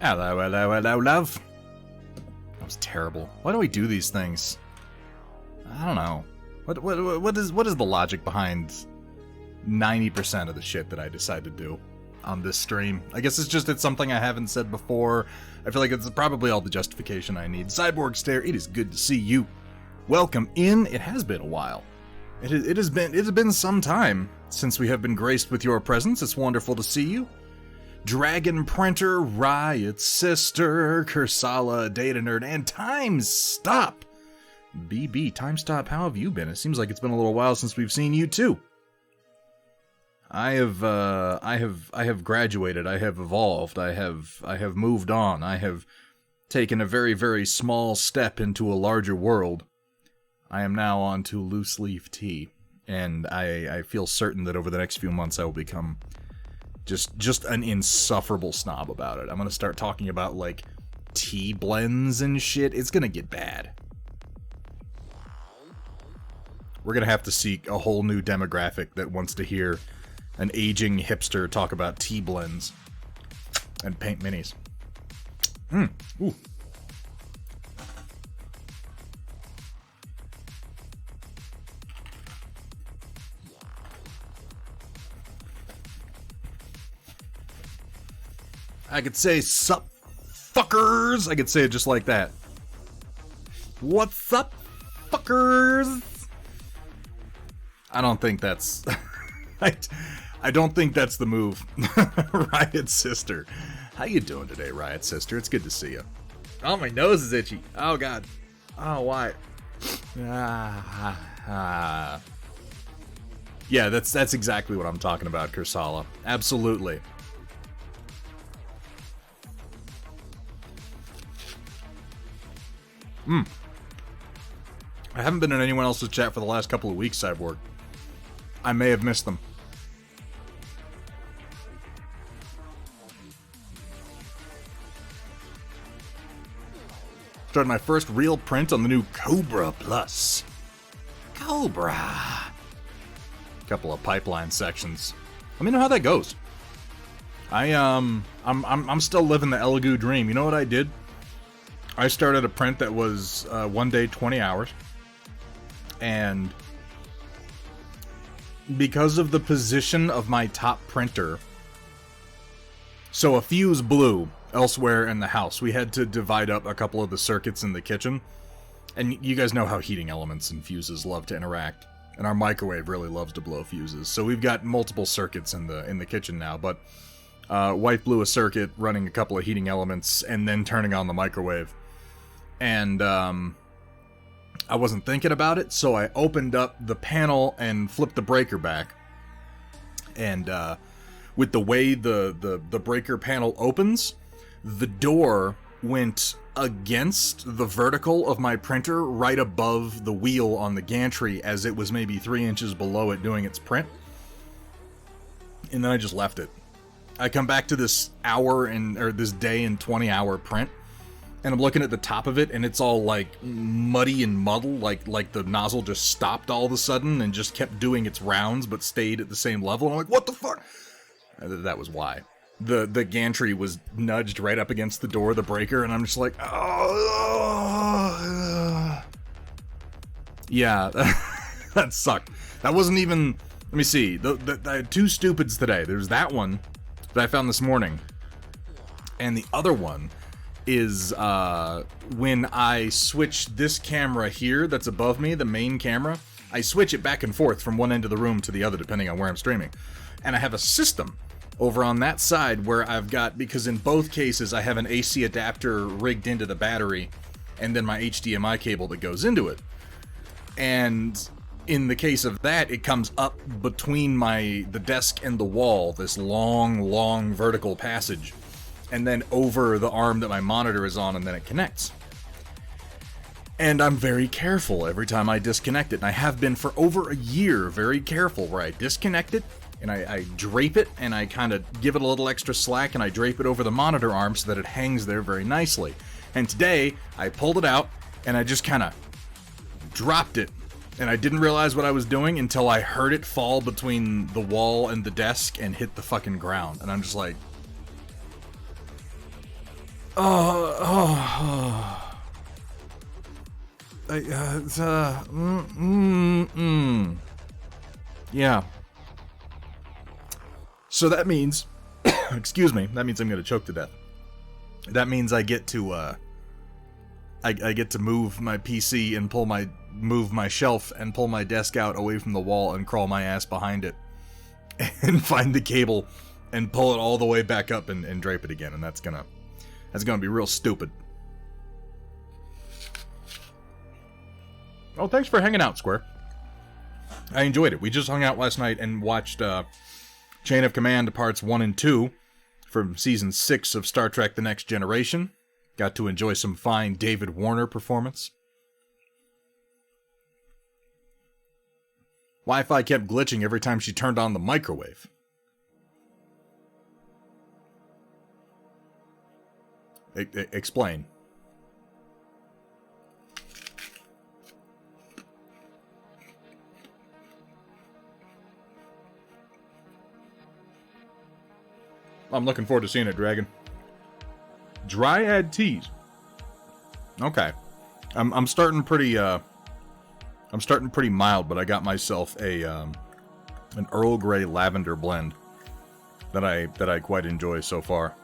Hello, hello, hello, love. That was terrible. Why do we do these things? I don't know. What is the logic behind 90% of the shit that I decide to do on this stream? I guess it's something I haven't said before. I feel like it's probably all the justification I need. Cyborg Stare, it is good to see you. Welcome in. It has been a while. It has been some time since we have been graced with your presence. It's wonderful to see you. Dragon Printer, Riot Sister, Kursala, Data Nerd, and Time Stop. BB, Time Stop, how have you been? It seems like it's been a little while since we've seen you too. I have graduated. I have evolved. I have moved on. I have taken a very, very small step into a larger world. I am now on to loose leaf tea, and I feel certain that over the next few months I will become just an insufferable snob about it. I'm gonna start talking about, like, tea blends and shit. It's gonna get bad. We're gonna have to seek a whole new demographic that wants to hear an aging hipster talk about tea blends and paint minis. Ooh. I could say, sup, fuckers. I could say it just like that. What's up, fuckers? I don't think that's... I don't think that's the move. Riot Sister. How you doing today, Riot Sister? It's good to see you. Oh, my nose is itchy. Oh, God. Oh, why? Yeah, that's exactly what I'm talking about, Kursala. Absolutely. I haven't been in anyone else's chat for the last couple of weeks, Cyborg. I may have missed them. Started my first real print on the new Cobra Plus. Cobra. Couple of pipeline sections. Let me know how that goes. I'm still living the Elegoo dream. You know what I did? I started a print that was 1 day, 20 hours. And because of the position of my top printer, so a fuse blew elsewhere in the house. We had to divide up a couple of the circuits in the kitchen. And you guys know how heating elements and fuses love to interact. And our microwave really loves to blow fuses. So we've got multiple circuits in the kitchen now. But wife blew a circuit running a couple of heating elements and then turning on the microwave. And I wasn't thinking about it, so I opened up the panel and flipped the breaker back. And with the way the breaker panel opens, the door went against the vertical of my printer right above the wheel on the gantry as it was maybe 3 inches below it doing its print. And then I just left it. I come back to this this day and 20-hour print, and I'm looking at the top of it, and it's all, like, muddy and muddled, like the nozzle just stopped all of a sudden and just kept doing its rounds, but stayed at the same level, and I'm like, what the fuck? That was why. The gantry was nudged right up against the door of the breaker, and I'm just like, oh, yeah, that sucked. That wasn't even, let me see, I had two stupids today. There's that one that I found this morning, and the other one is when I switch this camera here that's above me, the main camera, I switch it back and forth from one end of the room to the other depending on where I'm streaming. And I have a system over on that side where I've got, because in both cases I have an AC adapter rigged into the battery and then my HDMI cable that goes into it. And in the case of that, it comes up between the desk and the wall, this long vertical passage, and then over the arm that my monitor is on, and then it connects. And I'm very careful every time I disconnect it, and I have been for over a year very careful, where I disconnect it, and I drape it, and I kind of give it a little extra slack, and I drape it over the monitor arm so that it hangs there very nicely. And today, I pulled it out, and I just kind of dropped it, and I didn't realize what I was doing until I heard it fall between the wall and the desk and hit the fucking ground, and I'm just like, Yeah. So that means, excuse me, that means I'm gonna choke to death. That means I get to, I get to move my PC and move my shelf and pull my desk out away from the wall and crawl my ass behind it and find the cable and pull it all the way back up and drape it again, and that's gonna be real stupid. Oh, thanks for hanging out, Square. I enjoyed it. We just hung out last night and watched Chain of Command Parts 1 and 2 from Season 6 of Star Trek The Next Generation. Got to enjoy some fine David Warner performance. Wi-Fi kept glitching every time she turned on the microwave. Explain. I'm looking forward to seeing it, Dragon. Dryad teas. Okay. I'm starting pretty mild, but I got myself an Earl Grey lavender blend that I quite enjoy so far.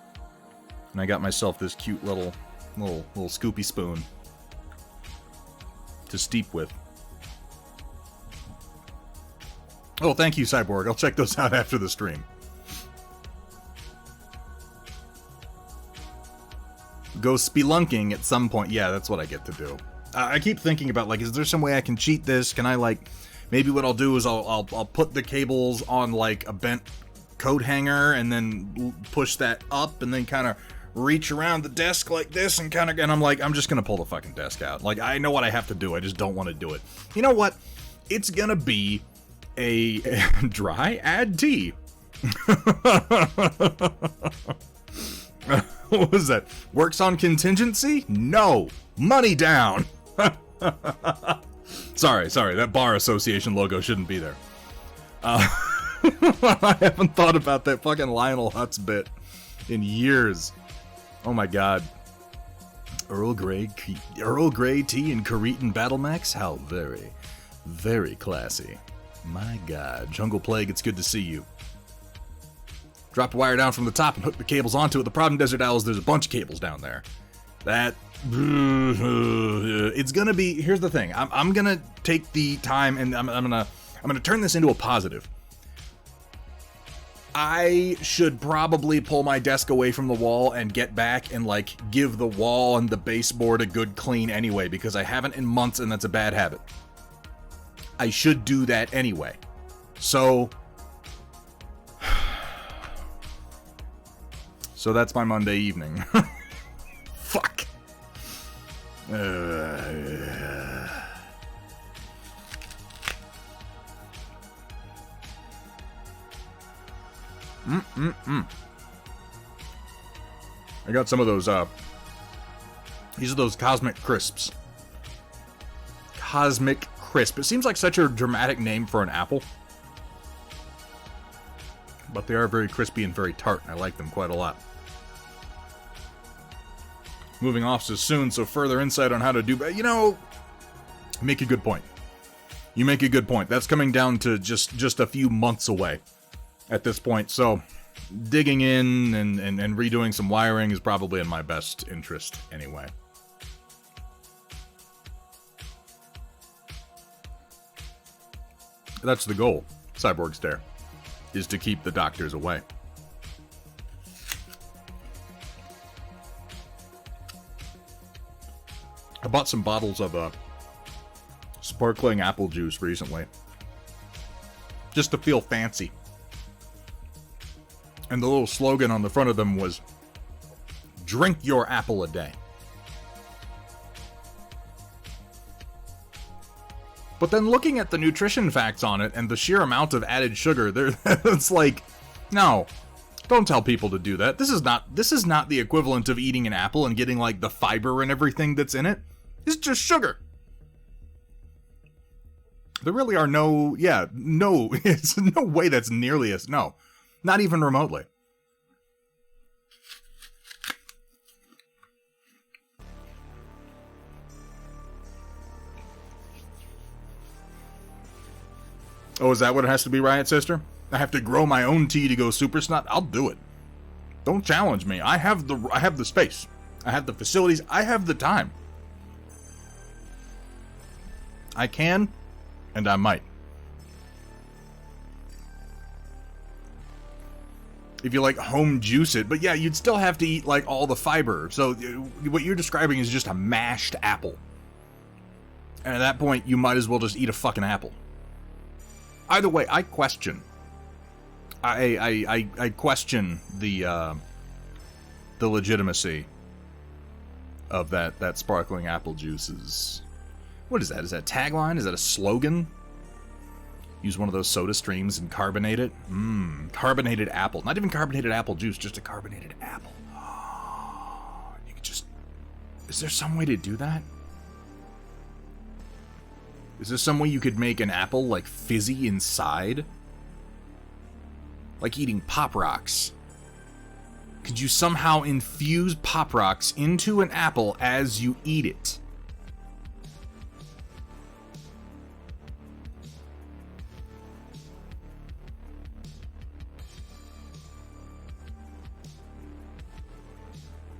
And I got myself this cute little scoopy spoon to steep with. Oh, thank you, Cyborg. I'll check those out after the stream. Go spelunking at some point. Yeah, that's what I get to do. I keep thinking about, like, is there some way I can cheat this? Can I, like, maybe what I'll do is I'll put the cables on, like, a bent coat hanger and then push that up and then kind of reach around the desk like this and I'm like, I'm just gonna pull the fucking desk out. Like, I know what I have to do. I just don't want to do it. You know what? It's gonna be a Dryad tea. What was that? Works on contingency? No. Money down. Sorry. That bar association logo shouldn't be there. I haven't thought about that fucking Lionel Hutz bit in years. Oh my god. Earl Grey tea and Karetan Battle Max? How very, very classy. My god. Jungle Plague, it's good to see you. Drop a wire down from the top and hook the cables onto it. The problem, Desert Owls, there's a bunch of cables down there. It's gonna be, here's the thing. I'm gonna take the time and I'm gonna turn this into a positive. I should probably pull my desk away from the wall and get back and, like, give the wall and the baseboard a good clean anyway, because I haven't in months and that's a bad habit. I should do that anyway. So that's my Monday evening. Fuck. I got some of those, these are those Cosmic Crisps. Cosmic Crisp. It seems like such a dramatic name for an apple. But they are very crispy and very tart, and I like them quite a lot. Moving off so soon, so further insight on how to do... You know, you make a good point. You make a good point. That's coming down to just a few months away at this point, so digging in and redoing some wiring is probably in my best interest anyway. That's the goal, Cyborg Stare, is to keep the doctors away. I bought some bottles of sparkling apple juice recently, just to feel fancy. And the little slogan on the front of them was, "Drink your apple a day." But then looking at the nutrition facts on it and the sheer amount of added sugar, it's like, no, don't tell people to do that. This is not the equivalent of eating an apple and getting, like, the fiber and everything that's in it. It's just sugar. There really are it's no way that's nearly as, no, not even remotely. Oh, is that what it has to be, Riot Sister? I have to grow my own tea to go super snot? I'll do it. Don't challenge me. I have the space. I have the facilities. I have the time. I can, and I might. If you like home juice it, but yeah, you'd still have to eat like all the fiber. So what you're describing is just a mashed apple. And at that point, you might as well just eat a fucking apple. Either way, I question. I question the legitimacy of that sparkling apple juices. What is that? Is that a tagline? Is that a slogan? Use one of those soda streams and carbonate it? Carbonated apple. Not even carbonated apple juice, just a carbonated apple. You could just... Is there some way to do that? Is there some way you could make an apple, like, fizzy inside? Like eating Pop Rocks. Could you somehow infuse Pop Rocks into an apple as you eat it?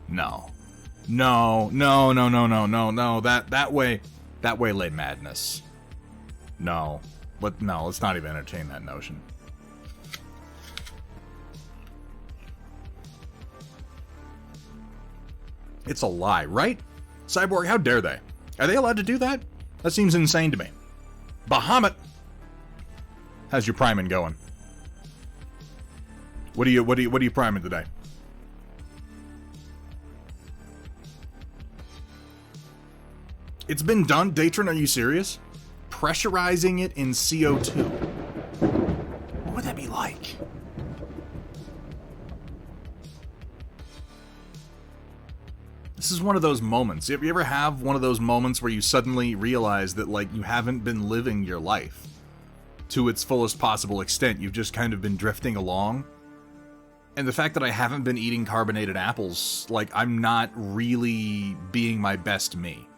No. No. That way lay madness. No. No, let's not even entertain that notion. It's a lie, right? Cyborg, how dare they? Are they allowed to do that? That seems insane to me. Bahamut! How's your priming going? What are you priming today? It's been done? Datron, are you serious? Pressurizing it in CO2. What would that be like? This is one of those moments. If you ever have one of those moments where you suddenly realize that, like, you haven't been living your life to its fullest possible extent. You've just kind of been drifting along. And the fact that I haven't been eating carbonated apples, like, I'm not really being my best me.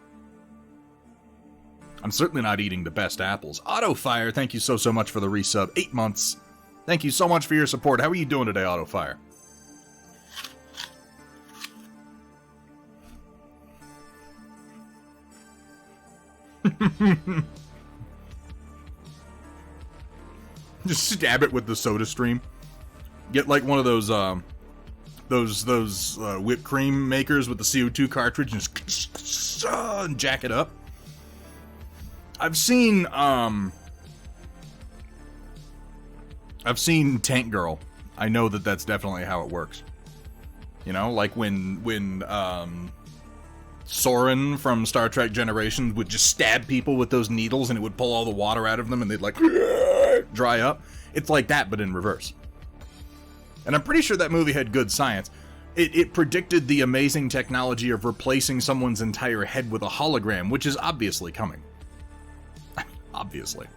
I'm certainly not eating the best apples. Autofire, thank you so much for the resub. 8 months. Thank you so much for your support. How are you doing today, Autofire? Just stab it with the soda stream. Get like one of those whipped cream makers with the CO2 cartridge and just and jack it up. I've seen Tank Girl. I know that that's definitely how it works. You know, like when Soren from Star Trek Generations would just stab people with those needles and it would pull all the water out of them and they'd like dry up. It's like that, but in reverse. And I'm pretty sure that movie had good science. It predicted the amazing technology of replacing someone's entire head with a hologram, which is obviously coming. Obviously.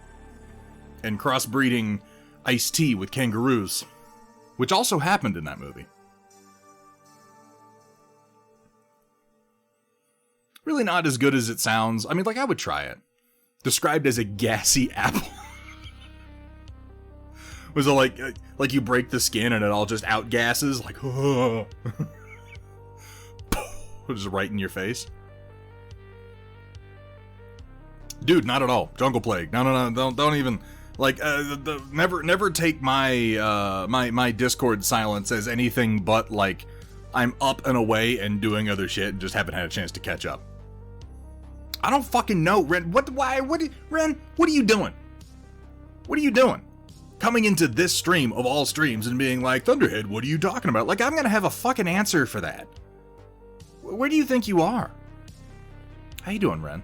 And crossbreeding Ice-T with kangaroos, which also happened in that movie. Really not as good as it sounds. I mean, like, I would try it. Described as a gassy apple. Was it like you break the skin and it all just outgasses? Like, just right in your face? Dude, not at all. Jungle Plague. No, don't even, like, never take my, my Discord silence as anything but, like, I'm up and away and doing other shit and just haven't had a chance to catch up. I don't fucking know, Ren. Ren, what are you doing? What are you doing? Coming into this stream of all streams and being like, Thunderhead, what are you talking about? Like, I'm gonna have a fucking answer for that. Where do you think you are? How you doing, Ren?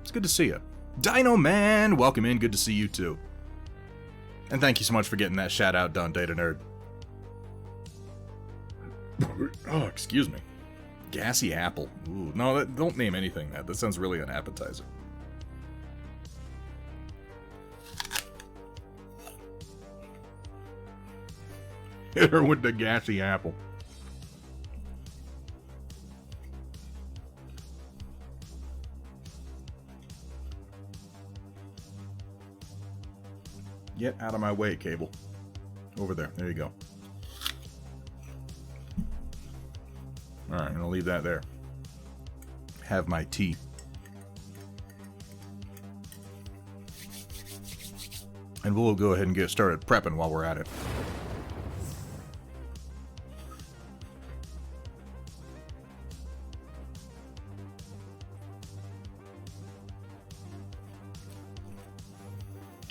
It's good to see you. Dino Man, welcome in. Good to see you too. And thank you so much for getting that shout out done, Data Nerd. Oh, excuse me. Gassy apple. Ooh, no, don't name anything that. That sounds really unappetizing. Hit her with the gassy apple. Get out of my way, cable. Over there. There you go. Alright, I'm going to leave that there. Have my tea. And we'll go ahead and get started prepping while we're at it.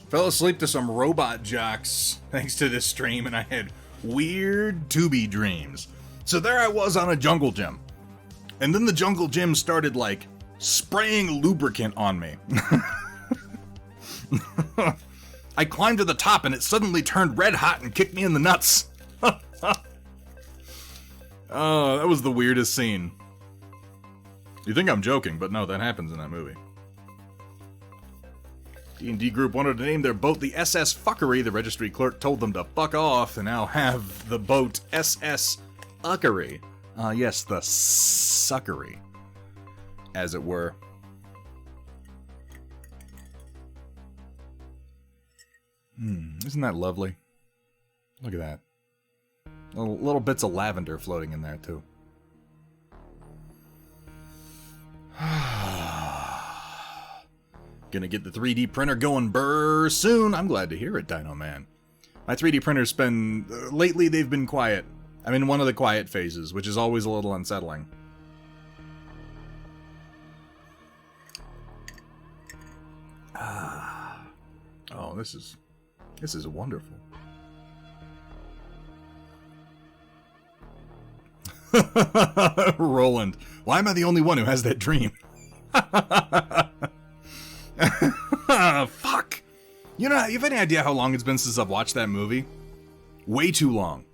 Fell asleep to some robot jocks thanks to this stream, and I had weird Tubi dreams. So there I was on a jungle gym. And then the jungle gym started, like, spraying lubricant on me. I climbed to the top and it suddenly turned red hot and kicked me in the nuts. Oh, that was the weirdest scene. You think I'm joking, but no, that happens in that movie. D&D group wanted to name their boat the SS Fuckery. The registry clerk told them to fuck off and now have the boat SS Uckery. Yes, the suckery, as it were. Isn't that lovely? Look at that. Little bits of lavender floating in there, too. Gonna get the 3D printer going burr soon. I'm glad to hear it, Dino Man. My 3D printer's been... lately, they've been quiet. I'm in one of the quiet phases, which is always a little unsettling. Oh, this is wonderful. Roland, why am I the only one who has that dream? Fuck. You know, you have any idea how long it's been since I've watched that movie? Way too long.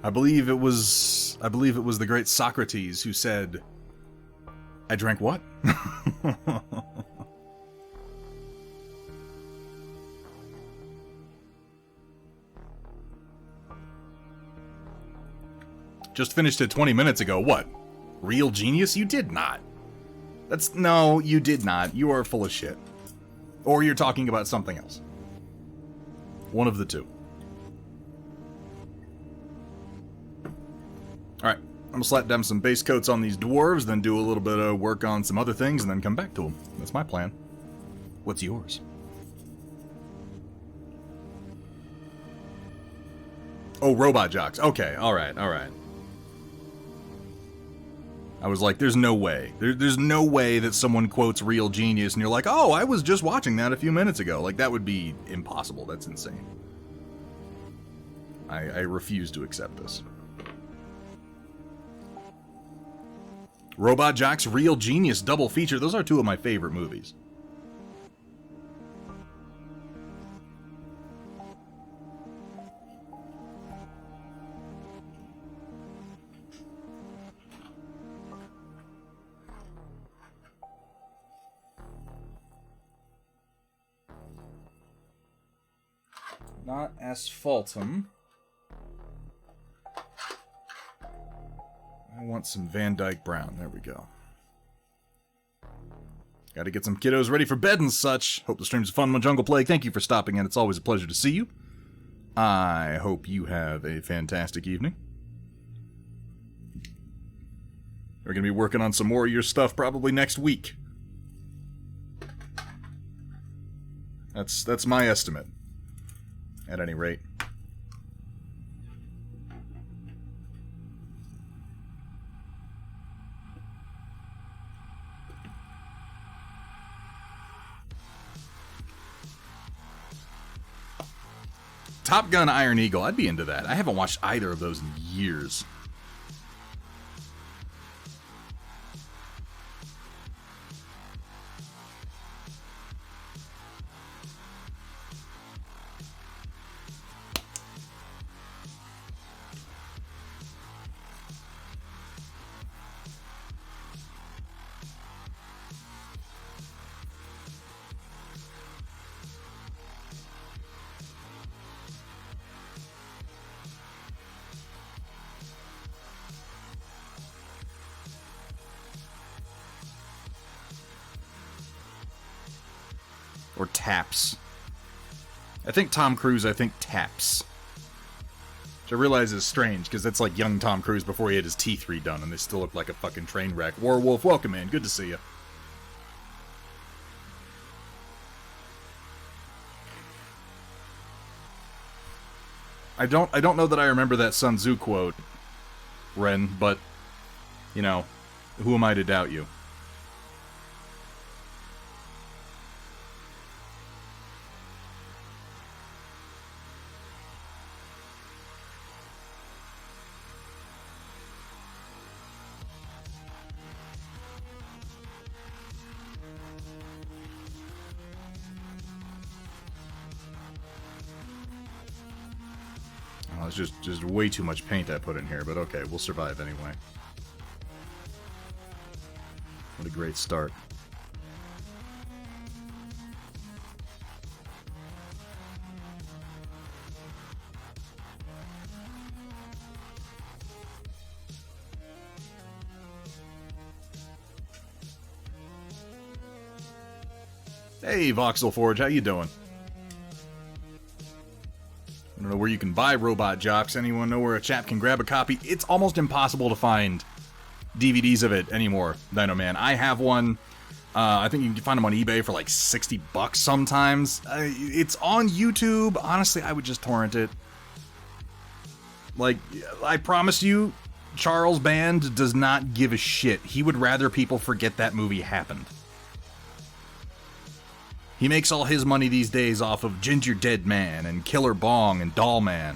I believe it was the great Socrates who said, I drank what? Just finished it 20 minutes ago. What? Real genius? You did not. No, you did not. You are full of shit. Or you're talking about something else. One of the two. Alright, I'm gonna slap down some base coats on these dwarves, then do a little bit of work on some other things, and then come back to them. That's my plan. What's yours? Oh, robot jocks. Okay, alright, alright. I was like, there's no way. There's no way that someone quotes Real Genius and you're like, oh, I was just watching that a few minutes ago. Like, that would be impossible. That's insane. I refuse to accept this. Robot Jocks, Real Genius, double feature. Those are two of my favorite movies. Not asphaltum. I want some Van Dyke Brown. There we go. Gotta get some kiddos ready for bed and such. Hope the stream's fun, my Jungle Plague. Thank you for stopping in. It's always a pleasure to see you. I hope you have a fantastic evening. We're gonna be working on some more of your stuff probably next week. That's my estimate. At any rate. Top Gun Iron Eagle, I'd be into that. I haven't watched either of those in years. Or taps. I think Tom Cruise, I think taps. Which I realize is strange, because that's like young Tom Cruise before he had his teeth redone, and they still look like a fucking train wreck. Warwolf, welcome in. Good to see you. I don't know that I remember that Sun Tzu quote, Ren, but, you know, who am I to doubt you? Oh, it's just way too much paint I put in here, but okay, we'll survive anyway. What a great start. Hey, Voxel Forge, how you doing? I don't know where you can buy Robot Jocks. Anyone know where a chap can grab a copy? It's almost impossible to find DVDs of it anymore, Dino Man. I have one. I think you can find them on eBay for like $60 sometimes. It's on YouTube. Honestly, I would just torrent it. Like, I promise you, Charles Band does not give a shit. He would rather people forget that movie happened. He makes all his money these days off of Ginger Dead Man and Killer Bong and Doll Man.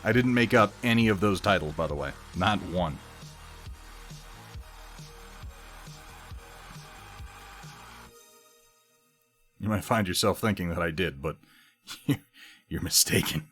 I didn't make up any of those titles, by the way. Not one. You might find yourself thinking that I did, but you're mistaken.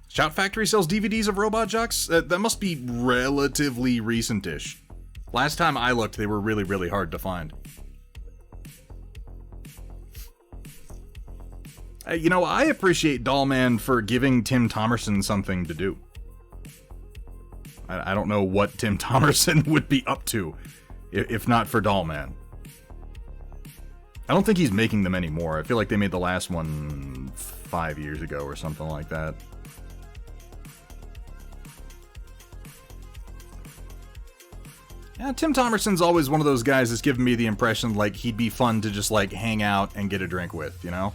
Shout Factory sells DVDs of Robot Jocks? That must be relatively recent-ish. Last time I looked, they were really, really hard to find. You know, I appreciate Dollman for giving Tim Thomerson something to do. I don't know what Tim Thomerson would be up to, if not for Dollman. I don't think he's making them anymore. I feel like they made the last one 5 years ago or something like that. Yeah, Tim Thomerson's always one of those guys that's given me the impression like he'd be fun to just like hang out and get a drink with, you know?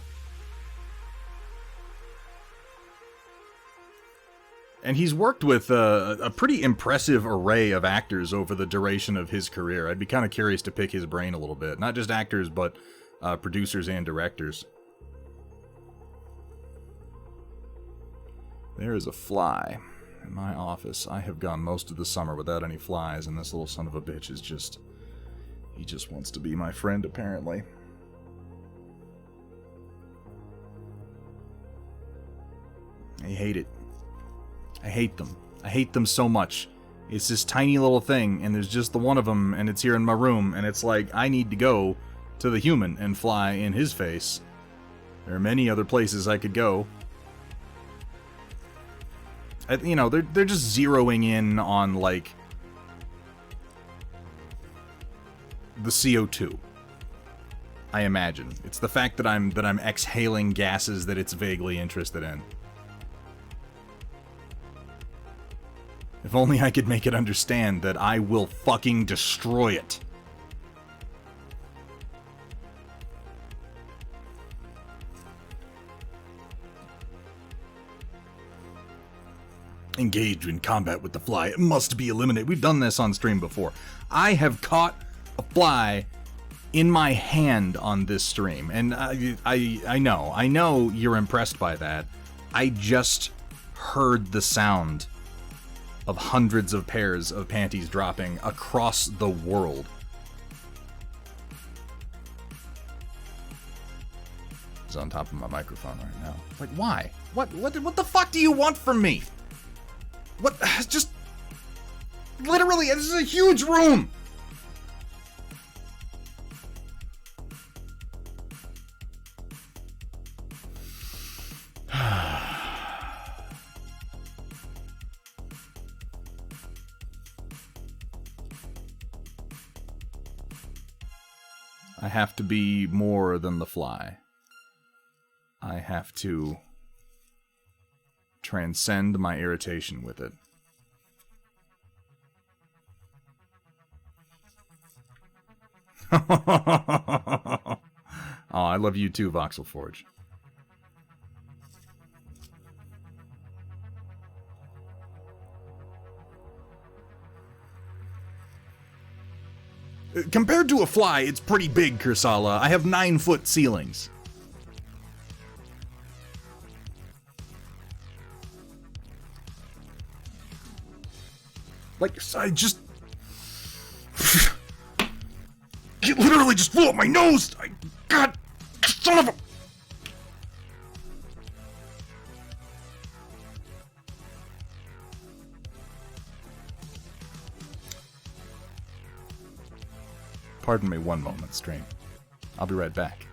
And he's worked with a pretty impressive array of actors over the duration of his career. I'd be kind of curious to pick his brain a little bit. Not just actors, but producers and directors. There is a fly in my office. I have gone most of the summer without any flies, and this little son of a bitch is just... he just wants to be my friend, apparently. I hate it. I hate them. I hate them so much. It's this tiny little thing, and there's just the one of them, and it's here in my room, and it's like, I need to go to the human and fly in his face. There are many other places I could go. You know, they're just zeroing in on, like, the CO2. I imagine. It's the fact that I'm exhaling gases that it's vaguely interested in. If only I could make it understand that I will fucking destroy it. Engaged in combat with the fly. It must be eliminated. We've done this on stream before. I have caught a fly in my hand on this stream, and I know you're impressed by that. I just heard the sound of hundreds of pairs of panties dropping across the world. It's on top of my microphone right now. Like, why? What the fuck do you want from me? What? Just... Literally, this is a huge room! I have to be more than the fly. I have to transcend my irritation with it. Oh, I love you too, Voxel Forge. Compared to a fly, it's pretty big, Kursala. I have 9-foot ceilings. Like, I just... It literally just flew up my nose! God, son of a... Pardon me one moment, stream. I'll be right back.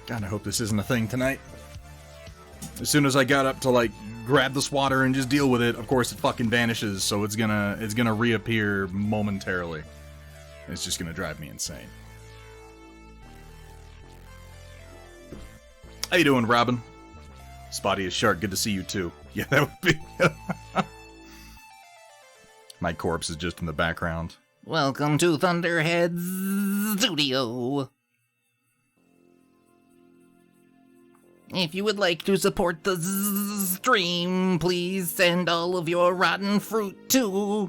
God, I hope this isn't a thing tonight. As soon as I got up to, like, grab the swatter and just deal with it, of course it fucking vanishes, so it's gonna reappear momentarily. It's just gonna drive me insane. How you doing, Robin? Spotty as Shark, good to see you too. Yeah, that would be... My corpse is just in the background. Welcome to Thunderhead's Studio. If you would like to support the stream, please send all of your rotten fruit to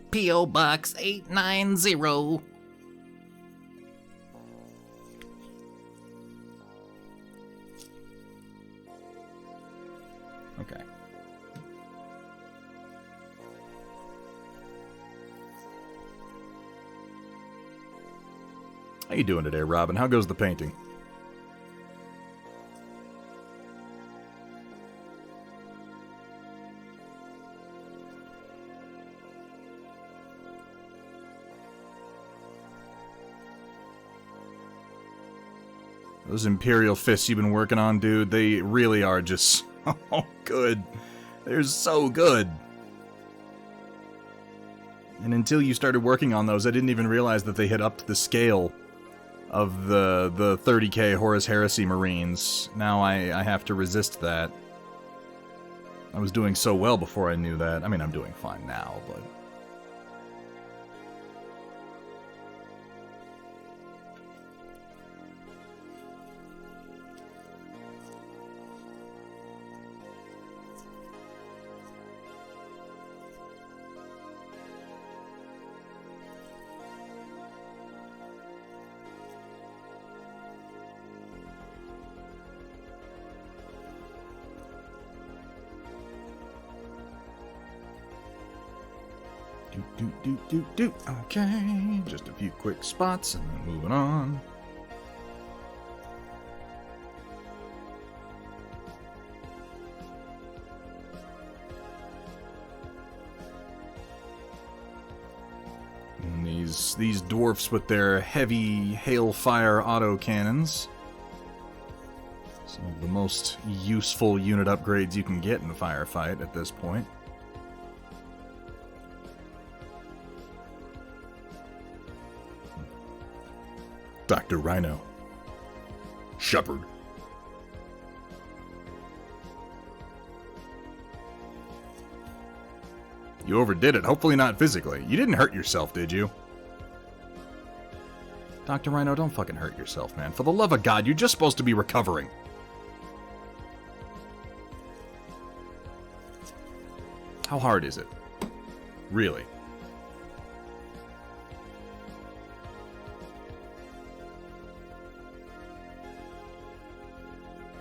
P.O. Box 890. Okay. How you doing today, Robin? How goes the painting? Those Imperial fists you've been working on, dude, they really are just so good. They're so good. And until you started working on those, I didn't even realize that they had upped the scale of the 30k Horus Heresy Marines. Now I have to resist that. I was doing so well before I knew that. I mean, I'm doing fine now, but... Okay, just a few quick spots and then moving on. And these dwarfs with their heavy hailfire autocannons. Some of the most useful unit upgrades you can get in a firefight at this point. Dr. Rhino. Shepard. You overdid it. Hopefully not physically. You didn't hurt yourself, did you? Dr. Rhino, don't fucking hurt yourself, man. For the love of God, you're just supposed to be recovering. How hard is it? Really?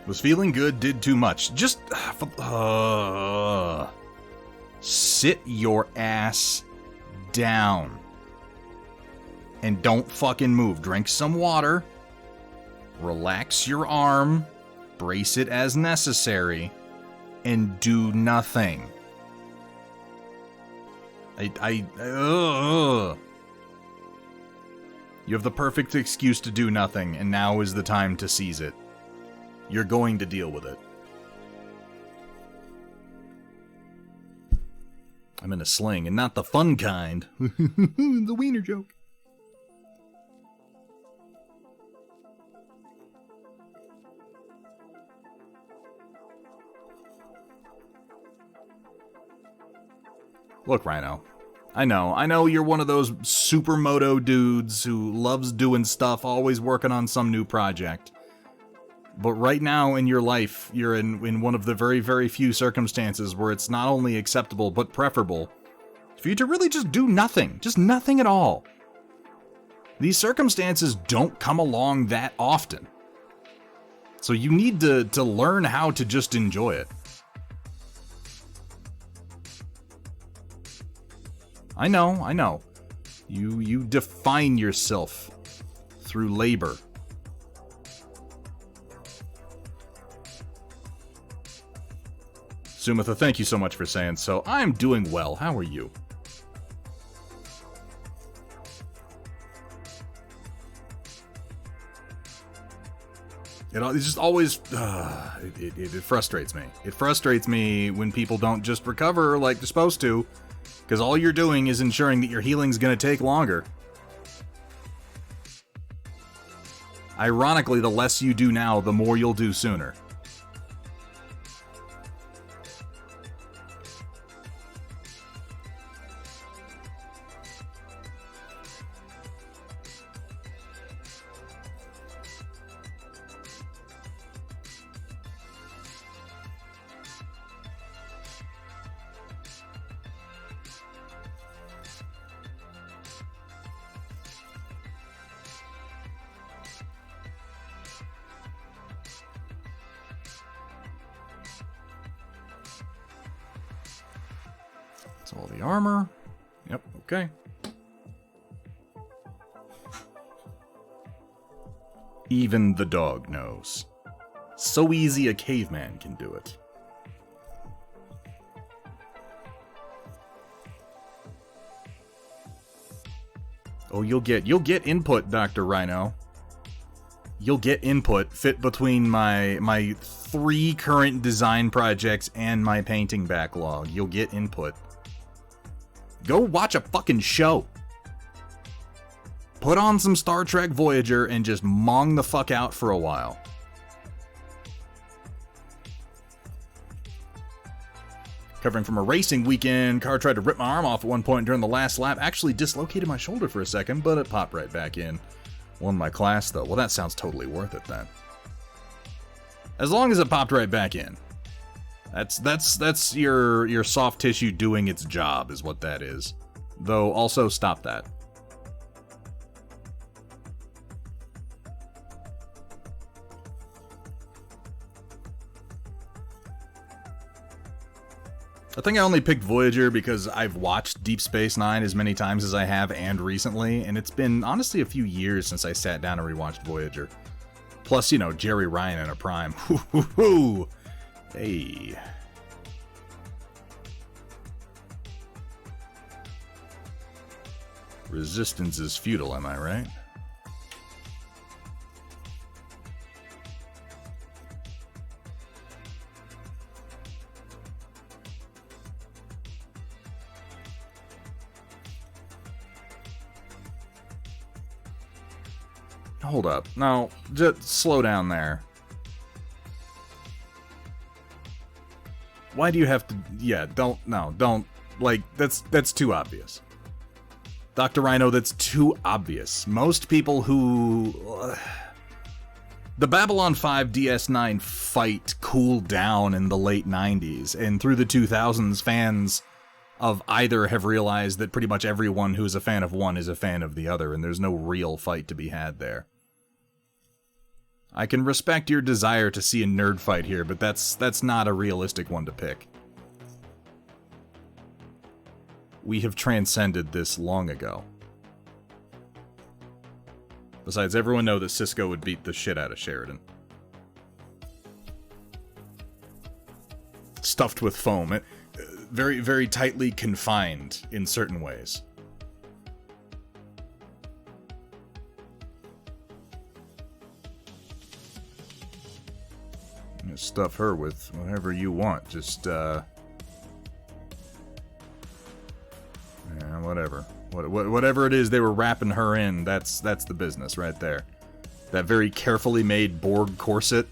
Was feeling good, did too much. Just... sit your ass down. And don't fucking move. Drink some water. Relax your arm. Brace it as necessary. And do nothing. You have the perfect excuse to do nothing, and now is the time to seize it. You're going to deal with it. I'm in a sling, and not the fun kind. The wiener joke. Look, Rhino. I know you're one of those supermoto dudes who loves doing stuff, always working on some new project. But right now in your life, you're in one of the very, very few circumstances where it's not only acceptable, but preferable for you to really just do nothing. Just nothing at all. These circumstances don't come along that often. So you need to learn how to just enjoy it. I know. You define yourself through labor. Sumitha, thank you so much for saying so. I'm doing well. How are you? It's just always... it frustrates me. It frustrates me when people don't just recover like they're supposed to, because all you're doing is ensuring that your healing's going to take longer. Ironically, the less you do now, the more you'll do sooner. That's all the armor. Yep, okay. Even the dog knows. So easy a caveman can do it. Oh, you'll get input, Dr. Rhino. You'll get input fit between my 3 current design projects and my painting backlog. You'll get input. Go watch a fucking show. Put on some Star Trek Voyager and just mong the fuck out for a while. Covering from a racing weekend, car tried to rip my arm off at one point during the last lap. Actually dislocated my shoulder for a second, but it popped right back in. Won my class, though. Well, that sounds totally worth it, then. As long as it popped right back in. That's your soft tissue doing its job, is what that is. Though, also, stop that. I think I only picked Voyager because I've watched Deep Space Nine as many times as I have and recently, and it's been, honestly, a few years since I sat down and rewatched Voyager. Plus, you know, Jerry Ryan in a prime. Hoo-hoo-hoo! Hey. Resistance is futile, am I right? Hold up. No, just slow down there. Why do you have to... Yeah, don't... Like, that's too obvious. Dr. Rhino, that's too obvious. Most people who... The Babylon 5 DS9 fight cooled down in the late 90s, and through the 2000s, fans of either have realized that pretty much everyone who is a fan of one is a fan of the other, and there's no real fight to be had there. I can respect your desire to see a nerd fight here, but that's not a realistic one to pick. We have transcended this long ago. Besides, everyone knows that Cisco would beat the shit out of Sheridan. Stuffed with foam. Very, very tightly confined in certain ways. Stuff her with whatever you want. Just, yeah, whatever. Whatever it is they were wrapping her in, that's the business right there. That very carefully made Borg corset.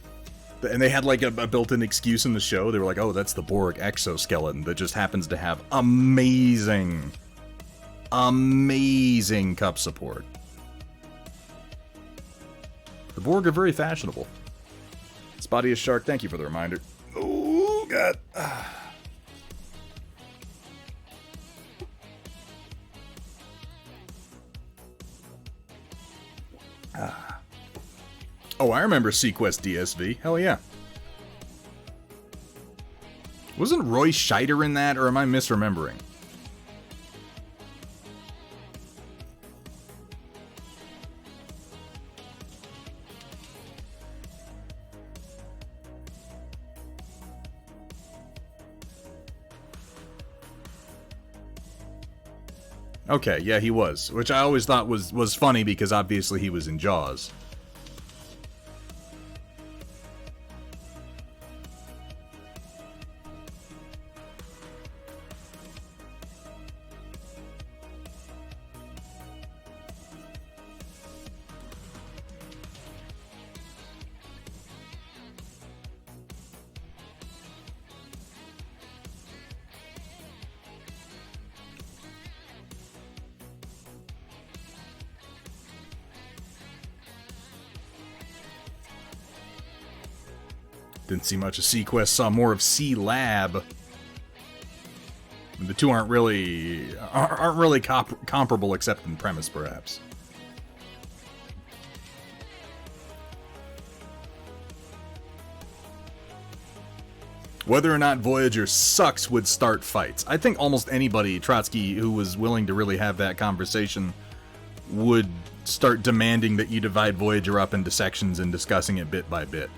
And they had like a built-in excuse in the show. They were like, oh, that's the Borg exoskeleton that just happens to have amazing cup support. The Borg are very fashionable. Spotty is Shark, thank you for the reminder. Oh, God. Oh, I remember Sequest DSV. Hell yeah. Wasn't Roy Scheider in that, or am I misremembering? Okay, yeah, he was. Which I always thought was funny because obviously he was in Jaws. Didn't see much of Sequest, saw more of C-Lab. The two aren't really comparable except in premise, perhaps. Whether or not Voyager sucks would start fights. I think almost anybody, Trotsky, who was willing to really have that conversation would start demanding that you divide Voyager up into sections and discussing it bit by bit.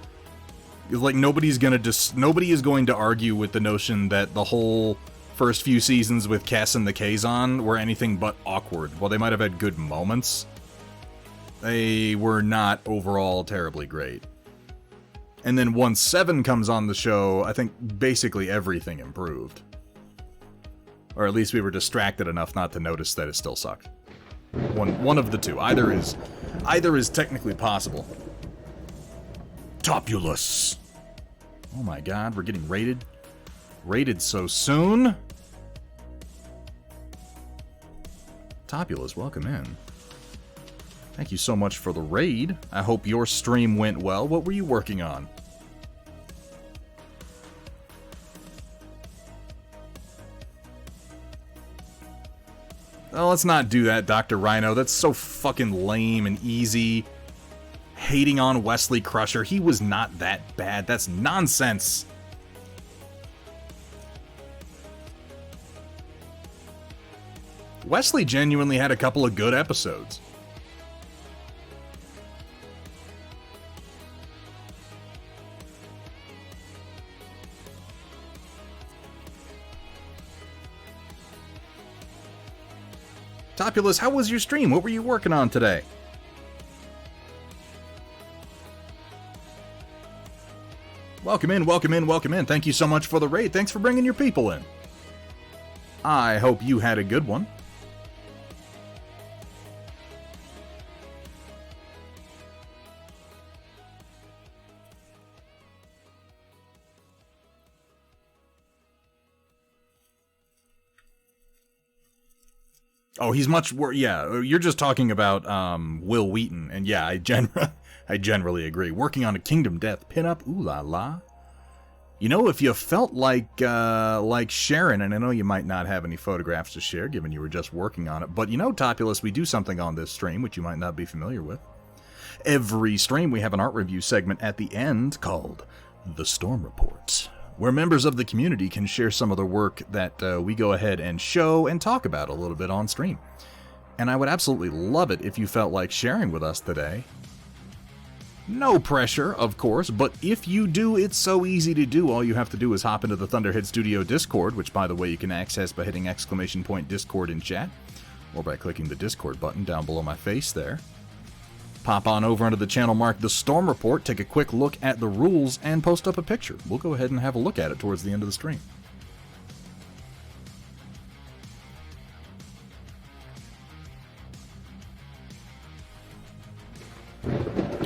Like, nobody is going to argue with the notion that the whole first few seasons with Cass and the Kazon were anything but awkward. While they might have had good moments, They were not overall terribly great. And then once 7 comes on the show, I think basically everything improved. Or at least we were distracted enough not to notice that it still sucked. One of the two. Either is technically possible. Topulus. Oh my god, we're getting raided. Raided so soon. Topulus, welcome in. Thank you so much for the raid. I hope your stream went well. What were you working on? Oh, let's not do that, Dr. Rhino. That's so fucking lame and easy. Hating on Wesley Crusher. He was not that bad. That's nonsense. Wesley genuinely had a couple of good episodes. Topulus, how was your stream? What were you working on today? Welcome in, welcome in, welcome in. Thank you so much for the raid. Thanks for bringing your people in. I hope you had a good one. Oh, he's much worse. Yeah, you're just talking about Will Wheaton, and yeah, I generally agree. Working on a Kingdom Death pinup, ooh la la. You know, if you felt like Sharon, and I know you might not have any photographs to share, given you were just working on it, but you know, Topulus, we do something on this stream which you might not be familiar with. Every stream we have an art review segment at the end called The Storm Report, where members of the community can share some of the work that we go ahead and show and talk about a little bit on stream. And I would absolutely love it if you felt like sharing with us today. No pressure, of course, but if you do, it's so easy to do. All you have to do is hop into the Thunderhead Studio Discord, which, by the way, you can access by hitting !Discord in chat, or by clicking the Discord button down below my face there. Pop on over onto the channel marked The Storm Report, take a quick look at the rules, and post up a picture. We'll go ahead and have a look at it towards the end of the stream.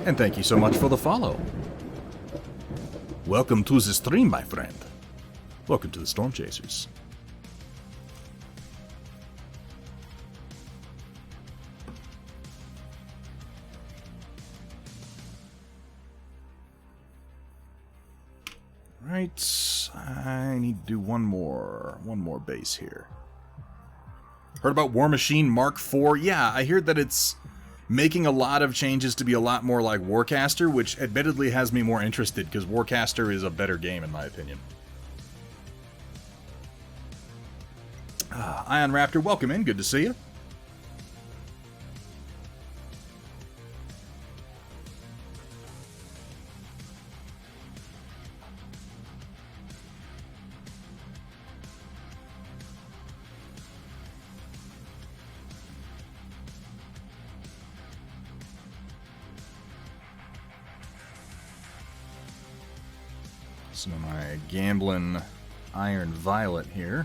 And thank you so much for the follow. Welcome to the stream, my friend. Welcome to the Storm Chasers. Right, I need to do one more base here. Heard about War Machine Mark IV? Yeah, I heard that it's making a lot of changes to be a lot more like Warcaster, which admittedly has me more interested, because Warcaster is a better game in my opinion. Ion Raptor, welcome in, good to see you. Some of my gambling Iron Violet here.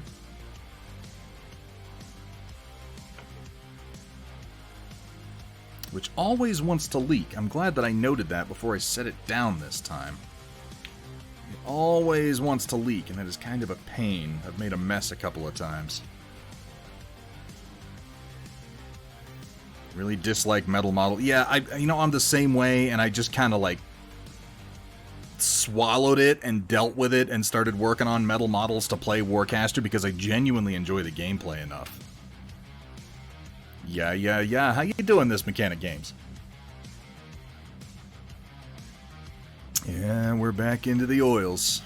Which always wants to leak. I'm glad that I noted that before I set it down this time. It always wants to leak, and that is kind of a pain. I've made a mess a couple of times. Really dislike Metal Model. Yeah, I'm the same way, and I just kind of like swallowed it and dealt with it and started working on Metal Models to play Warcaster because I genuinely enjoy the gameplay enough. Yeah. How you doing, this Mechanic Games? Yeah, we're back into the oils.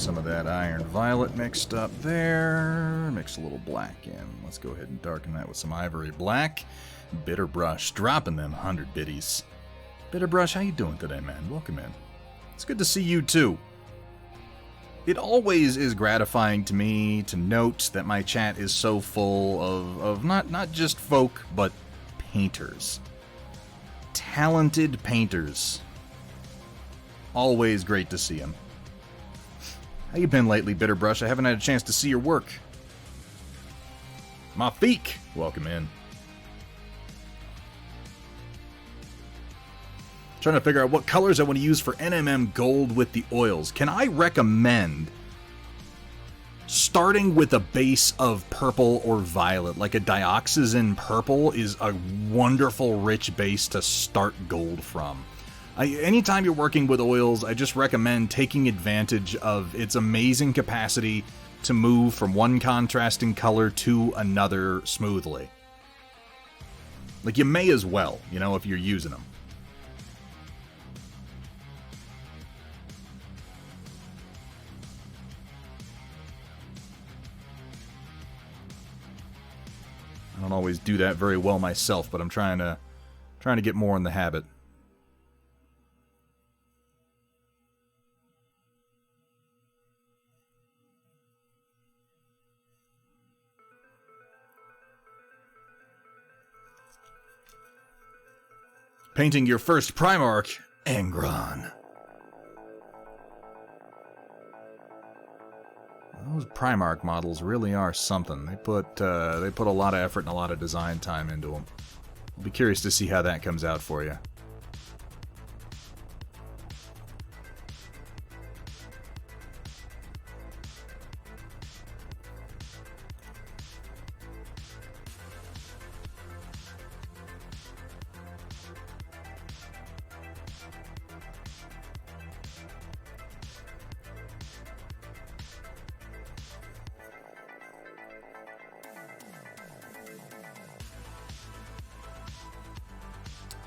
some of that iron violet mixed up there. Mix a little black in. Let's go ahead and darken that with some ivory black. Bitter brush, dropping them 100 biddies. Bitter brush, how you doing today, man? Welcome in. It's good to see you too. It always is gratifying to me to note that my chat is so full of not just folk, but painters. Talented painters. Always great to see them. How you been lately, Bitterbrush? I haven't had a chance to see your work. Mafik, welcome in. Trying to figure out what colors I want to use for NMM Gold with the oils. Can I recommend starting with a base of purple or violet? Like a dioxazine purple is a wonderful, rich base to start gold from. Anytime you're working with oils, I just recommend taking advantage of its amazing capacity to move from one contrasting color to another smoothly. Like, you may as well, you know, if you're using them. I don't always do that very well myself, but I'm trying to get more in the habit. Painting your first Primarch, Angron. Those Primarch models really are something. They put a lot of effort and a lot of design time into them. I'll be curious to see how that comes out for you.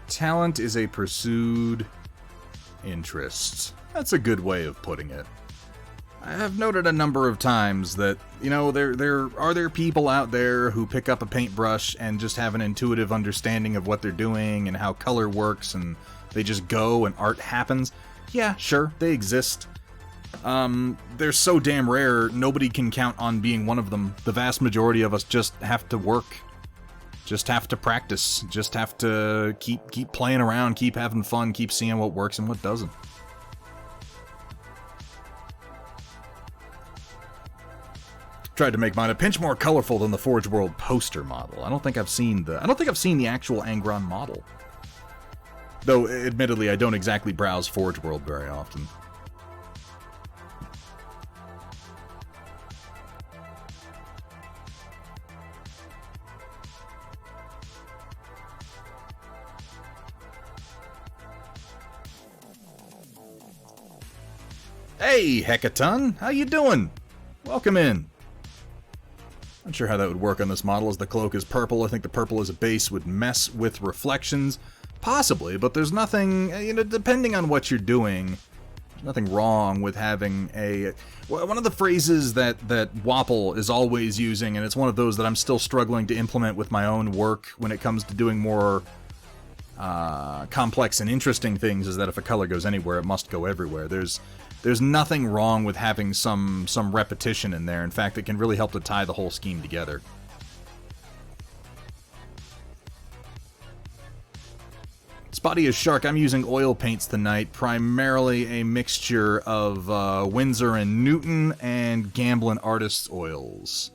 Talent is a pursued interest. That's a good way of putting it. I have noted a number of times that, you know, there are people out there who pick up a paintbrush and just have an intuitive understanding of what they're doing and how color works, and they just go and art happens. Yeah, sure, they exist. They're so damn rare, nobody can count on being one of them. The vast majority of us just have to work. Just have to practice. Just have to keep playing around, keep having fun, keep seeing what works and what doesn't. Tried to make mine a pinch more colorful than the Forge World poster model. I don't think I've seen the actual Angron model. Though, admittedly, I don't exactly browse Forge World very often. Hey, Hecaton! How you doing? Welcome in. Not sure how that would work on this model, as the cloak is purple. I think the purple as a base would mess with reflections. Possibly, but there's nothing, you know, depending on what you're doing, there's nothing wrong with having a... One of the phrases that Wapple is always using, and it's one of those that I'm still struggling to implement with my own work when it comes to doing more complex and interesting things, is that if a color goes anywhere, it must go everywhere. There's nothing wrong with having some repetition in there. In fact, it can really help to tie the whole scheme together. Spotty as Shark, I'm using oil paints tonight, primarily a mixture of Winsor and Newton and Gamblin' Artists oils.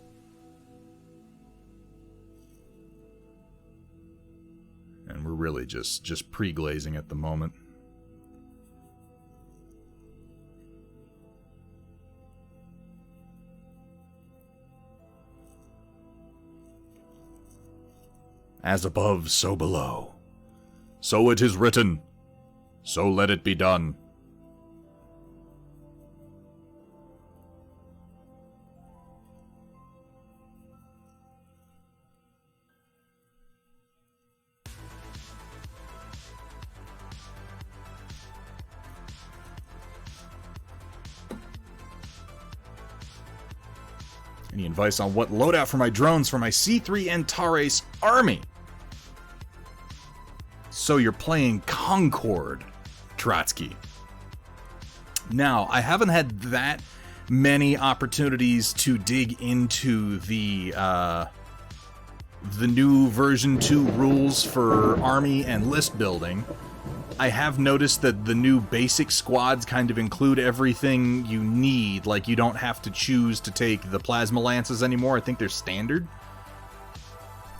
And we're really just pre-glazing at the moment. As above, so below. So it is written. So let it be done. Any advice on what loadout for my drones for my C3 Antares army? So you're playing Concord, Trotsky. Now, I haven't had that many opportunities to dig into the new version 2 rules for army and list building. I have noticed that the new basic squads kind of include everything you need. Like, you don't have to choose to take the plasma lances anymore. I think they're standard.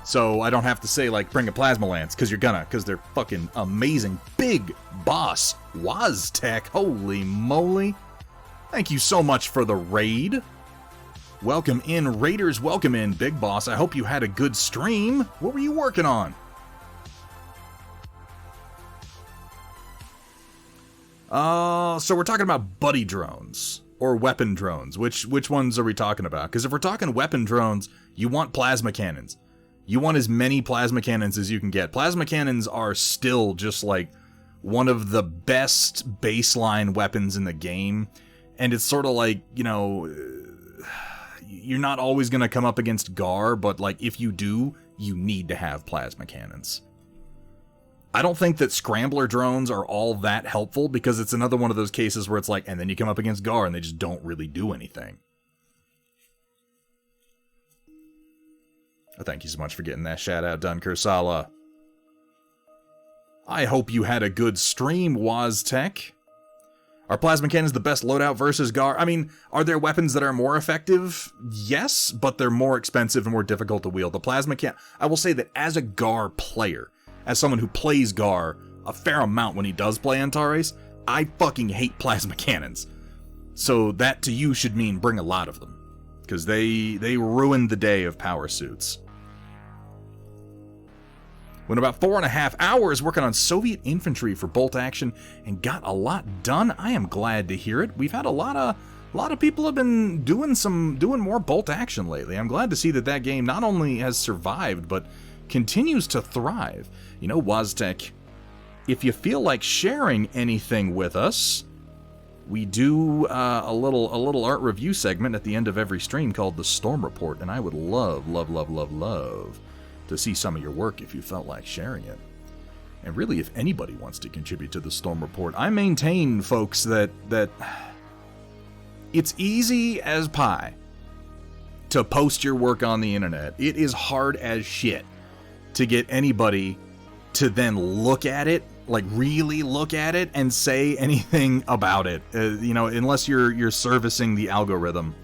So I don't have to say, like, bring a plasma lance, because you're gonna, because they're fucking amazing. Big Boss Waztech, holy moly. Thank you so much for the raid. Welcome in, Raiders, welcome in, Big Boss. I hope you had a good stream. What were you working on? So we're talking about buddy drones, or weapon drones. Which ones are we talking about? Because if we're talking weapon drones, you want plasma cannons. You want as many plasma cannons as you can get. Plasma cannons are still just like one of the best baseline weapons in the game. And it's sort of like, you know, you're not always going to come up against GAR, but like if you do, you need to have plasma cannons. I don't think that scrambler drones are all that helpful, because it's another one of those cases where it's like, and then you come up against GAR and they just don't really do anything. Oh, thank you so much for getting that shout out done, Kursala. I hope you had a good stream, Waztech. Are plasma cannons the best loadout versus GAR? I mean, are there weapons that are more effective? Yes, but they're more expensive and more difficult to wield. The plasma cannon, I will say that as a GAR player, as someone who plays GAR a fair amount when he does play Antares, I fucking hate plasma cannons. So that to you should mean bring a lot of them, because they ruin the day of power suits. Went about 4.5 hours working on Soviet infantry for bolt action and got a lot done. I am glad to hear it. We've had a lot of people have been doing more bolt action lately. I'm glad to see that game not only has survived but continues to thrive. You know, Waztech, if you feel like sharing anything with us, we do a little art review segment at the end of every stream called the Storm Report, and I would love to see some of your work if you felt like sharing it. And really, if anybody wants to contribute to the Storm Report, I maintain, folks, that it's easy as pie to post your work on the internet. It is hard as shit to get anybody to then look at it, like really look at it and say anything about it. You know, unless you're servicing the algorithm.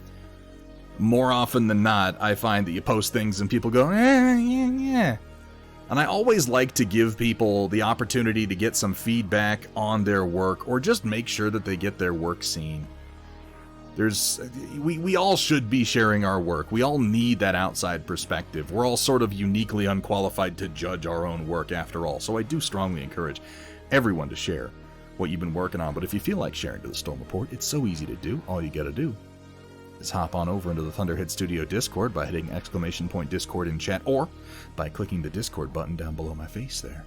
More often than not, I find that you post things and people go, yeah. And I always like to give people the opportunity to get some feedback on their work, or just make sure that they get their work seen. We all should be sharing our work. We all need that outside perspective. We're all sort of uniquely unqualified to judge our own work after all. So I do strongly encourage everyone to share what you've been working on. But if you feel like sharing to the Storm Report, it's so easy to do. All you gotta do is hop on over into the Thunderhead Studio Discord by hitting !Discord in chat, or by clicking the Discord button down below my face there.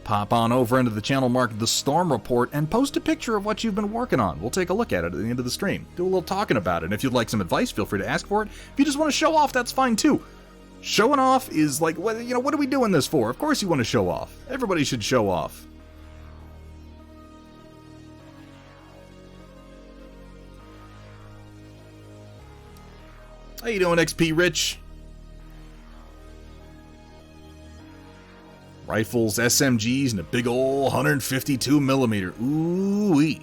Pop on over into the channel marked The Storm Report and post a picture of what you've been working on. We'll take a look at it at the end of the stream. Do a little talking about it. And if you'd like some advice, feel free to ask for it. If you just want to show off, that's fine too. Showing off is like, what are we doing this for? Of course you want to show off. Everybody should show off. How you doing, XP Rich? Rifles, SMGs, and a big ol' 152 millimeter. Ooh-wee.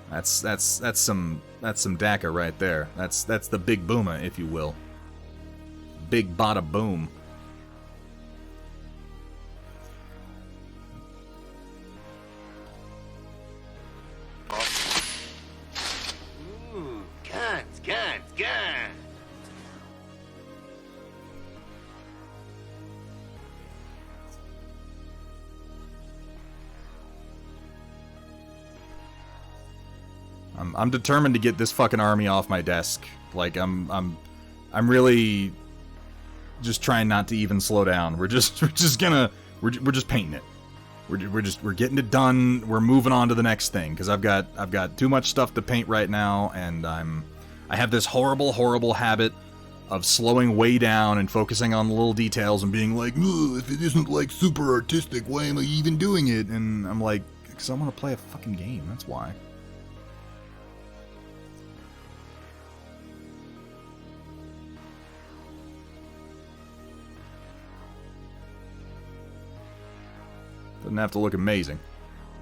That's some DACA right there. That's the big booma, if you will. Big bada boom. Guns. I'm determined to get this fucking army off my desk. Like I'm really just trying not to even slow down. We're just painting it. We're getting it done. We're moving on to the next thing because I've got too much stuff to paint right now, and I have this horrible habit of slowing way down and focusing on the little details and being like, if it isn't like super artistic, why am I even doing it? And I'm like, because I want to play a fucking game. That's why. Doesn't have to look amazing.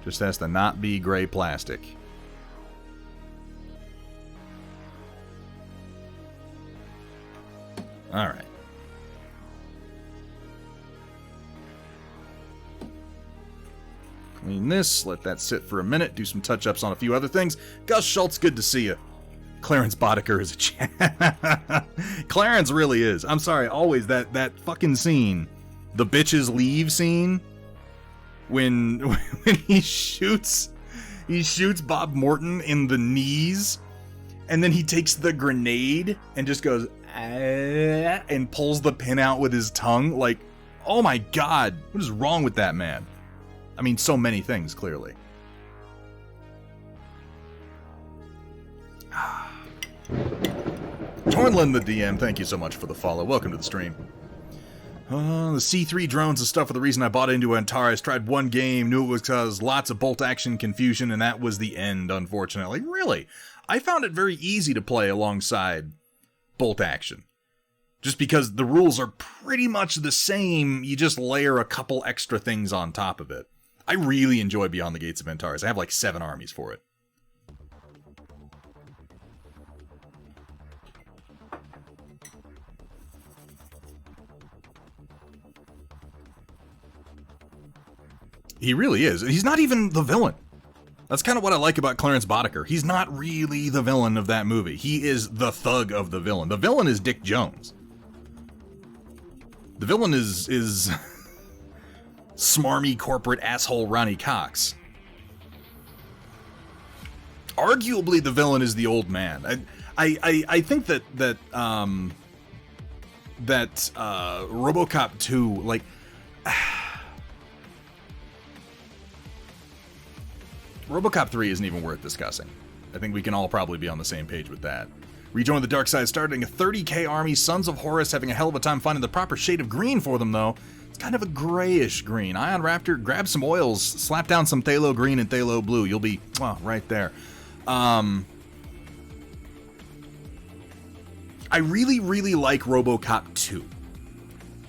Just has to not be gray plastic. Alright. Clean this, let that sit for a minute, do some touch-ups on a few other things. Gus Schultz, good to see you. Clarence Boddicker is a champ. Clarence really is. I'm sorry, always that fucking scene. The bitches leave scene. When he shoots Bob Morton in the knees, and then he takes the grenade and just goes and pulls the pin out with his tongue. Like, oh my god, what is wrong with that man? I mean, so many things, clearly. Tornlin the DM, thank you so much for the follow. Welcome to the stream. The C3 drones and stuff are the reason I bought into Antares. Tried one game, knew it was because lots of bolt action confusion, and that was the end, unfortunately. Really? I found it very easy to play alongside bolt action. Just because the rules are pretty much the same, you just layer a couple extra things on top of it. I really enjoy Beyond the Gates of Antares. I have like 7 armies for it. He really is. He's not even the villain. That's kind of what I like about Clarence Boddicker. He's not really the villain of that movie. He is the thug of the villain. The villain is Dick Jones. The villain is smarmy corporate asshole Ronnie Cox. Arguably, the villain is the old man. I think that RoboCop 2, like. RoboCop 3 isn't even worth discussing. I think we can all probably be on the same page with that. Rejoin the dark side, starting a 30k army. Sons of Horus having a hell of a time finding the proper shade of green for them, though. It's kind of a grayish green. Ion Raptor, grab some oils, slap down some phthalo green and phthalo blue. You'll be, right there. I really, really like RoboCop 2.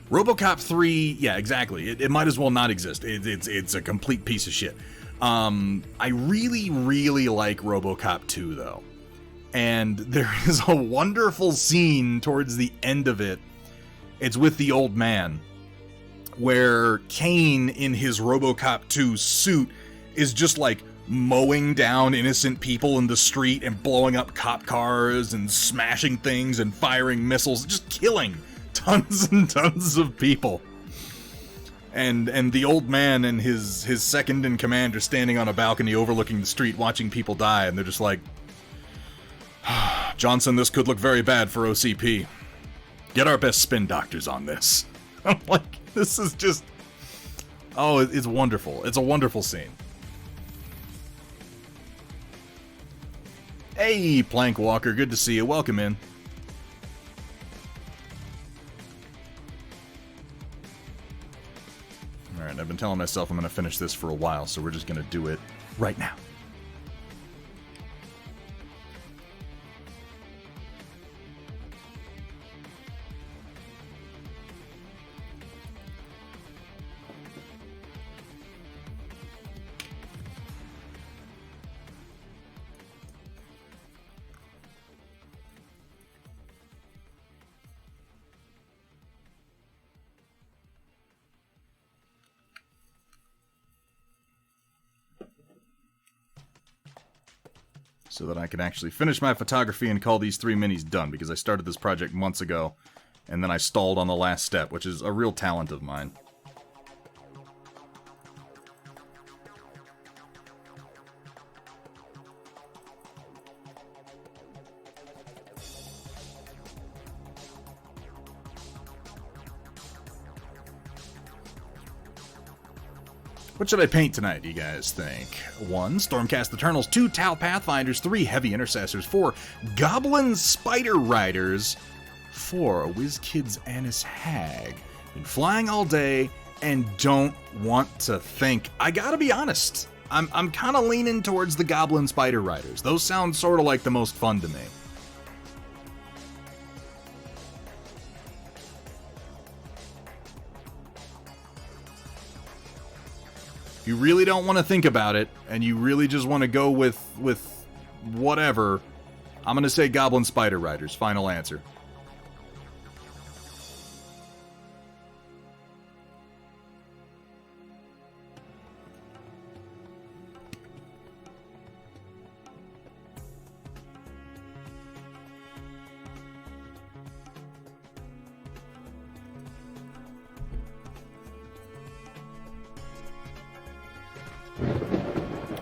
RoboCop 3, yeah, exactly. It might as well not exist. It's a complete piece of shit. I really, really like RoboCop 2, though. And there is a wonderful scene towards the end of it. It's with the old man, where Kane, in his RoboCop 2 suit, is just like mowing down innocent people in the street and blowing up cop cars and smashing things and firing missiles, just killing tons and tons of people. And the old man and his second in command are standing on a balcony overlooking the street watching people die, and they're just like, Johnson, this could look very bad for OCP. Get our best spin doctors on this. I'm like, this is just... Oh, it's wonderful. It's a wonderful scene. Hey, Plank Walker, good to see you. Welcome in. Alright, I've been telling myself I'm going to finish this for a while, so we're just going to do it right now. So that I can actually finish my photography and call these 3 minis done, because I started this project months ago, and then I stalled on the last step, which is a real talent of mine. What should I paint tonight, do you guys think? 1. Stormcast Eternals. 2. Tau Pathfinders. 3. Heavy Intercessors. 4. Goblin Spider Riders. 4. WizKids Annis Hag. Been flying all day and don't want to think. I gotta be honest, I'm kind of leaning towards the Goblin Spider Riders. Those sound sort of like the most fun to me. You really don't want to think about it, and you really just want to go with whatever, I'm going to say Goblin Spider Riders. Final answer.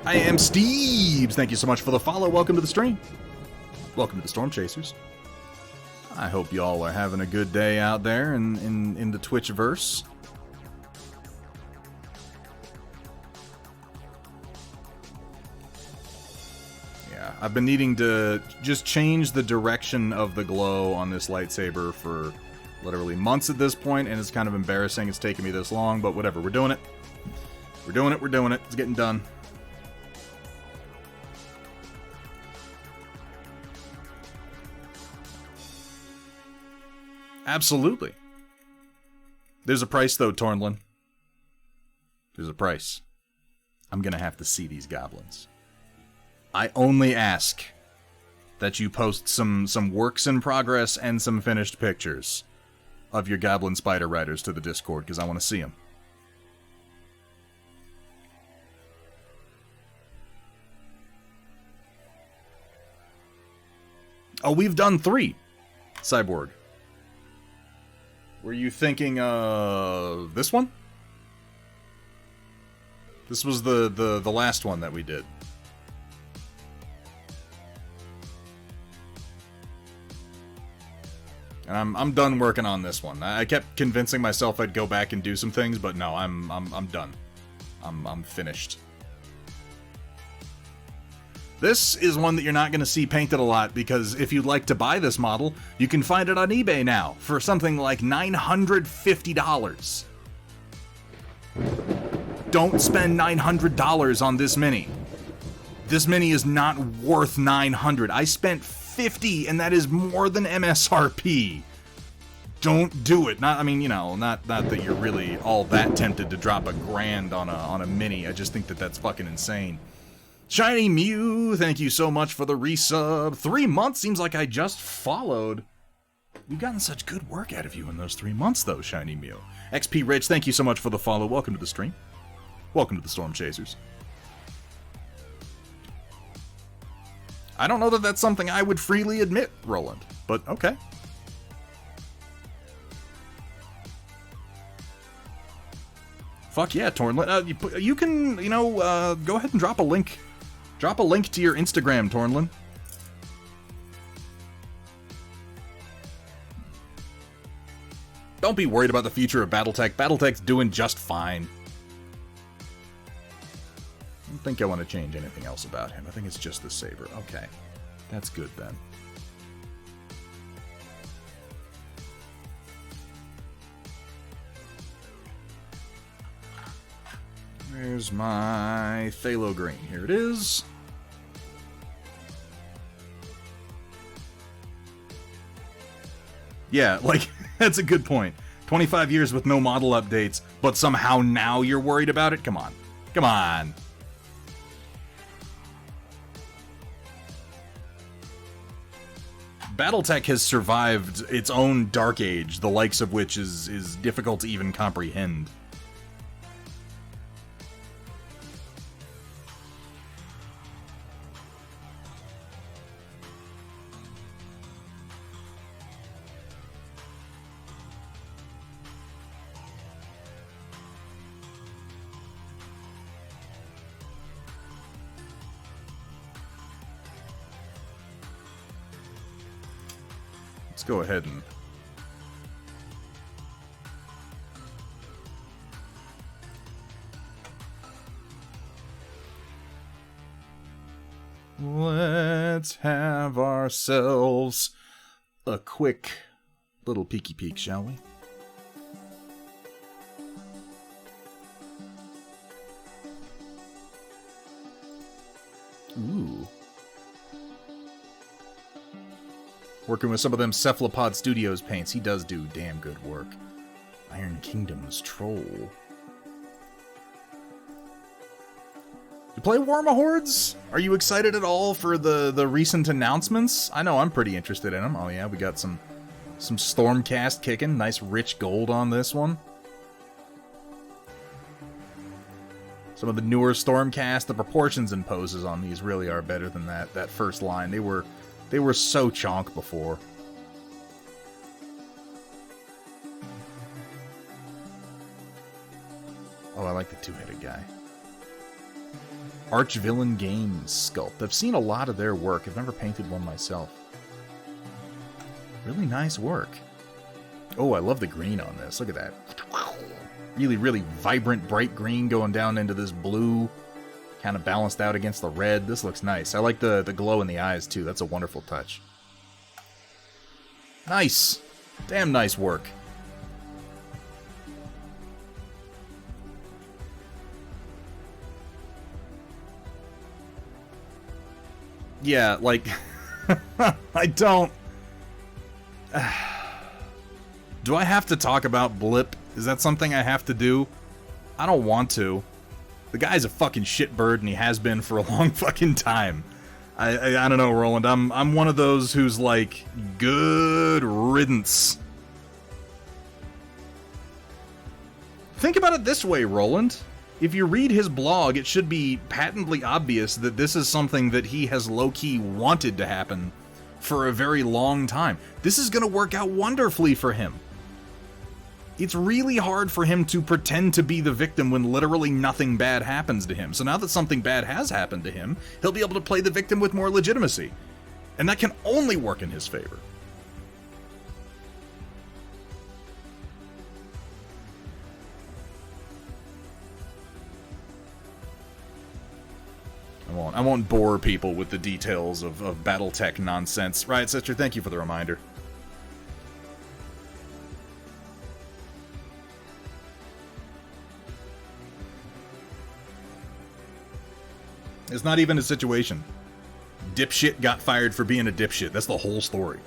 I am Steves. Thank you so much for the follow. Welcome to the stream. Welcome to the Storm Chasers. I hope y'all are having a good day out there in the Twitchverse. Yeah, I've been needing to just change the direction of the glow on this lightsaber for literally months at this point, and it's kind of embarrassing it's taken me this long, but whatever. We're doing it. We're doing it. We're doing it. It's getting done. Absolutely. There's a price, though, Tornlin. There's a price. I'm gonna have to see these goblins. I only ask that you post some works in progress and some finished pictures of your Goblin Spider Riders to the Discord, because I want to see them. Oh, we've done 3, Cyborg. Were you thinking of this one? This was the last one that we did. And I'm done working on this one. I kept convincing myself I'd go back and do some things, but no, I'm done. I'm finished. This is one that you're not going to see painted a lot, because if you'd like to buy this model, you can find it on eBay now for something like $950. Don't spend $900 on this mini. This mini is not worth $900. I spent $50, and that is more than MSRP. Don't do it. Not that you're really all that tempted to drop $1,000 on a mini. I just think that's fucking insane. Shiny Mew, thank you so much for the resub. 3 months seems like I just followed. We've gotten such good work out of you in those 3 months, though, Shiny Mew. XP Rich, thank you so much for the follow. Welcome to the stream. Welcome to the Storm Chasers. I don't know that that's something I would freely admit, Roland, but okay. Fuck yeah, Tornlin. You can, go ahead and drop a link. Drop a link to your Instagram, Tornlin. Don't be worried about the future of Battletech. Battletech's doing just fine. I don't think I want to change anything else about him. I think it's just the saber. Okay. That's good then. Where's my phthalo green? Here it is. Yeah, that's a good point. 25 years with no model updates, but somehow now you're worried about it? Come on. Come on. Battletech has survived its own dark age, the likes of which is difficult to even comprehend. Go ahead and Let's have ourselves a quick little peeky peek, shall we? Ooh. Working with some of them Cephalopod Studios paints. He does do damn good work. Iron Kingdom's Troll. You play Warma Hordes? Are you excited at all for the recent announcements? I know I'm pretty interested in them. Oh yeah, we got some Stormcast kicking. Nice rich gold on this one. Some of the newer Stormcast, the proportions and poses on these really are better than that first line. They were so chonk before. Oh, I like the two-headed guy. Archvillain Games sculpt. I've seen a lot of their work. I've never painted one myself. Really nice work. Oh, I love the green on this. Look at that. Really, really vibrant, bright green going down into this blue. Kind of balanced out against the red. This looks nice. I like the glow in the eyes, too. That's a wonderful touch. Nice. Damn nice work. Yeah, like, I don't... Do I have to talk about Blip? Is that something I have to do? I don't want to. The guy's a fucking shitbird, and he has been for a long fucking time. I don't know, Roland. I'm one of those who's like, good riddance. Think about it this way, Roland. If you read his blog, it should be patently obvious that this is something that he has low-key wanted to happen for a very long time. This is going to work out wonderfully for him. It's really hard for him to pretend to be the victim when literally nothing bad happens to him. So now that something bad has happened to him, he'll be able to play the victim with more legitimacy. And that can only work in his favor. I won't bore people with the details of Battletech nonsense. Right, sister, thank you for the reminder. It's not even a situation. Dipshit got fired for being a dipshit. That's the whole story.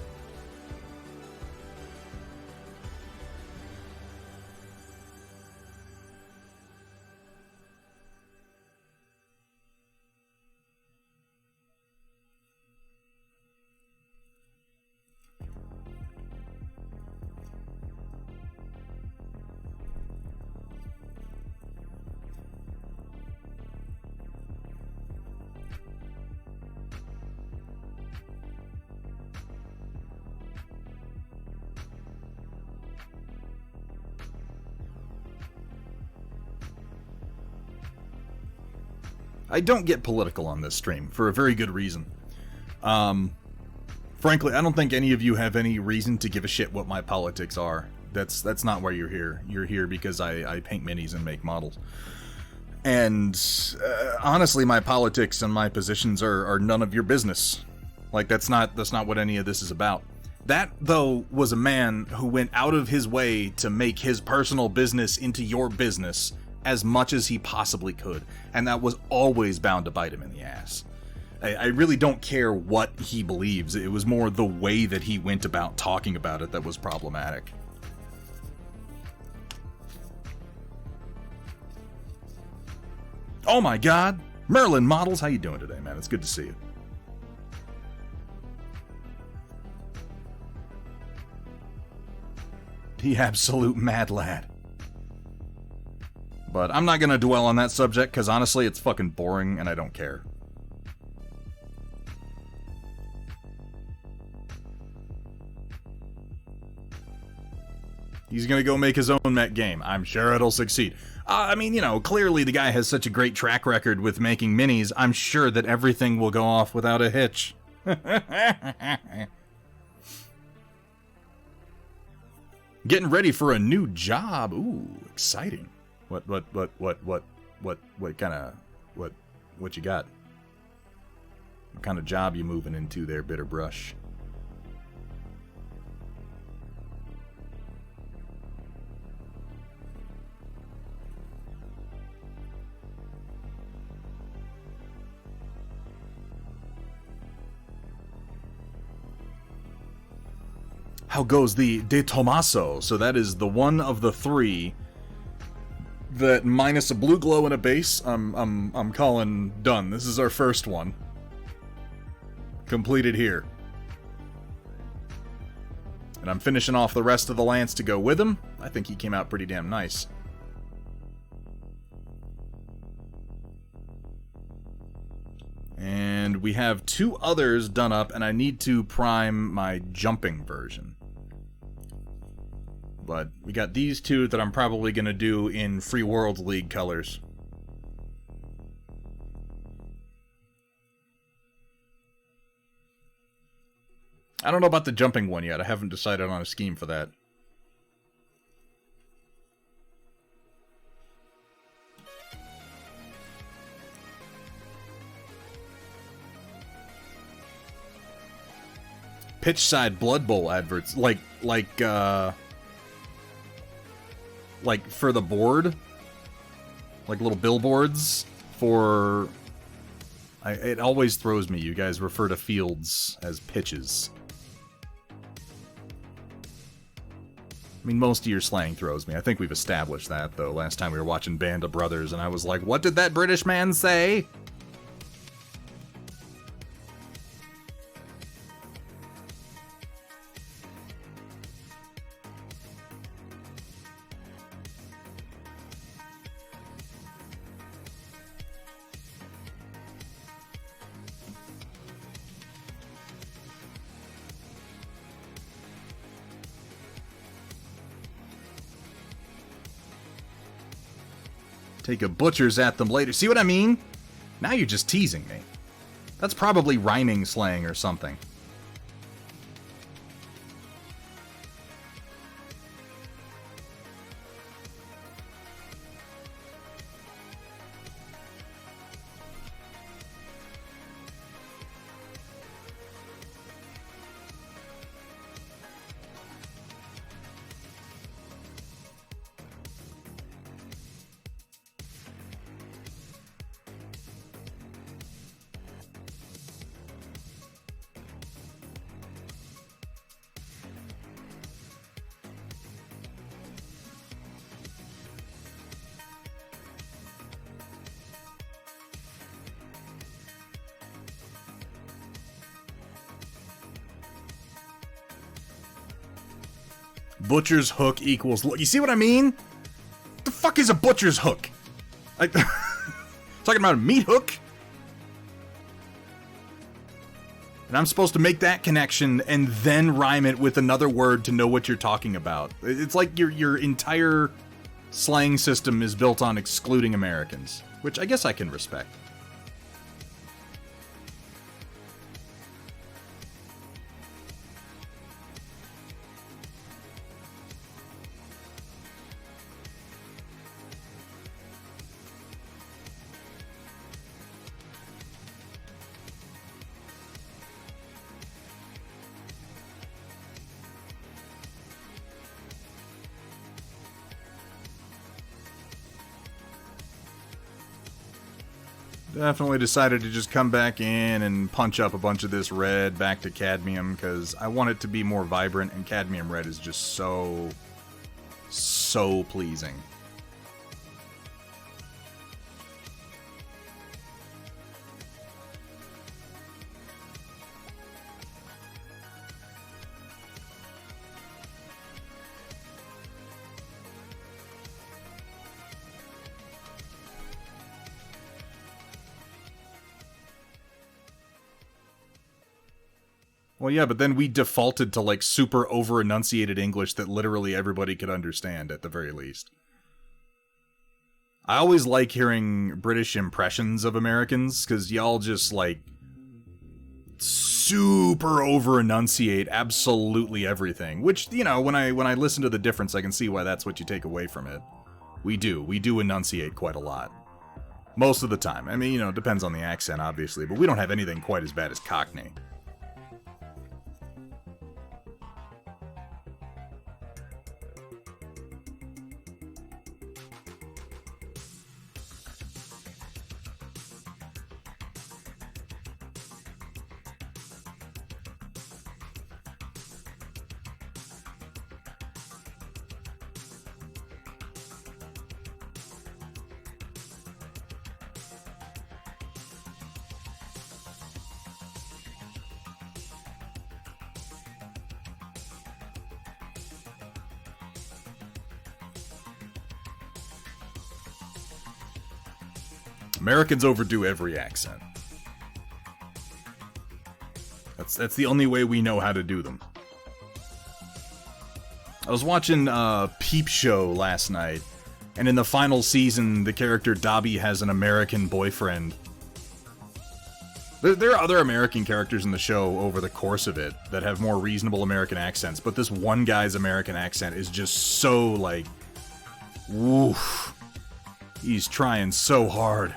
I don't get political on this stream, for a very good reason. Frankly, I don't think any of you have any reason to give a shit what my politics are. That's not why you're here. You're here because I paint minis and make models. And honestly, my politics and my positions are none of your business. Like, that's not what any of this is about. That, though, was a man who went out of his way to make his personal business into your business as much as he possibly could, and that was always bound to bite him in the ass. I really don't care what he believes. It was more the way that he went about talking about it that was problematic. Oh my god! Merlin Models, how you doing today, man? It's good to see you. The absolute mad lad. But I'm not gonna dwell on that subject, because honestly, it's fucking boring, and I don't care. He's gonna go make his own mech game. I'm sure it'll succeed. I mean, you know, clearly the guy has such a great track record with making minis, I'm sure that everything will go off without a hitch. Getting ready for a new job. Ooh, exciting. What you got? What kind of job you moving into there, Bitterbrush? How goes the De Tomaso? So that is the one of the three that minus a blue glow and a base, I'm calling done. This is our first one. Completed here. And I'm finishing off the rest of the lance to go with him. I think he came out pretty damn nice. And we have 2 others done up, and I need to prime my jumping version. But we got these 2 that I'm probably going to do in Free World League colors. I don't know about the jumping one yet. I haven't decided on a scheme for that. Pitchside Blood Bowl adverts, like for the board, like little billboards for. It always throws me. You guys refer to fields as pitches. I mean, most of your slang throws me. I think we've established that, though. Last time we were watching Band of Brothers, and I was like, "What did that British man say?" Take a butcher's at them later. See what I mean? Now you're just teasing me. That's probably rhyming slang or something. Butcher's hook equals... You see what I mean? What the fuck is a butcher's hook? Talking about a meat hook? And I'm supposed to make that connection and then rhyme it with another word to know what you're talking about. It's like your entire slang system is built on excluding Americans, which I guess I can respect. Definitely decided to just come back in and punch up a bunch of this red back to cadmium because I want it to be more vibrant, and cadmium red is just so pleasing. Well, yeah, but then we defaulted to, like, super over-enunciated English that literally everybody could understand, at the very least. I always like hearing British impressions of Americans, because y'all just, like, super over-enunciate absolutely everything. Which, you know, when I listen to the difference, I can see why that's what you take away from it. We do enunciate quite a lot. Most of the time. I mean, you know, it depends on the accent, obviously, but we don't have anything quite as bad as Cockney. Americans overdo every accent. That's the only way we know how to do them. I was watching Peep Show last night, and in the final season, the character Dobby has an American boyfriend. There are other American characters in the show over the course of it that have more reasonable American accents, but this one guy's American accent is just so, like, woof. He's trying so hard.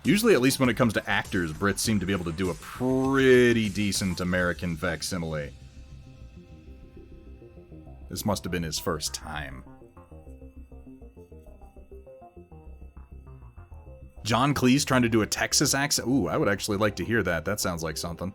Usually, at least when it comes to actors, Brits seem to be able to do a pretty decent American facsimile. This must have been his first time. John Cleese trying to do a Texas accent? Ooh, I would actually like to hear that. That sounds like something.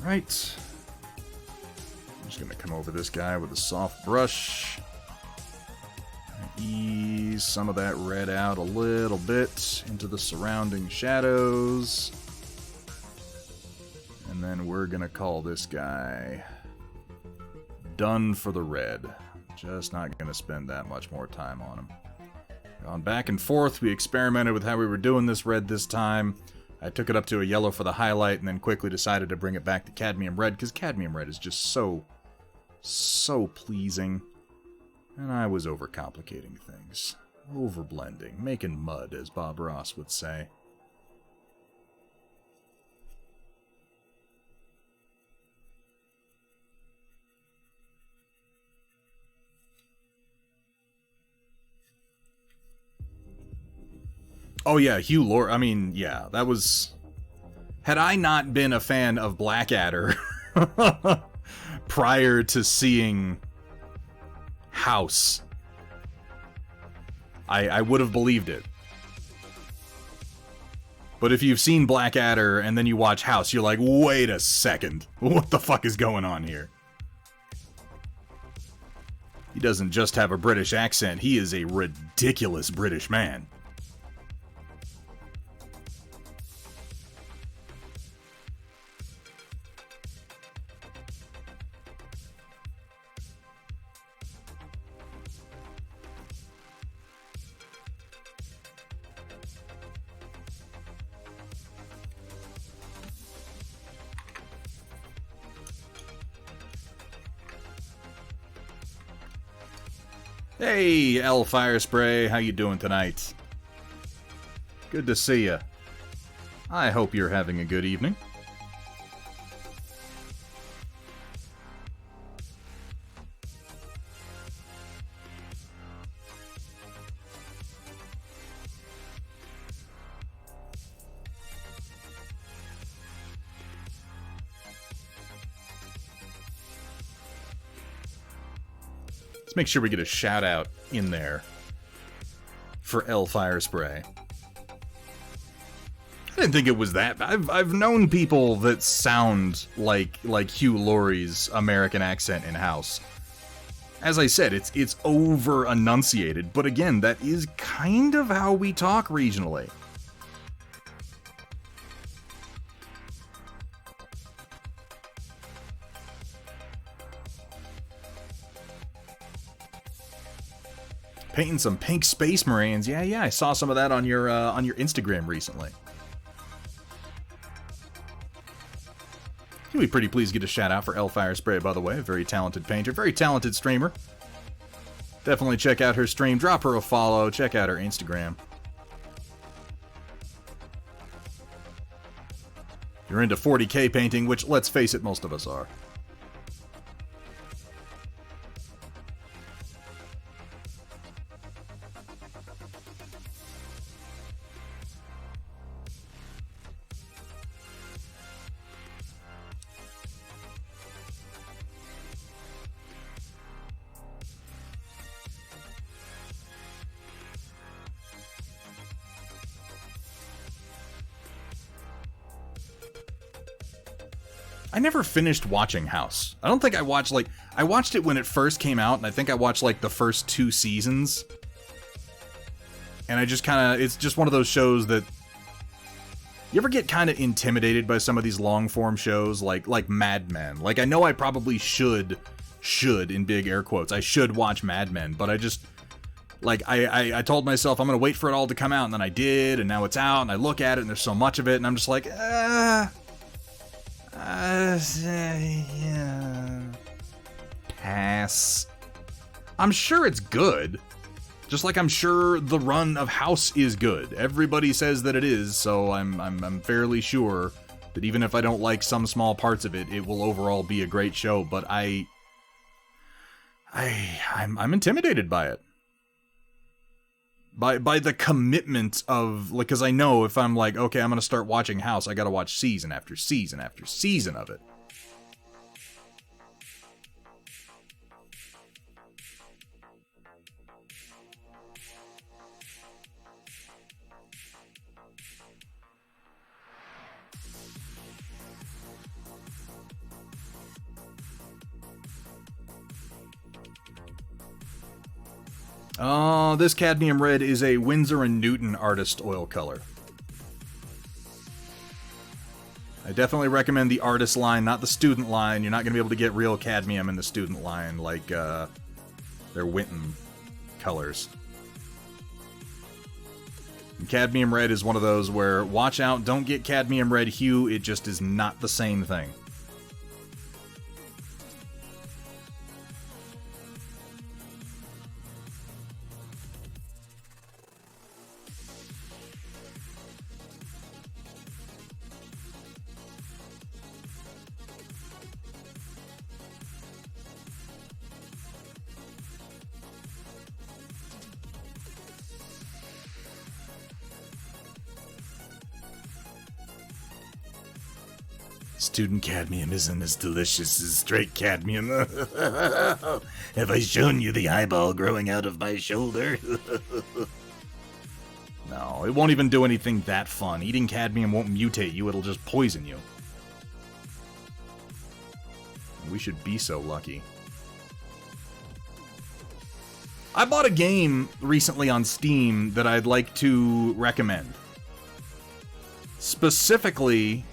Right. I'm just gonna come over this guy with a soft brush. Ease some of that red out a little bit into the surrounding shadows. And then we're gonna call this guy done for the red. Just not gonna spend that much more time on him. Gone back and forth, we experimented with how we were doing this red this time. I took it up to a yellow for the highlight and then quickly decided to bring it back to cadmium red because cadmium red is just so pleasing. And I was overcomplicating things. Overblending. Making mud, as Bob Ross would say. Oh yeah, Hugh Laurie. I mean, yeah, that was... Had I not been a fan of Blackadder prior to seeing House, I would have believed it. But if you've seen Blackadder and then you watch House, you're like, wait a second. What the fuck is going on here? He doesn't just have a British accent, he is a ridiculous British man. Hey, L Fire Spray, how you doing tonight? Good to see ya. I hope you're having a good evening. Let's make sure we get a shout out in there for L Fire Spray. I didn't think it was that bad. I've known people that sound like Hugh Laurie's American accent in House. As I said, it's over enunciated, but again, that is kind of how we talk regionally. Painting some pink Space Marines. Yeah, I saw some of that on your Instagram recently. You'll be pretty pleased to get a shout out for Elfire Spray, by the way. A very talented painter, very talented streamer. Definitely check out her stream, drop her a follow, check out her Instagram. You're into 40K painting, which, let's face it, most of us are. I never finished watching House. I don't think I watched, I watched it when it first came out, and I think I watched, the first 2 seasons. And I just it's just one of those shows that... You ever get kind of intimidated by some of these long-form shows, like Mad Men? I know I probably should, in big air quotes, I should watch Mad Men, but I just... I told myself I'm gonna wait for it all to come out, and then I did, and now it's out, and I look at it, and there's so much of it, and I'm just like, yeah. Pass. I'm sure it's good. Just like I'm sure the run of House is good. Everybody says that it is, so I'm fairly sure that even if I don't like some small parts of it, it will overall be a great show. But I'm intimidated by it. By the commitment of, because I know if I'm okay, I'm gonna start watching House, I gotta watch season after season after season of it. Oh, this cadmium red is a Winsor & Newton artist oil color. I definitely recommend the artist line, not the student line. You're not going to be able to get real cadmium in the student line like their Winton colors. And cadmium red is one of those where, watch out, don't get cadmium red hue, it just is not the same thing. Student cadmium isn't as delicious as straight cadmium. Have I shown you the eyeball growing out of my shoulder? No, it won't even do anything that fun. Eating cadmium won't mutate you, it'll just poison you. We should be so lucky. I bought a game recently on Steam that I'd like to recommend. Specifically...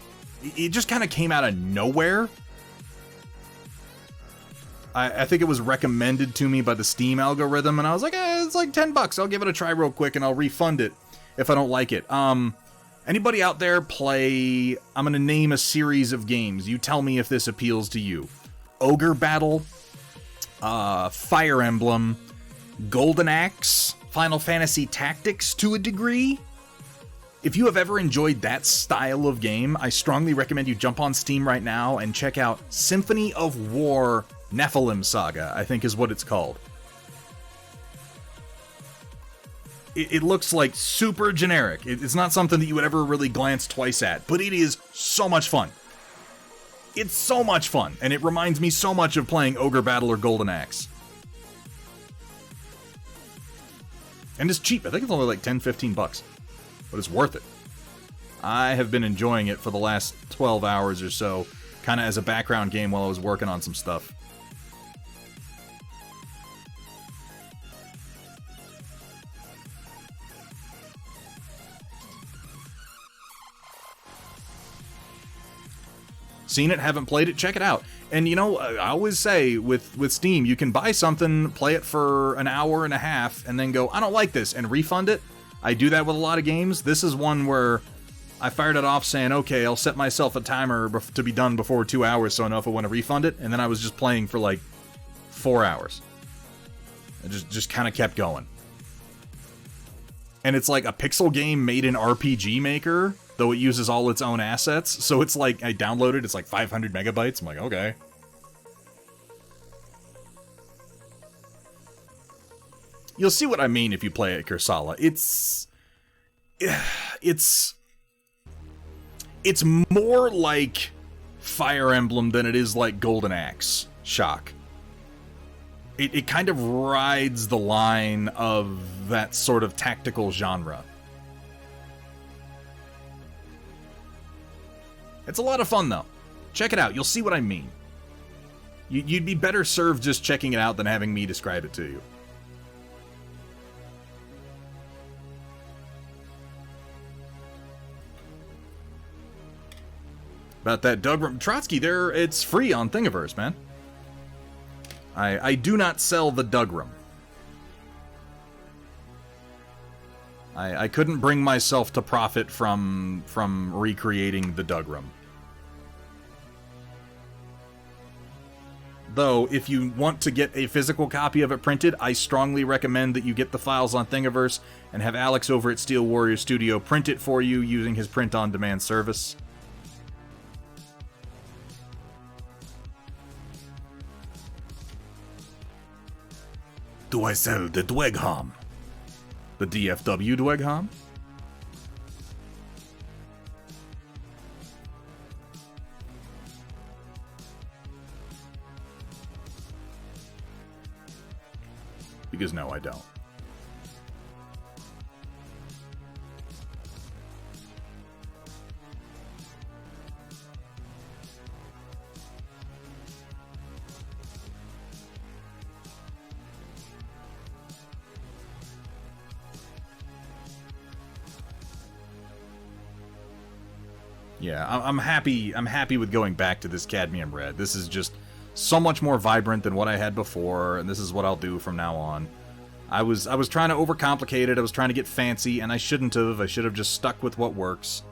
It just kind of came out of nowhere. I think it was recommended to me by the Steam algorithm, and I was like, it's like $10. I'll give it a try real quick, and I'll refund it if I don't like it. Anybody out there play... I'm going to name a series of games. You tell me if this appeals to you. Ogre Battle, Fire Emblem, Golden Axe, Final Fantasy Tactics to a degree. If you have ever enjoyed that style of game, I strongly recommend you jump on Steam right now and check out Symphony of War Nephilim Saga, I think is what it's called. It looks like super generic. It's not something that you would ever really glance twice at, but it is so much fun. It's so much fun, and it reminds me so much of playing Ogre Battle or Golden Axe. And it's cheap. I think it's only like $10-15. But it's worth it. I have been enjoying it for the last 12 hours or so, kind of as a background game while I was working on some stuff. Seen it, haven't played it, check it out. And, you know, I always say with Steam, you can buy something, play it for an hour and a half, and then go, I don't like this, and refund it. I do that with a lot of games. This is one where I fired it off saying, okay, I'll set myself a timer to be done before 2 hours so I know if I want to refund it, and then I was just playing for like 4 hours. I just kind of kept going. And it's like a pixel game made in RPG Maker, though it uses all its own assets. So it's like, I downloaded, it's like 500 megabytes. I'm like, okay. You'll see what I mean if you play it, Kursala. It's more like Fire Emblem than it is like Golden Axe Shock. It kind of rides the line of that sort of tactical genre. It's a lot of fun, though. Check it out. You'll see what I mean. You'd be better served just checking it out than having me describe it to you. About that Doug Trotsky there, it's free on Thingiverse, man. I do not sell the Dugrum. I couldn't bring myself to profit from recreating the Dugrum. Though, if you want to get a physical copy of it printed, I strongly recommend that you get the files on Thingiverse and have Alex over at Steel Warrior Studio print it for you using his print-on-demand service. Do I sell the Dweghom? The DFW Dweghom? Because no, I don't. Yeah, I'm happy with going back to this cadmium red. This is just so much more vibrant than what I had before, and this is what I'll do from now on. I was trying to overcomplicate it, I was trying to get fancy, and I shouldn't have. I should have just stuck with what works.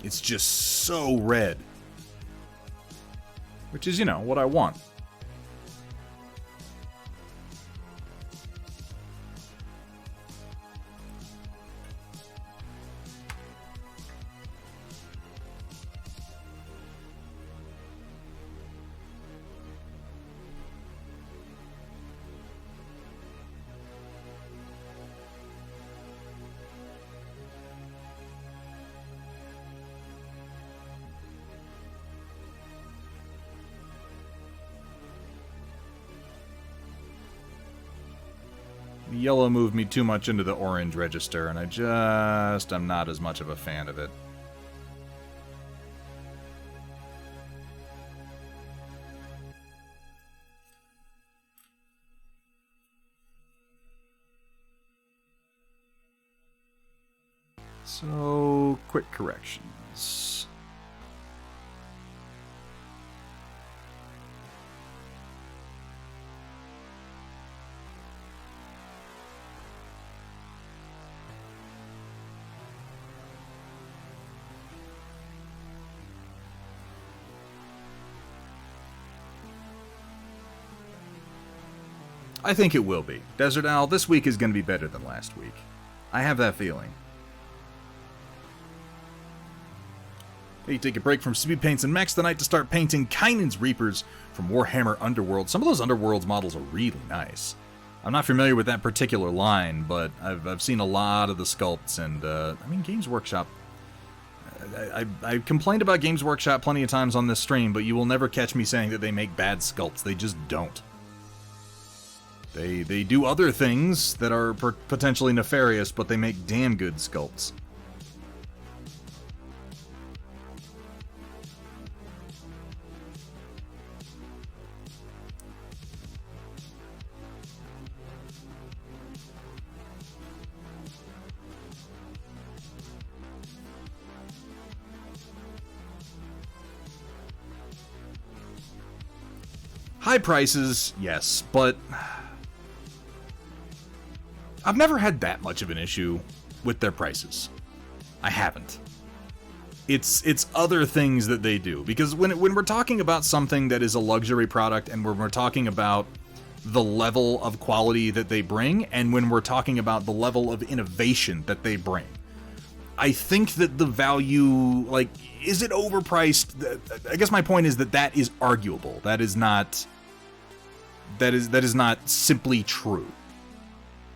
It's just so red. Which is, you know, what I want. The yellow moved me too much into the orange register, and I'm not as much of a fan of it. So, quick corrections. I think it will be. Desert Owl, this week is going to be better than last week. I have that feeling. Hey, take a break from speed paints and mechs tonight to start painting Kynan's Reapers from Warhammer Underworld. Some of those Underworlds models are really nice. I'm not familiar with that particular line, but I've seen a lot of the sculpts, and I mean, Games Workshop, I complained about Games Workshop plenty of times on this stream, but you will never catch me saying that they make bad sculpts. They just don't. They do other things that are potentially nefarious, but they make damn good sculpts. High prices, yes, but I've never had that much of an issue with their prices. I haven't. It's other things that they do, because when we're talking about something that is a luxury product, and when we're talking about the level of quality that they bring, and when we're talking about the level of innovation that they bring, I think that the value, like, is it overpriced? I guess my point is that is arguable. That is not simply true.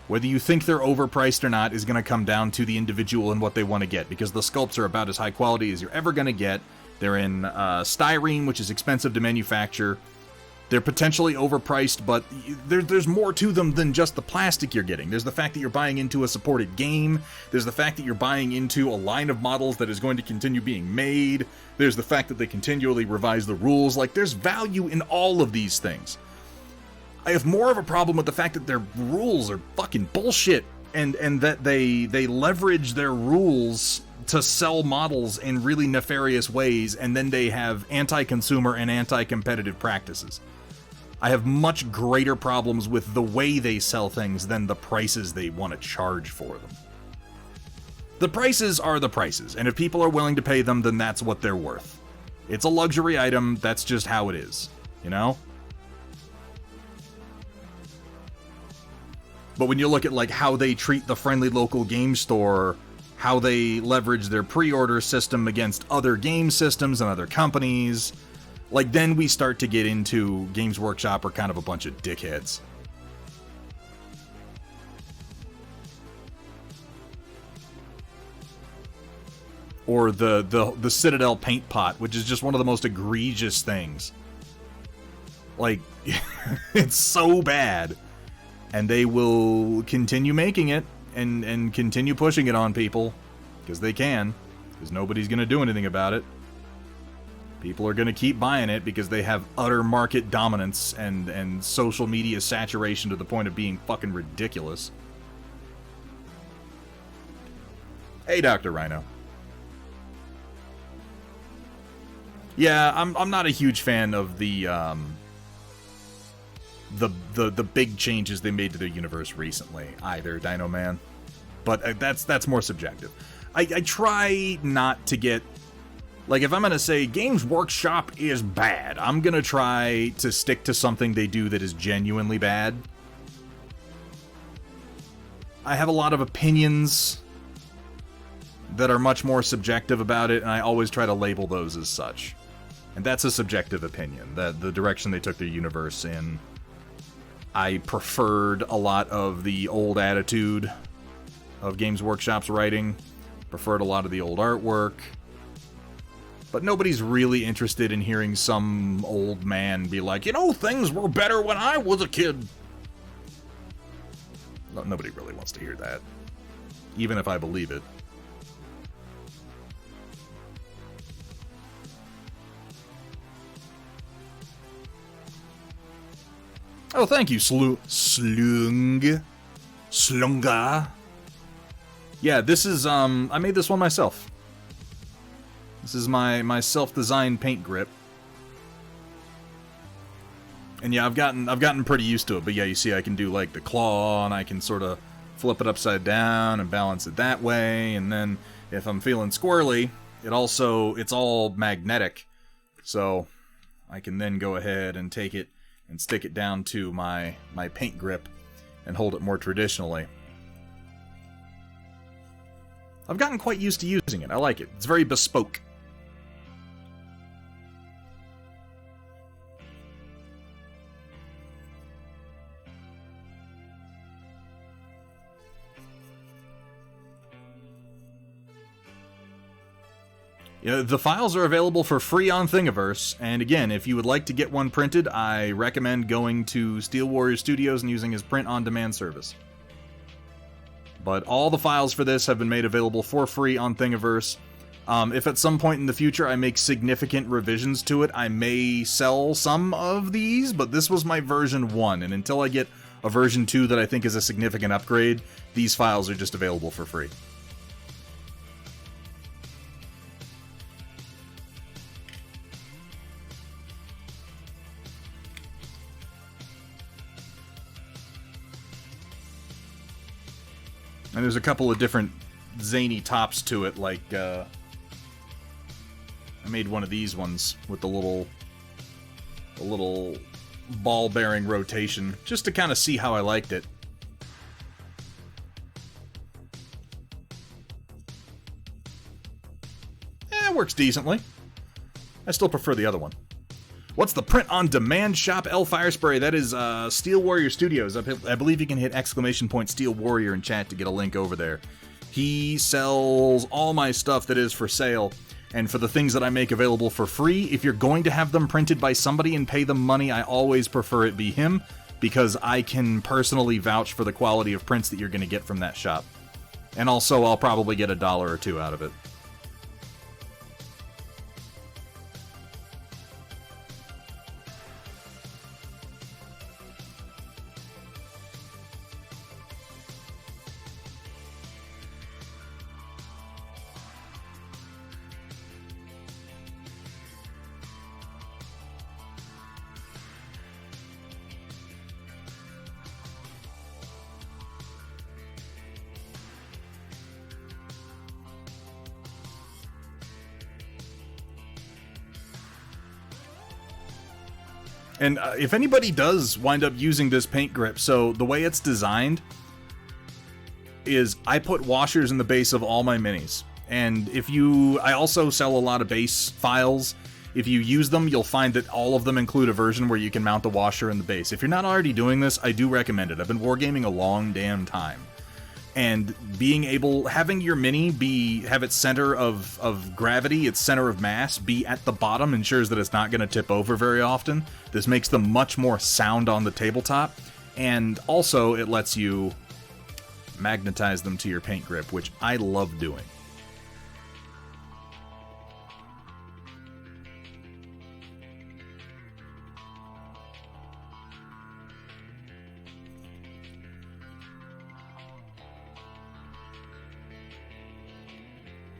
Whether you think they're overpriced or not is going to come down to the individual and what they want to get, because the sculpts are about as high quality as you're ever going to get. They're in styrene, which is expensive to manufacture. They're potentially overpriced, but there's more to them than just the plastic you're getting. There's the fact that you're buying into a supported game. There's the fact that you're buying into a line of models that is going to continue being made. There's the fact that they continually revise the rules. Like, there's value in all of these things. I have more of a problem with the fact that their rules are fucking bullshit, and that they leverage their rules to sell models in really nefarious ways, and then they have anti-consumer and anti-competitive practices. I have much greater problems with the way they sell things than the prices they want to charge for them. The prices are the prices, and if people are willing to pay them, then that's what they're worth. It's a luxury item, that's just how it is, you know? But when you look at, like, how they treat the friendly local game store, how they leverage their pre-order system against other game systems and other companies, like, then we start to get into Games Workshop are kind of a bunch of dickheads. Or the Citadel paint pot, which is just one of the most egregious things. Like, it's so bad. And they will continue making it and continue pushing it on people, because they can, because nobody's going to do anything about it. People are going to keep buying it because they have utter market dominance and social media saturation to the point of being fucking ridiculous. Hey, Dr. Rhino. Yeah, I'm not a huge fan of the big changes they made to their universe recently either, Dino Man. But that's more subjective. I try not to get... Like, if I'm going to say Games Workshop is bad, I'm going to try to stick to something they do that is genuinely bad. I have a lot of opinions that are much more subjective about it, and I always try to label those as such. And that's a subjective opinion, that the direction they took their universe in. I preferred a lot of the old attitude of Games Workshop's writing, preferred a lot of the old artwork, but nobody's really interested in hearing some old man be like, you know, things were better when I was a kid. Nobody really wants to hear that, even if I believe it. Oh, thank you, Slunga. Yeah, this is, I made this one myself. This is my self-designed paint grip. And yeah, I've gotten pretty used to it, but yeah, you see I can do, like, the claw, and I can sort of flip it upside down and balance it that way, and then if I'm feeling squirrely, it's all magnetic, so I can then go ahead and take it and stick it down to my paint grip and hold it more traditionally. I've gotten quite used to using it. I like it. It's very bespoke. The files are available for free on Thingiverse, and again, if you would like to get one printed, I recommend going to Steel Warrior Studios and using his print-on-demand service. But all the files for this have been made available for free on Thingiverse. If at some point in the future I make significant revisions to it, I may sell some of these, but this was my version 1, and until I get a version 2 that I think is a significant upgrade, these files are just available for free. And there's a couple of different zany tops to it, like, I made one of these ones with the little ball bearing rotation, just to kind of see how I liked it. It works decently. I still prefer the other one. What's the print-on-demand shop, El Fire Spray? That is Steel Warrior Studios. I believe you can hit ! Steel Warrior in chat to get a link over there. He sells all my stuff that is for sale, and for the things that I make available for free, if you're going to have them printed by somebody and pay them money, I always prefer it be him, because I can personally vouch for the quality of prints that you're going to get from that shop. And also, I'll probably get $1 or $2 out of it. And if anybody does wind up using this paint grip, so the way it's designed is I put washers in the base of all my minis. And I also sell a lot of base files. If you use them, you'll find that all of them include a version where you can mount the washer in the base. If you're not already doing this, I do recommend it. I've been wargaming a long damn time. And having your mini have its center of gravity, its center of mass, be at the bottom ensures that it's not going to tip over very often. This makes them much more sound on the tabletop, and also it lets you magnetize them to your paint grip, which I love doing.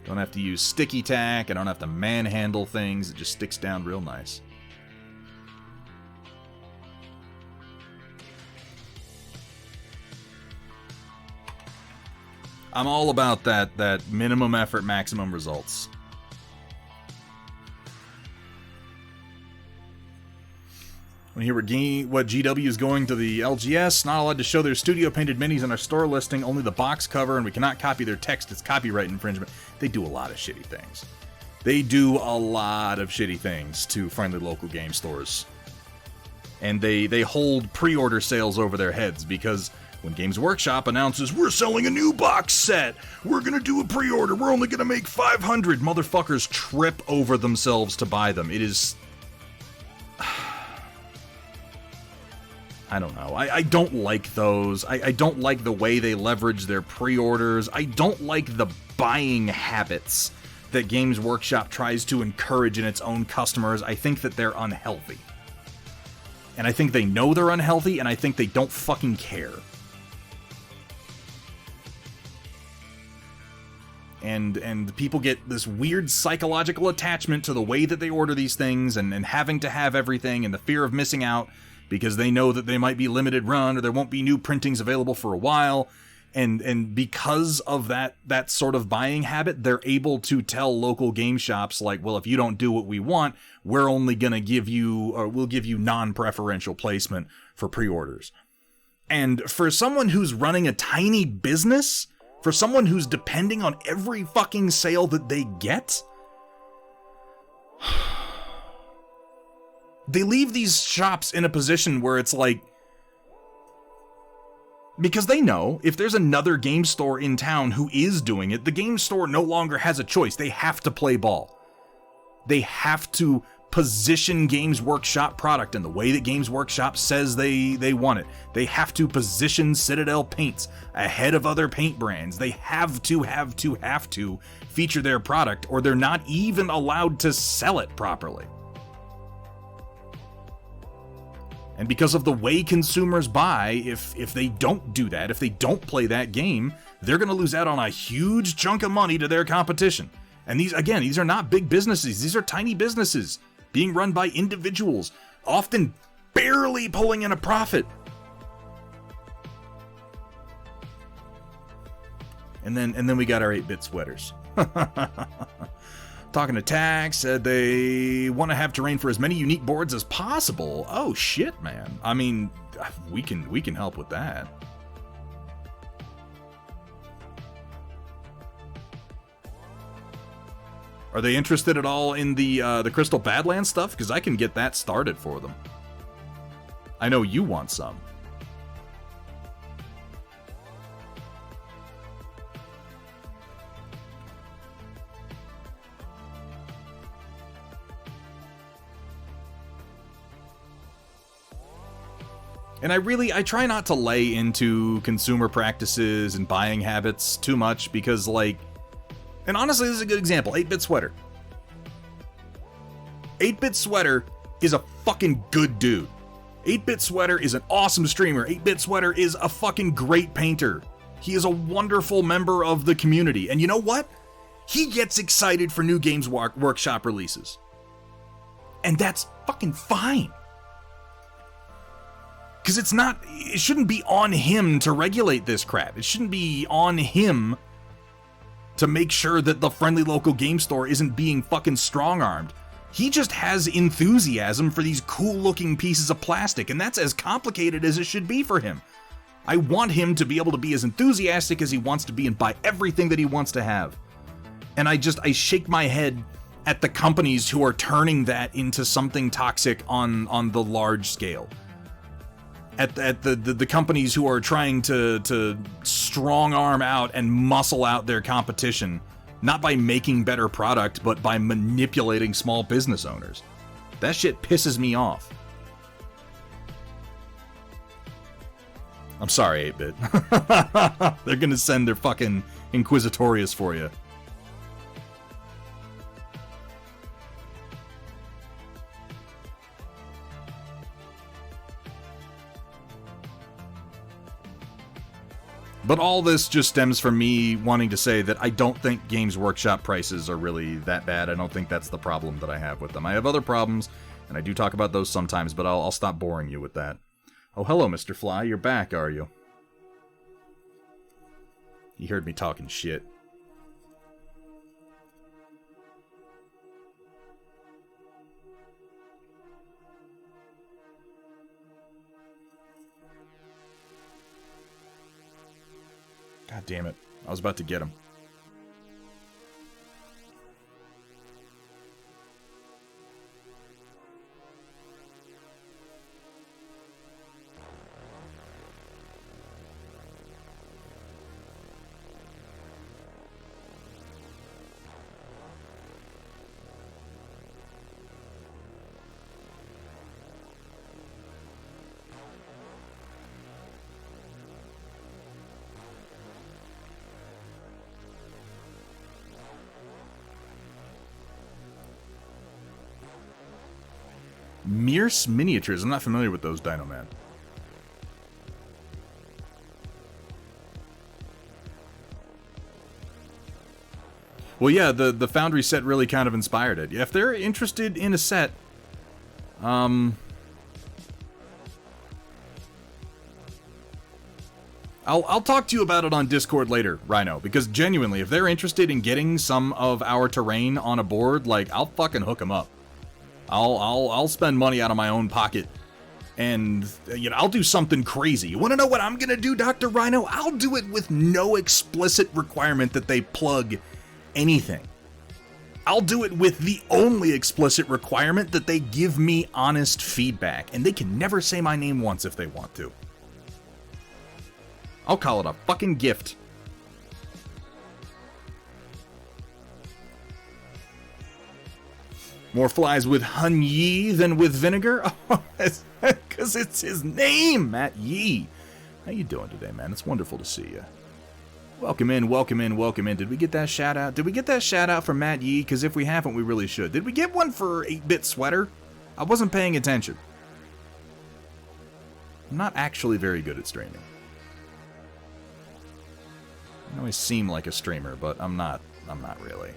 Don't have to use sticky tack, I don't have to manhandle things, it just sticks down real nice. I'm all about that minimum effort, maximum results. Want to hear what GW is going to the LGS? Not allowed to show their studio-painted minis on our store listing, only the box cover, and we cannot copy their text. It's copyright infringement. They do a lot of shitty things. They do a lot of shitty things to friendly local game stores. And they hold pre-order sales over their heads, because when Games Workshop announces, we're selling a new box set, we're gonna do a pre-order, we're only gonna make 500, motherfuckers trip over themselves to buy them. It is... I don't know. I don't like those. I don't like the way they leverage their pre-orders. I don't like the buying habits that Games Workshop tries to encourage in its own customers. I think that they're unhealthy. And I think they know they're unhealthy, and I think they don't fucking care. And people get this weird psychological attachment to the way that they order these things, and having to have everything, and the fear of missing out, because they know that they might be limited run, or there won't be new printings available for a while. And because of that sort of buying habit, they're able to tell local game shops, like, well, if you don't do what we want, we're only going to give you, or we'll give you non-preferential placement for pre-orders. And for someone who's running a tiny business, for someone who's depending on every fucking sale that they get, they leave these shops in a position where it's like, because they know if there's another game store in town who is doing it, the game store no longer has a choice. They have to play ball. They have to position Games Workshop product in the way that Games Workshop says they want it. They have to position Citadel paints ahead of other paint brands. They have to feature their product, or they're not even allowed to sell it properly. And because of the way consumers buy, if they don't do that, if they don't play that game, they're going to lose out on a huge chunk of money to their competition. And these are not big businesses. These are tiny businesses being run by individuals, often barely pulling in a profit. And then we got our 8-bit sweaters. Talking to Tax, said they want to have terrain for as many unique boards as possible. Oh shit, man. I mean, we can help with that. Are they interested at all in the Crystal Badlands stuff? Because I can get that started for them. I know you want some. And I try not to lay into consumer practices and buying habits too much because, like, and honestly, this is a good example. 8-bit sweater. 8-bit sweater is a fucking good dude. 8-bit sweater is an awesome streamer. 8-bit sweater is a fucking great painter. He is a wonderful member of the community. And you know what? He gets excited for new Games Workshop releases. And that's fucking fine. Because it shouldn't be on him to regulate this crap. It shouldn't be on him to make sure that the friendly local game store isn't being fucking strong-armed. He just has enthusiasm for these cool-looking pieces of plastic, and that's as complicated as it should be for him. I want him to be able to be as enthusiastic as he wants to be and buy everything that he wants to have. And I shake my head at the companies who are turning that into something toxic on the large scale. At the companies who are trying to strong arm out and muscle out their competition, not by making better product, but by manipulating small business owners. That shit pisses me off. I'm sorry, 8-bit. They're gonna send their fucking Inquisitorius for you. But all this just stems from me wanting to say that I don't think Games Workshop prices are really that bad. I don't think that's the problem that I have with them. I have other problems, and I do talk about those sometimes, but I'll stop boring you with that. Oh, hello, Mr. Fly. You're back, are you? You heard me talking shit. God damn it. I was about to get him. Mearse Miniatures. I'm not familiar with those, Dino Man. Well, yeah, the Foundry set really kind of inspired it. If they're interested in a set, I'll talk to you about it on Discord later, Rhino, because genuinely, if they're interested in getting some of our terrain on a board, like, I'll fucking hook them up. I'll spend money out of my own pocket, and, you know, I'll do something crazy. You want to know what I'm gonna do, Dr. Rhino? I'll do it with no explicit requirement that they plug anything. I'll do it with the only explicit requirement that they give me honest feedback, and they can never say my name once if they want to. I'll call it a fucking gift. More flies with Hun Yi than with vinegar? Oh, because it's his name, Matt Yi. How you doing today, man? It's wonderful to see you. Welcome in, welcome in, welcome in. Did we get that shout out? Did we get that shout out for Matt Yi? Because if we haven't, we really should. Did we get one for 8-Bit Sweater? I wasn't paying attention. I'm not actually very good at streaming. I always seem like a streamer, but I'm not really.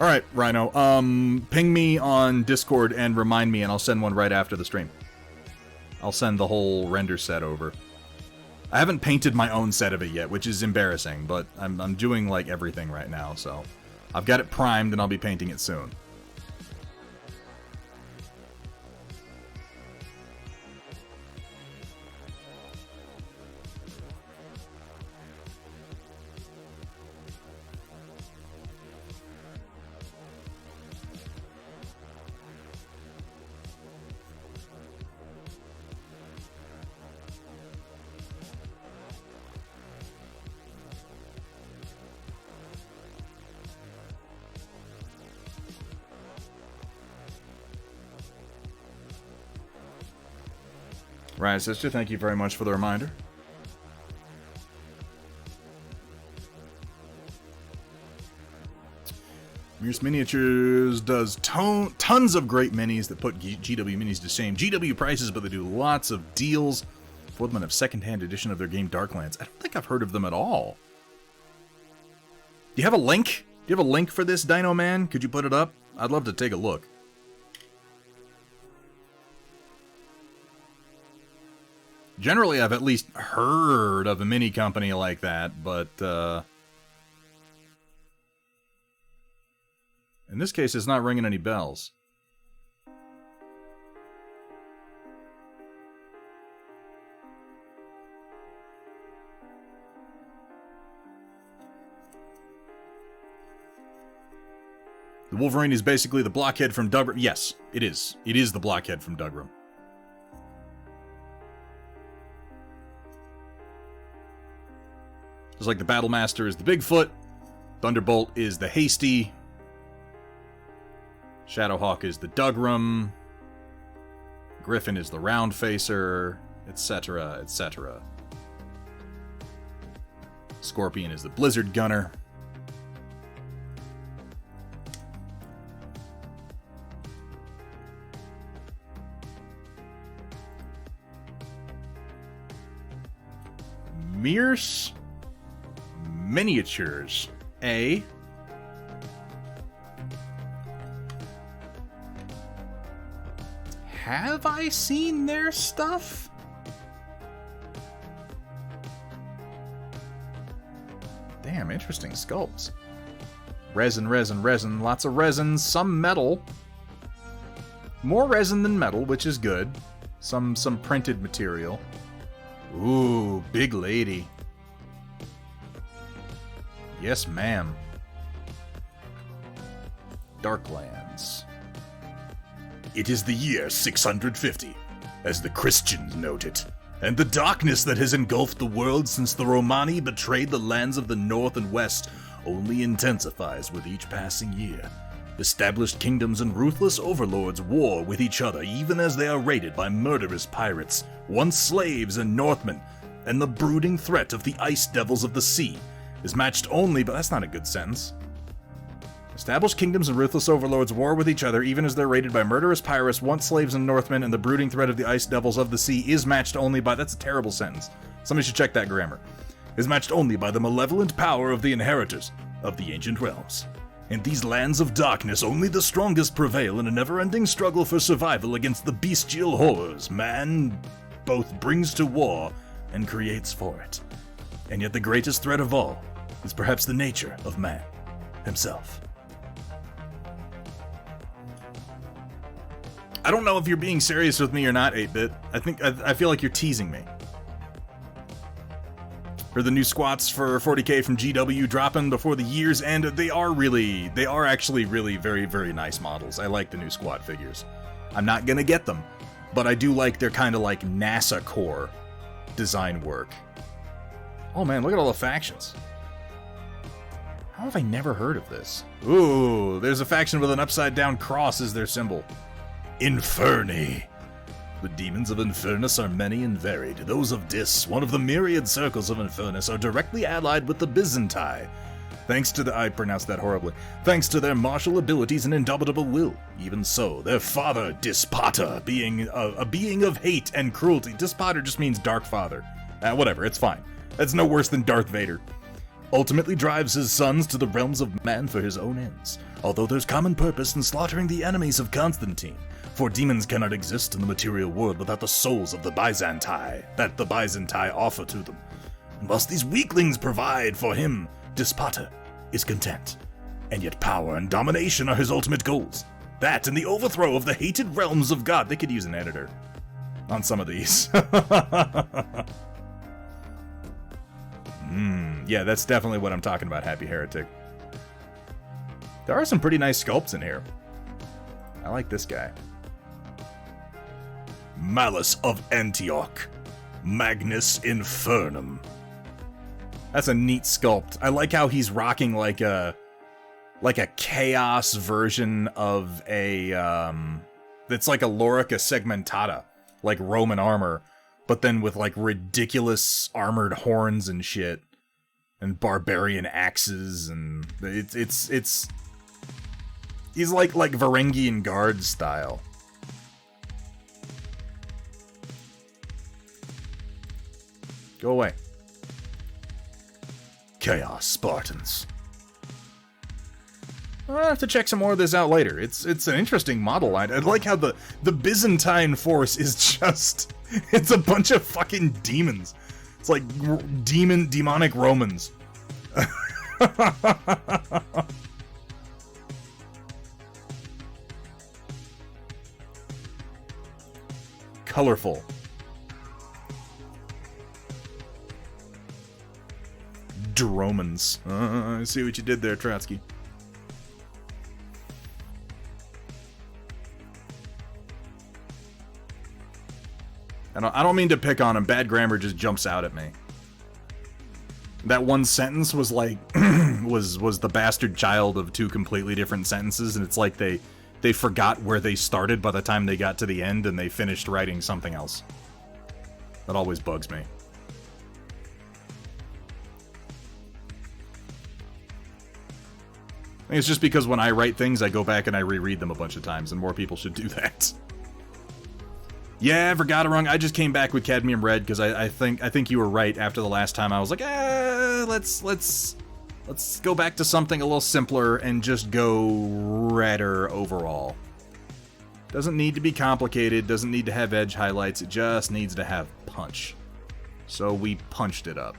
Alright, Rhino, ping me on Discord and remind me, and I'll send one right after the stream. I'll send the whole render set over. I haven't painted my own set of it yet, which is embarrassing, but I'm doing, like, everything right now, so... I've got it primed, and I'll be painting it soon. Right, sister, thank you very much for the reminder. Mears Miniatures does tons of great minis that put GW minis to shame. GW prices, but they do lots of deals for them of secondhand edition of their game Darklands. I don't think I've heard of them at all. Do you have a link? Do you have a link for this, Dino Man? Could you put it up? I'd love to take a look. Generally, I've at least heard of a mini company like that, but in this case, it's not ringing any bells. The Wolverine is basically the blockhead from Dougram. Yes, it is. It is the blockhead from Dougram. Just like the Battlemaster is the Bigfoot, Thunderbolt is the Hasty, Shadowhawk is the Dougram, Griffin is the Round Facer, etc., etc. Scorpion is the Blizzard Gunner. Mears Miniatures, A. Have I seen their stuff? Damn, interesting sculpts. Resin, resin, resin, lots of resins, some metal. More resin than metal, which is good. Some printed material. Ooh, big lady. Yes, ma'am. Darklands. It is the year 650, as the Christians note it, and the darkness that has engulfed the world since the Romani betrayed the lands of the north and west only intensifies with each passing year. Established kingdoms and ruthless overlords war with each other even as they are raided by murderous pirates, once slaves and Northmen, and the brooding threat of the ice devils of the sea is matched only by... That's not a good sentence. Established kingdoms and ruthless overlords war with each other even as they're raided by murderous pirates, once slaves and Northmen, and the brooding threat of the ice devils of the sea is matched only by... That's a terrible sentence. Somebody should check that grammar. Is matched only by the malevolent power of the inheritors of the ancient realms. In these lands of darkness, only the strongest prevail in a never-ending struggle for survival against the bestial horrors man both brings to war and creates for it. And yet the greatest threat of all is perhaps the nature of man himself. I don't know if you're being serious with me or not, 8-Bit. I feel like you're teasing me. Heard the new squats for 40k from GW dropping before the year's end. They are actually really very, very nice models. I like the new squat figures. I'm not gonna get them, but I do like their kind of like NASA core design work. Oh man, look at all the factions. How have I never heard of this? Ooh, there's a faction with an upside down cross as their symbol. Inferni. The demons of Infernus are many and varied. Those of Dis, one of the myriad circles of Infernus, are directly allied with the Byzanti. I pronounced that horribly. Thanks to their martial abilities and indomitable will. Even so, their father, Dispata, being a being of hate and cruelty. Dispata just means Dark Father. Whatever, it's fine. That's no worse than Darth Vader. Ultimately drives his sons to the realms of man for his own ends. Although there's common purpose in slaughtering the enemies of Constantine. For demons cannot exist in the material world without the souls of the Byzanti that the Byzanti offer to them. And whilst these weaklings provide for him, Dispata is content. And yet power and domination are his ultimate goals. That and the overthrow of the hated realms of God. They could use an editor on some of these. Yeah, that's definitely what I'm talking about, Happy Heretic. There are some pretty nice sculpts in here. I like this guy. Malice of Antioch. Magnus Infernum. That's a neat sculpt. I like how he's rocking like a chaos version of a that's like a Lorica segmentata, like Roman armor, but then with like ridiculous armored horns and shit and barbarian axes, and it's he's like Varangian Guard style. Go away. Chaos Spartans. I'll have to check some more of this out later. It's an interesting model line. I like how the Byzantine force is just... It's a bunch of fucking demons. It's like demonic Romans. Colorful. Dromans. I see what you did there, Trotsky. I don't mean to pick on him. Bad grammar just jumps out at me. That one sentence was like was the bastard child of two completely different sentences, and it's like they forgot where they started by the time they got to the end, and they finished writing something else. That always bugs me. I think it's just because when I write things, I go back and I reread them a bunch of times, and more people should do that. Yeah, Vergata I just came back with Cadmium Red because I think you were right. After the last time, I was like, let's go back to something a little simpler and just go redder overall. Doesn't need to be complicated. Doesn't need to have edge highlights. It just needs to have punch. So we punched it up.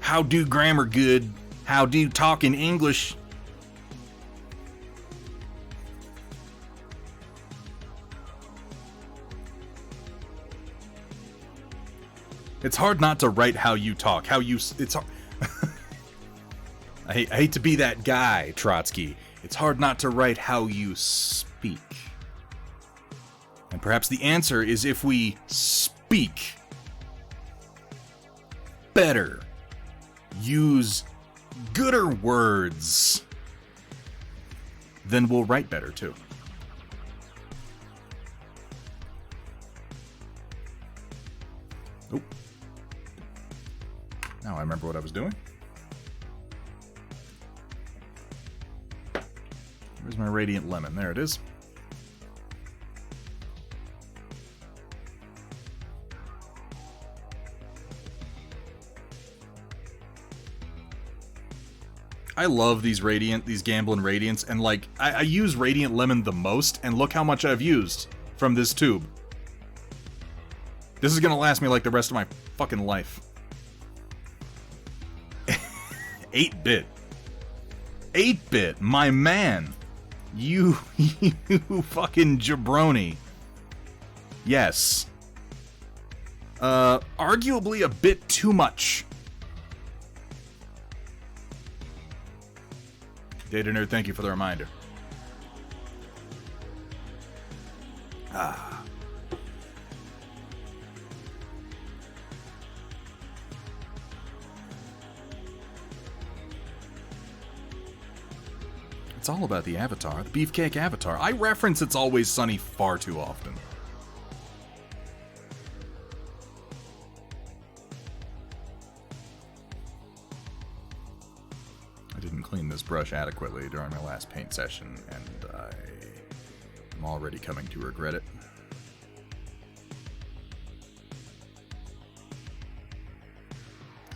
How do grammar good? How do talk in English? It's hard not to write how you talk. It's hard. I hate to be that guy, Trotsky. It's hard not to write how you speak. And perhaps the answer is if we speak better. Use gooder words, then we'll write better too. Oh. Now I remember what I was doing. Where's my Radiant Lemon? There it is. I love these Gamblin' Radiants, and like, I use Radiant Lemon the most, and look how much I've used from this tube. This is gonna last me like the rest of my fucking life. 8-bit. 8-bit, my man. You fucking jabroni. Yes. Arguably a bit too much. Data Nerd, thank you for the reminder. It's all about the avatar, the beefcake avatar. I reference It's Always Sunny far too often. I didn't clean this brush adequately during my last paint session, and I'm already coming to regret it.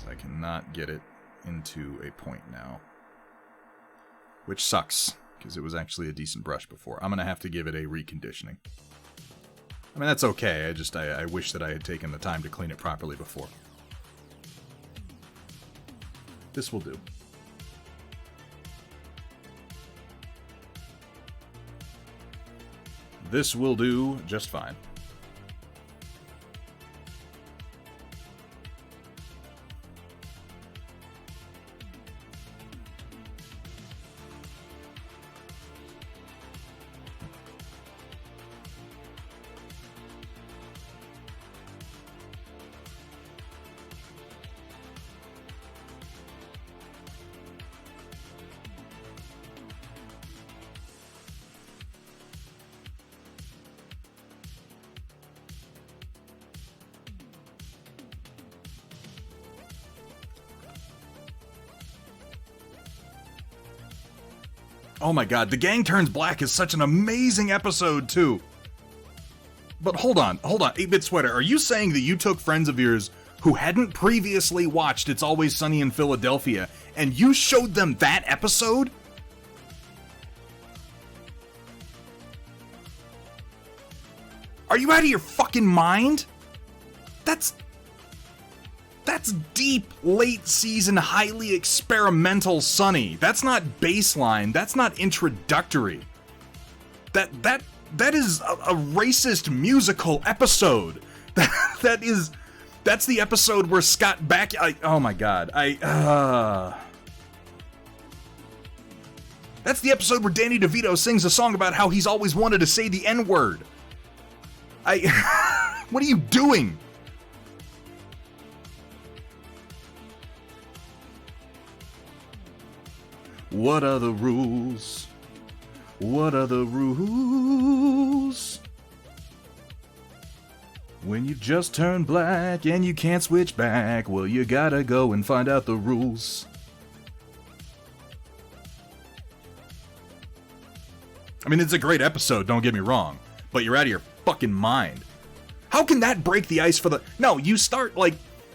I cannot get it into a point now. Which sucks, because it was actually a decent brush before. I'm going to have to give it a reconditioning. I mean, that's okay. I wish that I had taken the time to clean it properly before. This will do. This will do just fine. Oh my god, The Gang Turns Black is such an amazing episode, too. But hold on. 8-Bit Sweater, are you saying that you took friends of yours who hadn't previously watched It's Always Sunny in Philadelphia, and you showed them that episode? Are you out of your fucking mind? That's deep, late-season, highly experimental Sunny. That's not baseline. That's not introductory. That is a racist musical episode. That's the episode where Scott oh my god. That's the episode where Danny DeVito sings a song about how he's always wanted to say the N-word. What are you doing? What are the rules? What are the rules? When you just turn black and you can't switch back, well, you gotta go and find out the rules. I mean, it's a great episode, don't get me wrong, but you're out of your fucking mind. How can that break the ice for the... No, you start,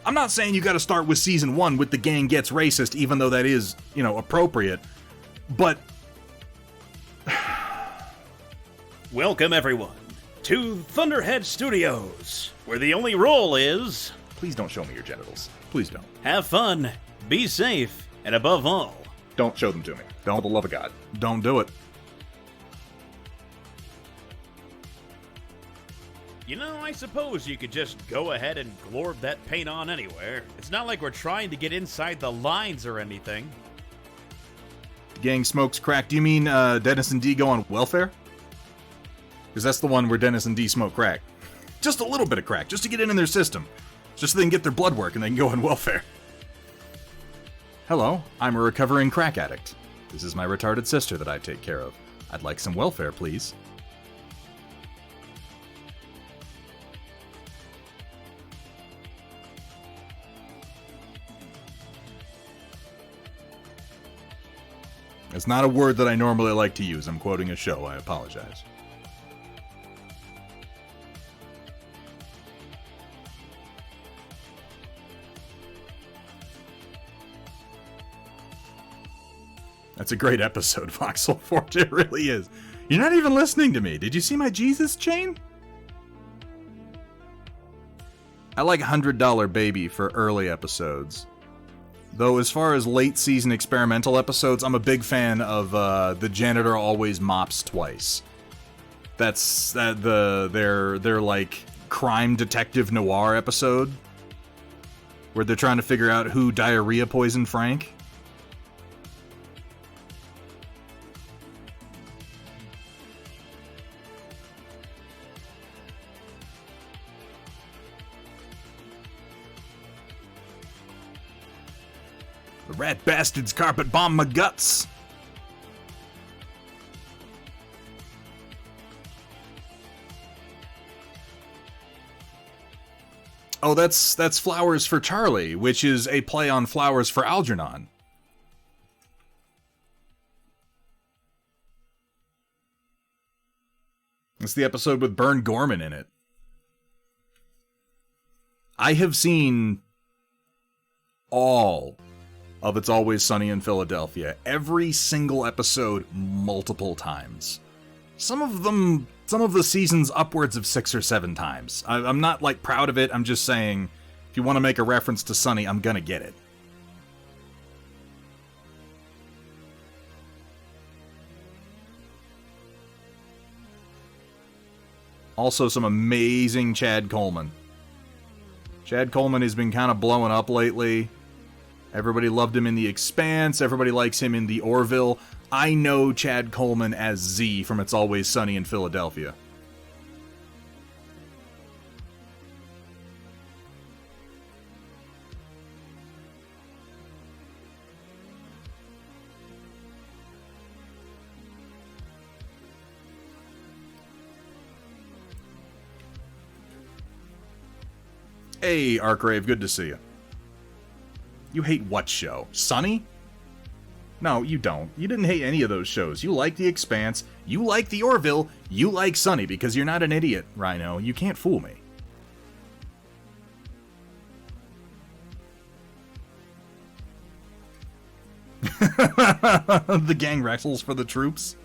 I'm not saying you gotta start with season 1 with The Gang Gets Racist, even though that is, appropriate, but... Welcome, everyone, to Thunderhead Studios, where the only rule is... Please don't show me your genitals. Please don't. Have fun, be safe, and above all... Don't show them to me. Don't, for the love of God. Don't do it. You know, I suppose you could just go ahead and glorb that paint on anywhere. It's not like we're trying to get inside the lines or anything. The gang smokes crack. Do you mean Dennis and D go on welfare? Because that's the one where Dennis and D smoke crack. Just a little bit of crack, just to get it in their system. Just so they can get their blood work and they can go on welfare. Hello, I'm a recovering crack addict. This is my retarded sister that I take care of. I'd like some welfare, please. It's not a word that I normally like to use. I'm quoting a show. I apologize. That's a great episode, Voxel Forge. It really is. You're not even listening to me. Did you see my Jesus chain? I like $100 Baby for early episodes. Though as far as late season experimental episodes, I'm a big fan of The Janitor Always Mops Twice. That's their like crime detective noir episode where they're trying to figure out who diarrhea poisoned Frank. The rat bastards carpet bombed my guts. Oh, that's Flowers for Charlie, which is a play on Flowers for Algernon. It's the episode with Bern Gorman in it. I have seen all of It's Always Sunny in Philadelphia. Every single episode multiple times. Some of the seasons upwards of 6 or 7 times. I'm not, like, proud of it. I'm just saying, if you want to make a reference to Sunny, I'm gonna get it. Also, some amazing Chad Coleman. Chad Coleman has been kind of blowing up lately. Everybody loved him in The Expanse. Everybody likes him in The Orville. I know Chad Coleman as Z from It's Always Sunny in Philadelphia. Hey, Arkrave, good to see you. You hate what show? Sunny? No, you don't. You didn't hate any of those shows. You like The Expanse, you like The Orville, you like Sunny, because you're not an idiot, Rhino. You can't fool me. The gang wrestles for the troops.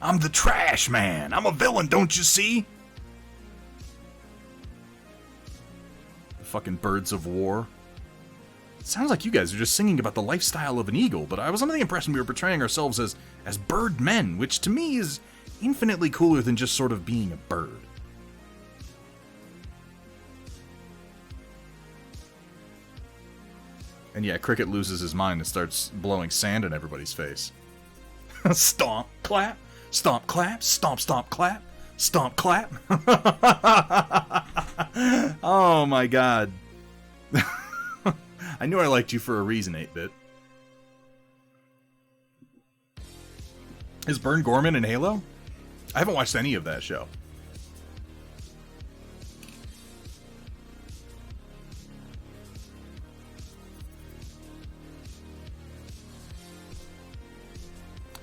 I'm the trash man. I'm a villain, don't you see? The fucking birds of war. Sounds like you guys are just singing about the lifestyle of an eagle, but I was under the impression we were portraying ourselves as bird men, which to me is infinitely cooler than just sort of being a bird. And yeah, Cricket loses his mind and starts blowing sand in everybody's face. Stomp, clap, stomp, clap, stomp, stomp, clap, stomp, clap. Oh my god. I knew I liked you for a reason, 8-Bit. Is Bern Gorman in Halo? I haven't watched any of that show.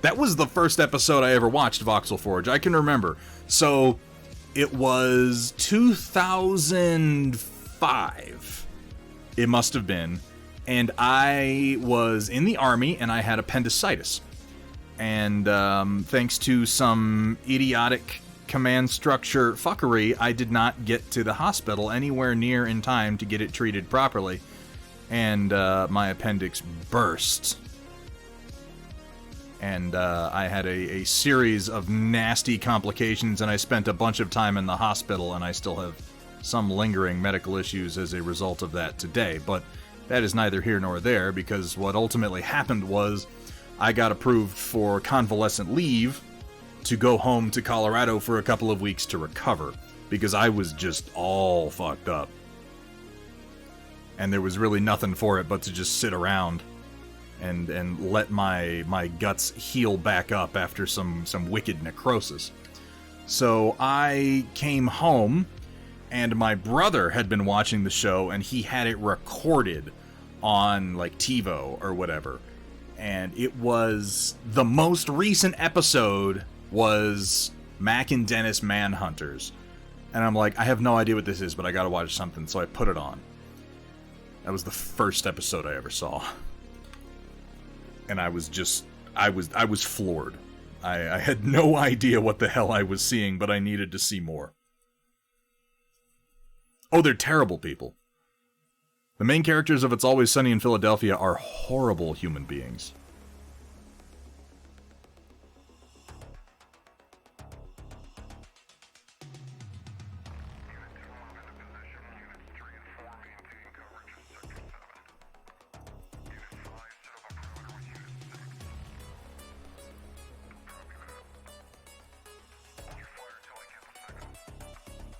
That was the first episode I ever watched of Voxel Forge. I can remember. So, it was 2005. It must have been. And I was in the army, and I had appendicitis. And thanks to some idiotic command structure fuckery, I did not get to the hospital anywhere near in time to get it treated properly. And my appendix burst. And I had a series of nasty complications, and I spent a bunch of time in the hospital, and I still have some lingering medical issues as a result of that today. But that is neither here nor there, because what ultimately happened was I got approved for convalescent leave to go home to Colorado for a couple of weeks to recover, because I was just all fucked up. And there was really nothing for it but to just sit around and let my guts heal back up after some wicked necrosis. So I came home, and my brother had been watching the show, and he had it recorded on, like, TiVo or whatever. And it was... the most recent episode was Mac and Dennis Manhunters. And I'm like, I have no idea what this is, but I gotta watch something, so I put it on. That was the first episode I ever saw. And I was just... I was floored. I had no idea what the hell I was seeing, but I needed to see more. Oh, they're terrible people. The main characters of It's Always Sunny in Philadelphia are horrible human beings.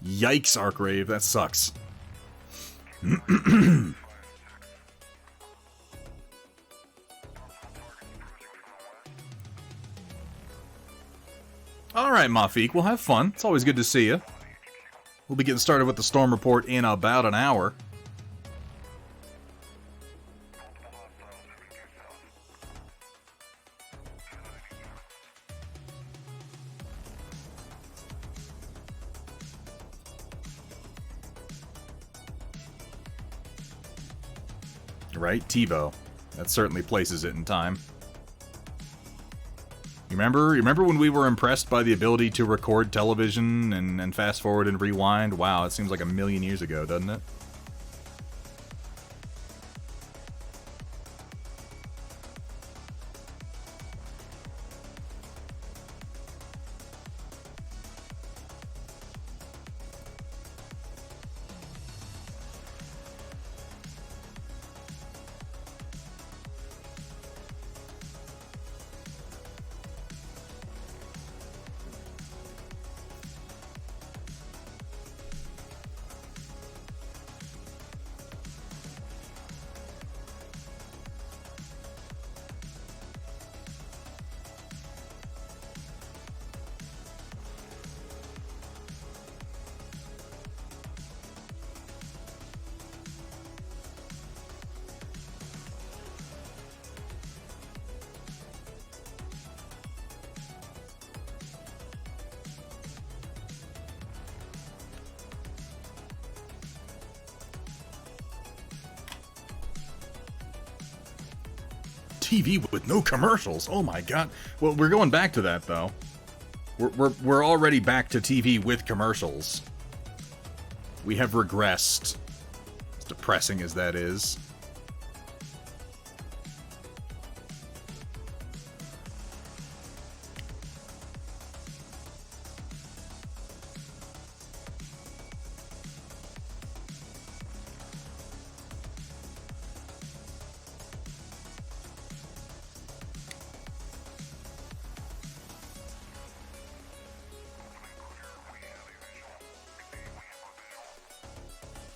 Yikes, Arcrave, that sucks. Alright, Mafik, we'll have fun. It's always good to see you. We'll be getting started with the storm report in about an hour. Right? TiVo. That certainly places it in time. You remember when we were impressed by the ability to record television and fast forward and rewind? Wow, it seems like a million years ago, doesn't it? TV with no commercials. Oh my god. Well, we're going back to that though. We're already back to TV with commercials. We have regressed. As depressing as that is.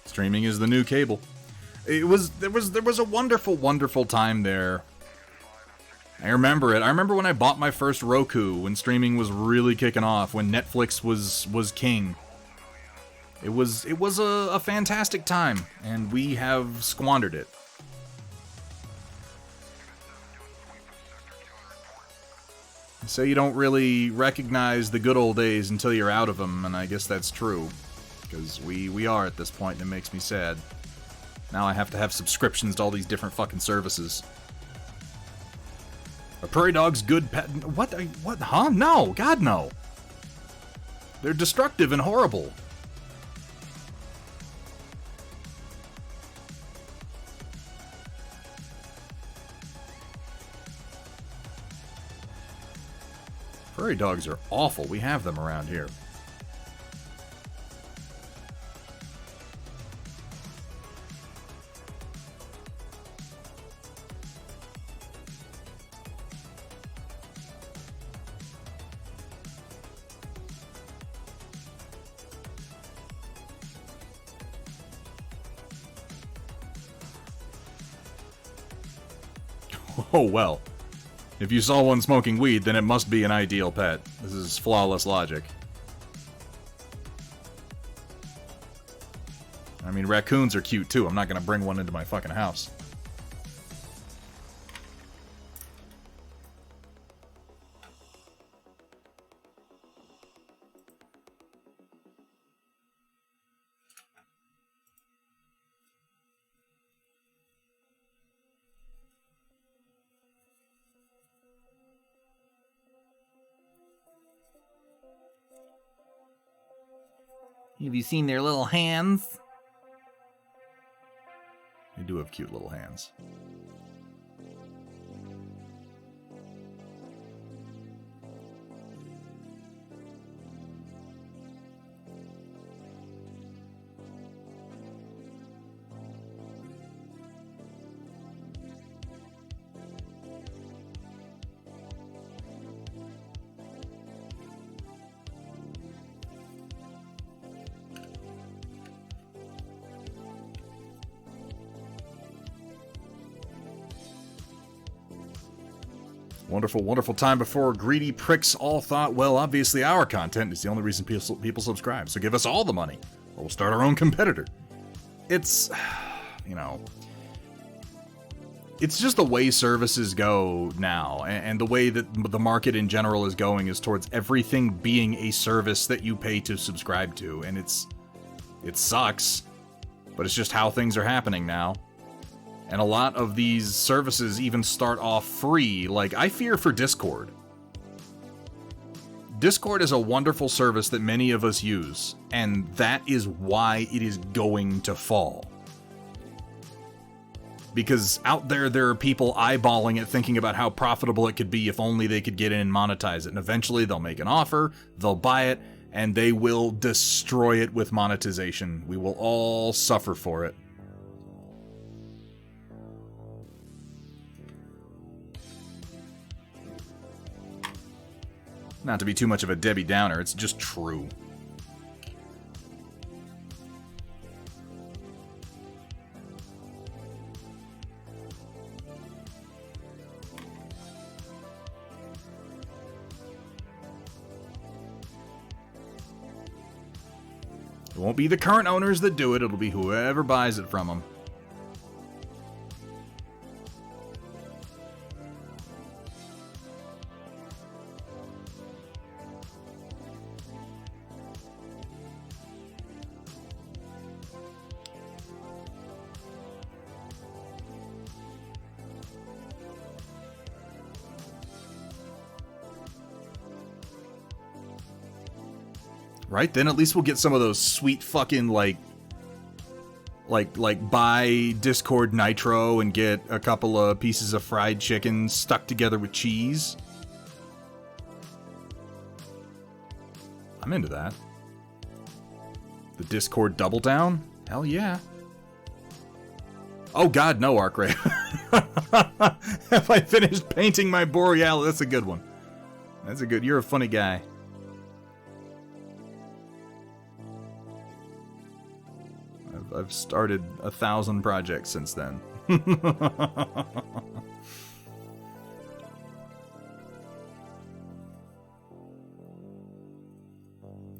Streaming is the new cable. There was a wonderful time there. I remember it. I remember when I bought my first Roku, when streaming was really kicking off, when Netflix was king. It was a fantastic time, and we have squandered it. So you don't really recognize the good old days until you're out of them, and I guess that's true. Because we are at this point, and it makes me sad. Now I have to have subscriptions to all these different fucking services. Are prairie dogs good pet? What? What? Huh? No! God, no! They're destructive and horrible. Prairie dogs are awful. We have them around here. Oh well. If you saw one smoking weed, then it must be an ideal pet. This is flawless logic. I mean, raccoons are cute too. I'm not gonna bring one into my fucking house. Have you seen their little hands? do have cute little hands. Wonderful, wonderful time before greedy pricks all thought, well, obviously our content is the only reason people subscribe, so give us all the money, or we'll start our own competitor. It's, you know, it's just the way services go now, and the way that the market in general is going is towards everything being a service that you pay to subscribe to, and it sucks, but it's just how things are happening now. And a lot of these services even start off free, like, I fear for Discord. Discord is a wonderful service that many of us use, and that is why it is going to fall. Because out there are people eyeballing it, thinking about how profitable it could be if only they could get in and monetize it. And eventually they'll make an offer, they'll buy it, and they will destroy it with monetization. We will all suffer for it. Not to be too much of a Debbie Downer, it's just true. It won't be the current owners that do it, it'll be whoever buys it from them. Right? Then at least we'll get some of those sweet fucking, like buy Discord Nitro and get a couple of pieces of fried chicken stuck together with cheese. I'm into that. The Discord Double Down? Hell yeah. Oh god, no, Arcray. Have I finished painting my Boreal? That's a good one. That's a good... You're a funny guy. I've started 1,000 projects since then.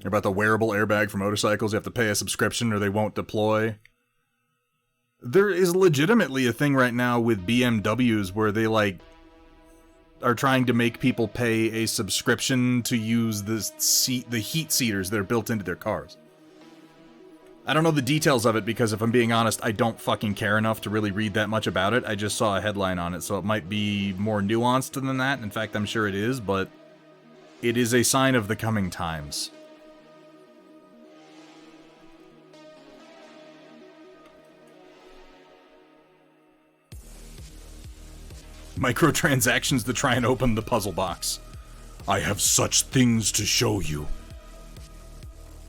About the wearable airbag for motorcycles, you have to pay a subscription or they won't deploy. There is legitimately a thing right now with BMWs where they, like, are trying to make people pay a subscription to use the heat seaters that are built into their cars. I don't know the details of it because, if I'm being honest, I don't fucking care enough to really read that much about it. I just saw a headline on it, so it might be more nuanced than that. In fact, I'm sure it is, but it is a sign of the coming times. Microtransactions to try and open the puzzle box. I have such things to show you.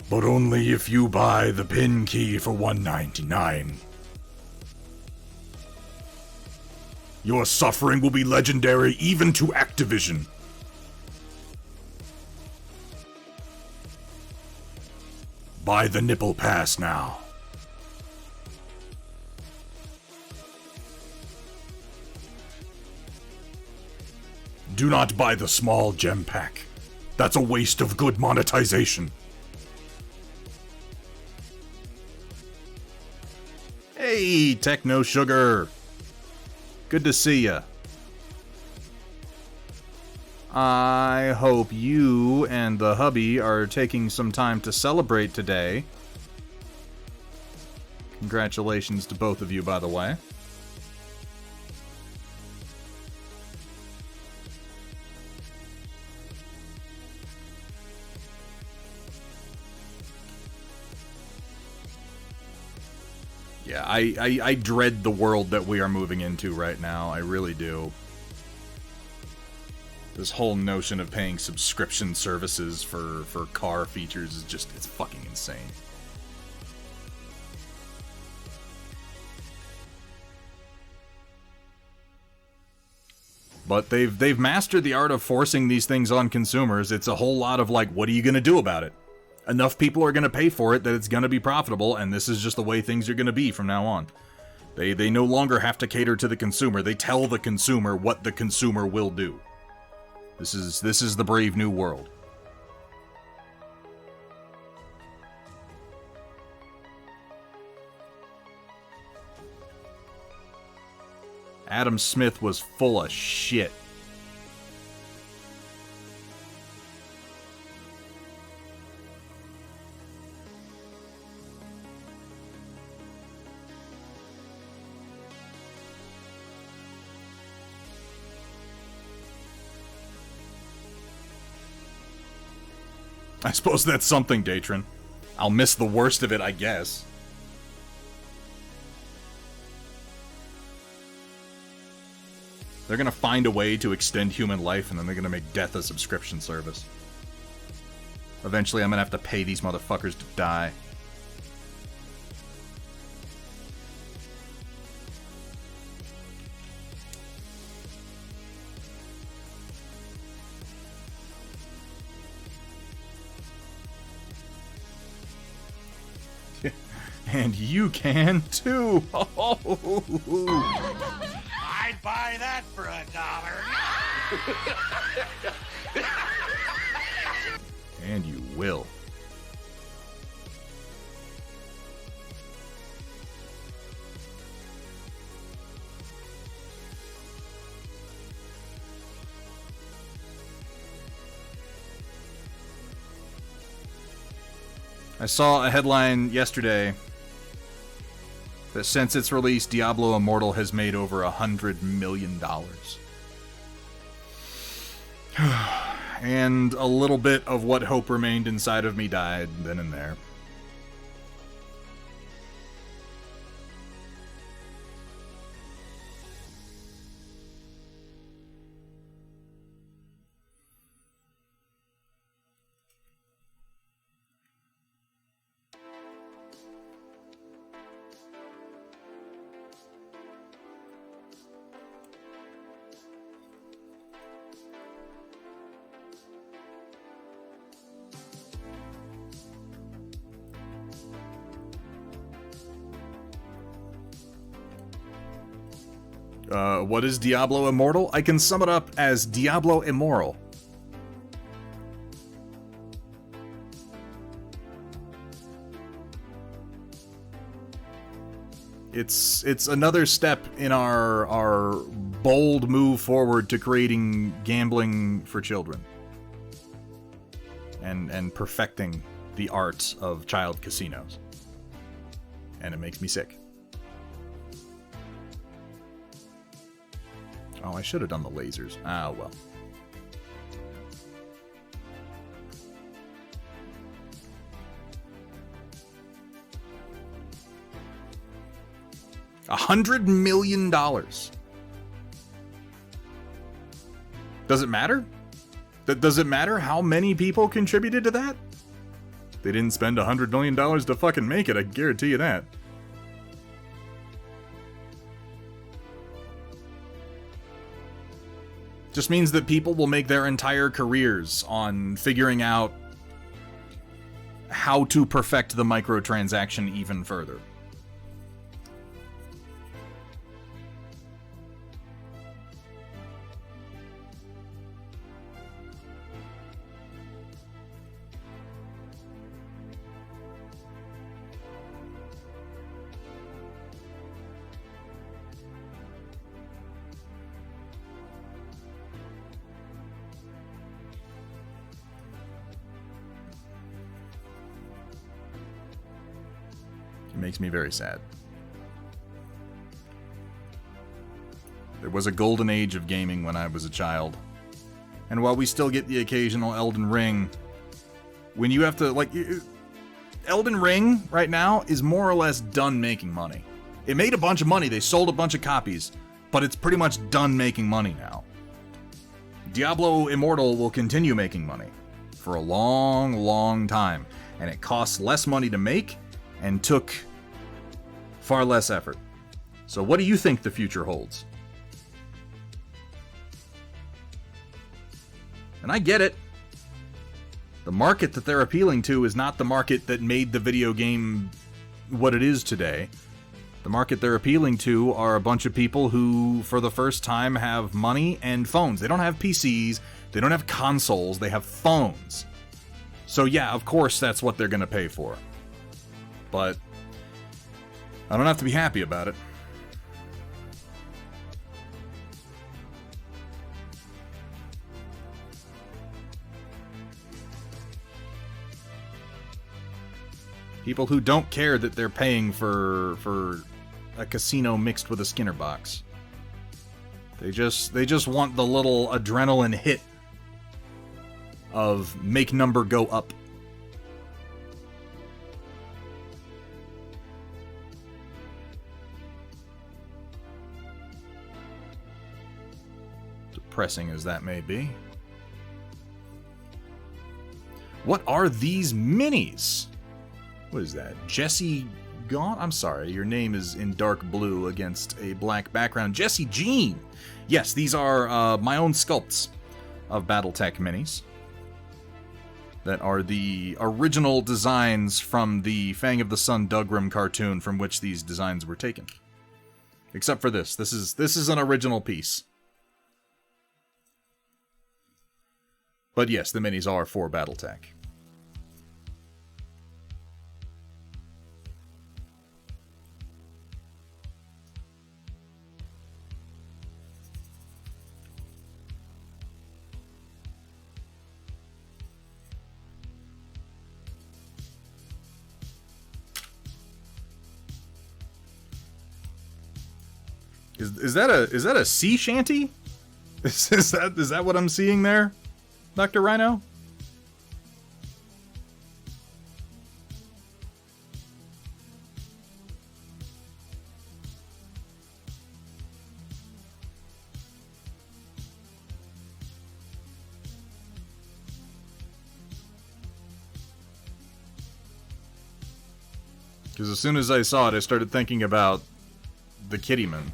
But only if you buy the pin key for $1.99. Your suffering will be legendary even to Activision. Buy the nipple pass now. Do not buy the small gem pack. That's a waste of good monetization. Hey, Techno Sugar. Good to see ya. I hope you and the hubby are taking some time to celebrate today. Congratulations to both of you, by the way. Yeah, I dread the world that we are moving into right now. I really do. This whole notion of paying subscription services for car features is just, it's fucking insane. But they've mastered the art of forcing these things on consumers. It's a whole lot of like, what are you going to do about it? Enough people are going to pay for it that it's going to be profitable, and this is just the way things are going to be from now on. They no longer have to cater to the consumer. They tell the consumer what the consumer will do. This is the brave new world. Adam Smith was full of shit. I suppose that's something, Datron. I'll miss the worst of it, I guess. They're gonna find a way to extend human life, and then they're gonna make death a subscription service. Eventually, I'm gonna have to pay these motherfuckers to die. And you can too. I'd buy that for $1. And you will. I saw a headline yesterday that since its release, Diablo Immortal has made over $100 million. And a little bit of what hope remained inside of me died then and there. What is Diablo Immortal? I can sum it up as Diablo Immoral. It's another step in our bold move forward to creating gambling for children. And perfecting the art of child casinos. And it makes me sick. Oh, I should have done the lasers. Ah, well. $100 million. Does it matter? Does it matter how many people contributed to that? They didn't spend $100 million to fucking make it, I guarantee you that. Just means that people will make their entire careers on figuring out how to perfect the microtransaction even further. Makes me very sad. There was a golden age of gaming when I was a child. And while we still get the occasional Elden Ring, when you have to, like, Elden Ring right now is more or less done making money. It made a bunch of money. They sold a bunch of copies, but it's pretty much done making money now. Diablo Immortal will continue making money for a long, long time, and it costs less money to make and took far less effort. So what do you think the future holds? And I get it. The market that they're appealing to is not the market that made the video game what it is today. The market they're appealing to are a bunch of people who, for the first time, have money and phones. They don't have PCs, they don't have consoles, they have phones. So yeah, of course that's what they're going to pay for. But I don't have to be happy about it. People who don't care that they're paying for a casino mixed with a Skinner box. They just want the little adrenaline hit of make number go up. Depressing as that may be. What are these minis? What is that? Jesse Gaunt? I'm sorry, your name is in dark blue against a black background. Jesse Jean! Yes, these are my own sculpts of Battletech minis. That are the original designs from the Fang of the Sun Dougram cartoon from which these designs were taken. Except for this. This is an original piece. But yes, the minis are for Battletech. Is that a sea shanty? Is that what I'm seeing there, Dr. Rhino? Because as soon as I saw it, I started thinking about the Kittyman.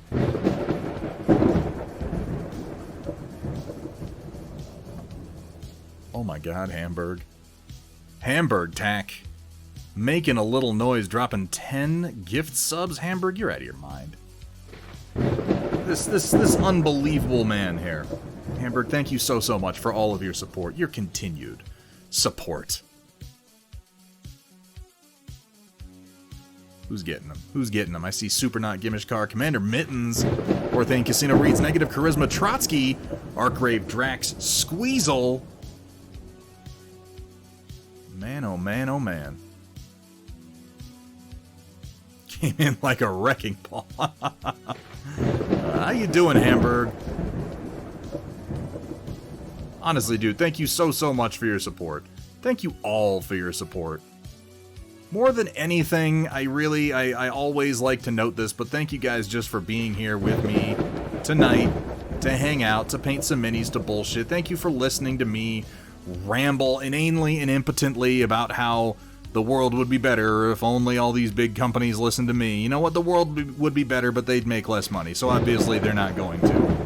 Oh my god, Hamburg. Hamburg tack. Making a little noise, dropping 10 gift subs? Hamburg, you're out of your mind. This unbelievable man here. Hamburg, thank you so much for all of your support. Your continued support. Who's getting them? Who's getting them? I see Supernaut Gimishkar, Commander Mittens, Orthane Casino Reads, Negative Charisma, Trotsky, Arkrave Drax, Squeezle. Man, oh man, oh man. Came in like a wrecking ball. How you doing, Hamburg? Honestly, dude, thank you so much for your support. Thank you all for your support. More than anything, I always like to note this, but thank you guys just for being here with me tonight, to hang out, to paint some minis, to bullshit. Thank you for listening to me ramble inanely and impotently about how the world would be better if only all these big companies listened to me. You know what? The world would be better, but they'd make less money, so obviously they're not going to.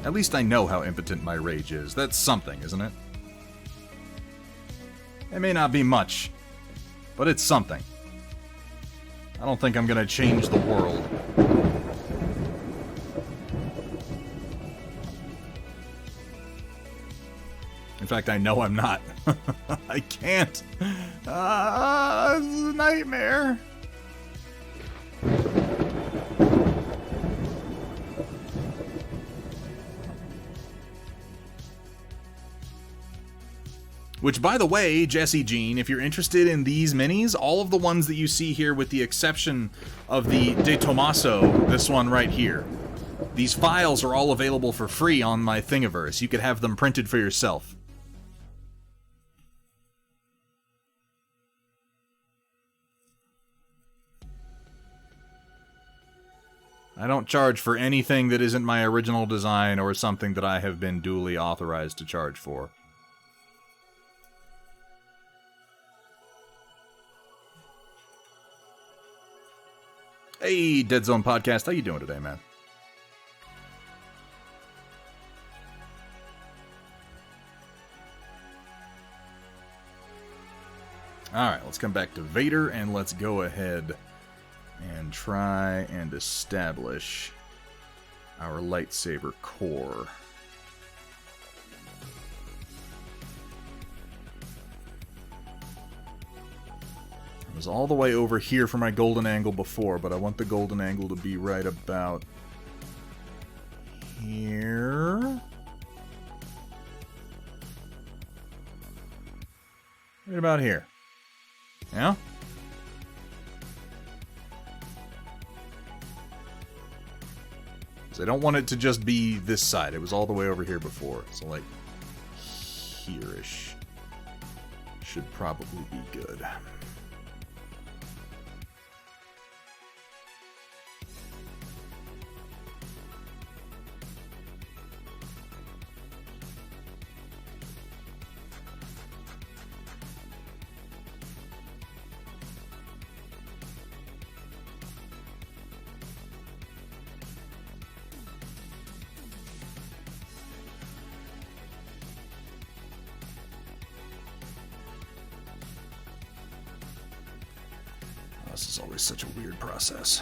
At least I know how impotent my rage is. That's something, isn't it? It may not be much, but it's something. I don't think I'm gonna change the world. In fact, I know I'm not. I can't. This is a nightmare. Which, by the way, Jesse Jean, if you're interested in these minis, all of the ones that you see here, with the exception of the De Tomaso, this one right here, these files are all available for free on my Thingiverse. You could have them printed for yourself. I don't charge for anything that isn't my original design or something that I have been duly authorized to charge for. Hey, Dead Zone Podcast, how you doing today, man? Alright, let's come back to Vader, and let's go ahead and try and establish our lightsaber core. I was all the way over here for my golden angle before, but I want the golden angle to be right about here. Right about here. Yeah? I don't want it to just be this side. It was all the way over here before. So, like, here-ish should probably be good. This is always such a weird process.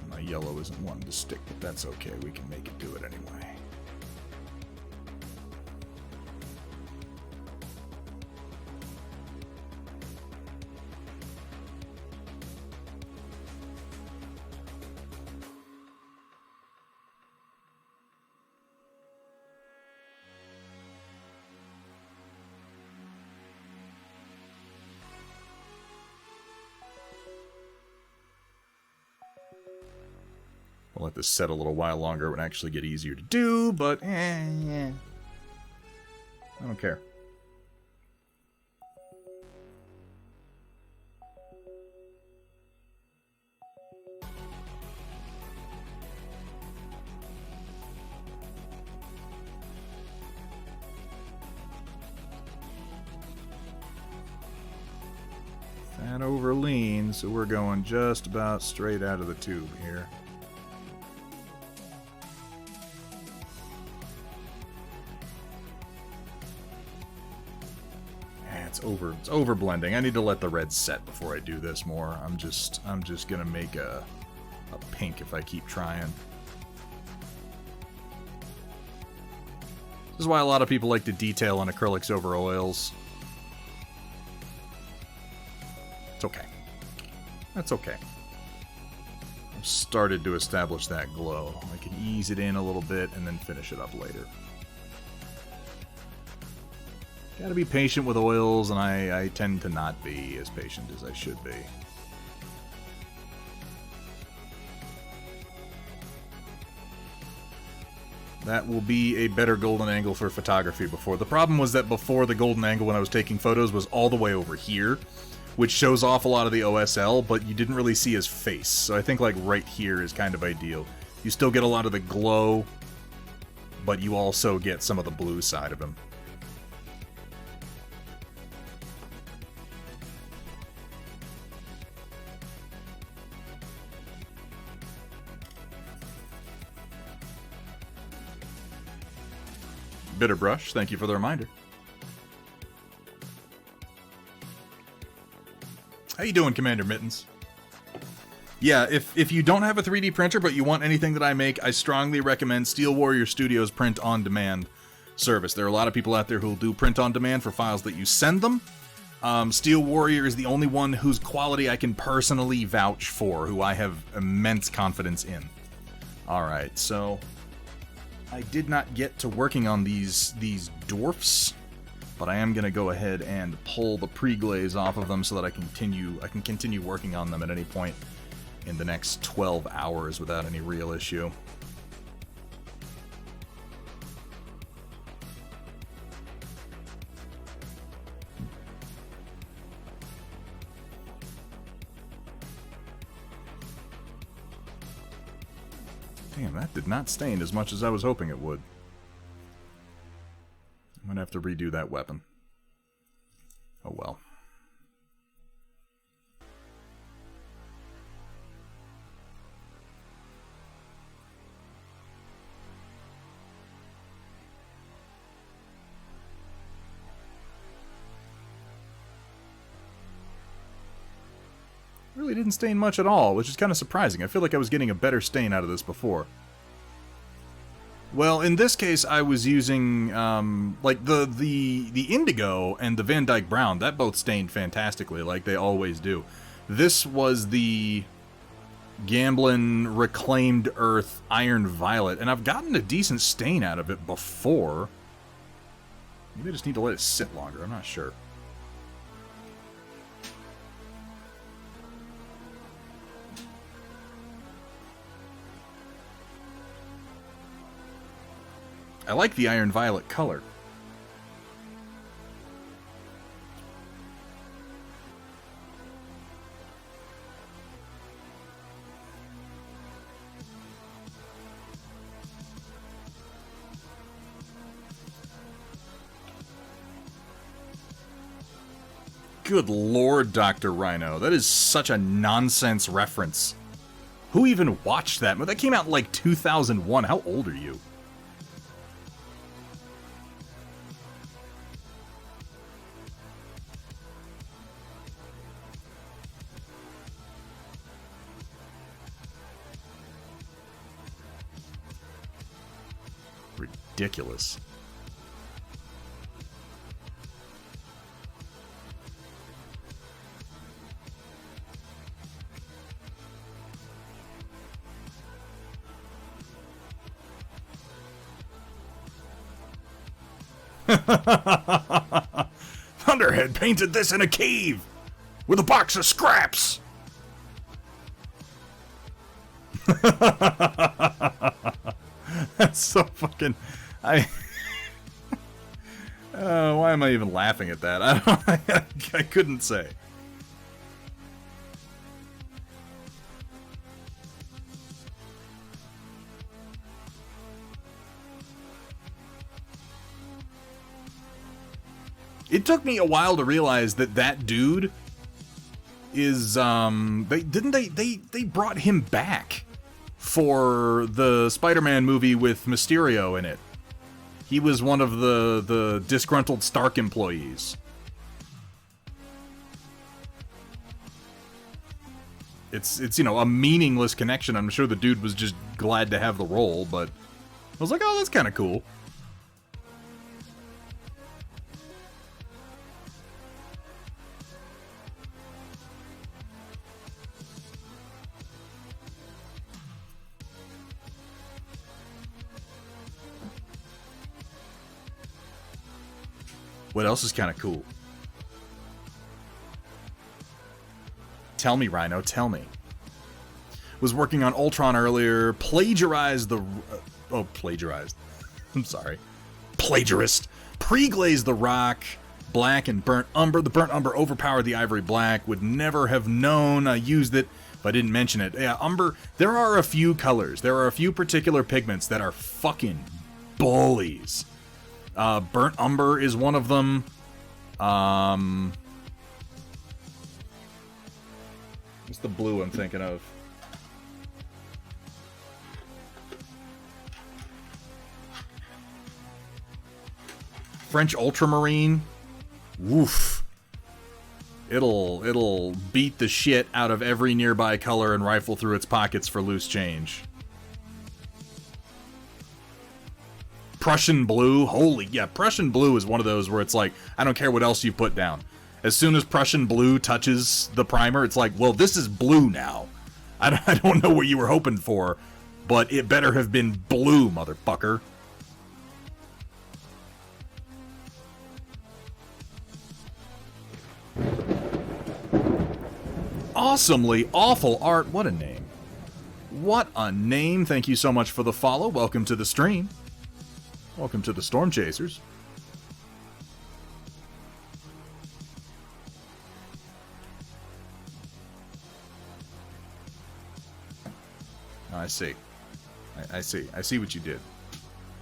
My yellow isn't wanting to stick, but that's okay. We can make it do it anyway. We'll let this set a little while longer. It would actually get easier to do, but I don't care. That over lean, so we're going just about straight out of the tube here. It's over blending. I need to let the red set before I do this more. I'm just gonna make a pink if I keep trying. This is why a lot of people like to detail on acrylics over oils. It's okay. That's okay. I've started to establish that glow. I can ease it in a little bit and then finish it up later. Gotta be patient with oils, and I tend to not be as patient as I should be. That will be a better golden angle for photography before. The problem was that before, the golden angle when I was taking photos was all the way over here, which shows off a lot of the OSL, but you didn't really see his face. So I think like right here is kind of ideal. You still get a lot of the glow, but you also get some of the blue side of him. Bitter Brush, thank you for the reminder. How you doing, Commander Mittens? Yeah, if you don't have a 3D printer but you want anything that I make, I strongly recommend Steel Warrior Studios Print on Demand service. There are a lot of people out there who will do print on demand for files that you send them. Steel Warrior is the only one whose quality I can personally vouch for, who I have immense confidence in. Alright, so I did not get to working on these dwarfs, but I am going to go ahead and pull the pre-glaze off of them so that I can continue working on them at any point in the next 12 hours without any real issue. Damn, that did not stain as much as I was hoping it would. I'm gonna have to redo that weapon. Oh well. Really didn't stain much at all, which is kind of surprising. I feel like I was getting a better stain out of this before. Well, in this case, I was using, like, the Indigo and the Van Dyke Brown. That both stained fantastically, like they always do. This was the Gamblin' Reclaimed Earth Iron Violet, and I've gotten a decent stain out of it before. Maybe I just need to let it sit longer, I'm not sure. I like the Iron Violet color. Good lord, Dr. Rhino. That is such a nonsense reference. Who even watched that? That came out in like 2001. How old are you? Ridiculous. Thunderhead painted this in a cave with a box of scraps. That's so fucking... why am I even laughing at that? I couldn't say. It took me a while to realize that that dude is they brought him back for the Spider-Man movie with Mysterio in it. He was one of the disgruntled Stark employees. It's you know, a meaningless connection. I'm sure the dude was just glad to have the role, but I was like, oh, that's kind of cool. What else is kind of cool? Tell me, Rhino, tell me. Was working on Ultron earlier, plagiarized the... plagiarized. I'm sorry. Plagiarist. Pre-glazed the rock, black and burnt umber. The burnt umber overpowered the ivory black. Would never have known I used it if I didn't mention it. Yeah, umber, there are a few colors. There are a few particular pigments that are fucking bullies. Burnt umber is one of them. What's the blue I'm thinking of? French ultramarine. Woof. It'll beat the shit out of every nearby color and rifle through its pockets for loose change. Prussian blue, holy, yeah, Prussian blue is one of those where it's like, I don't care what else you put down. As soon as Prussian blue touches the primer, it's like, well, this is blue now. I don't know what you were hoping for, but it better have been blue, motherfucker. Awesomely awful art. What a name. What a name. Thank you so much for the follow. Welcome to the stream. Welcome to the Storm Chasers. I see. I see. I see what you did.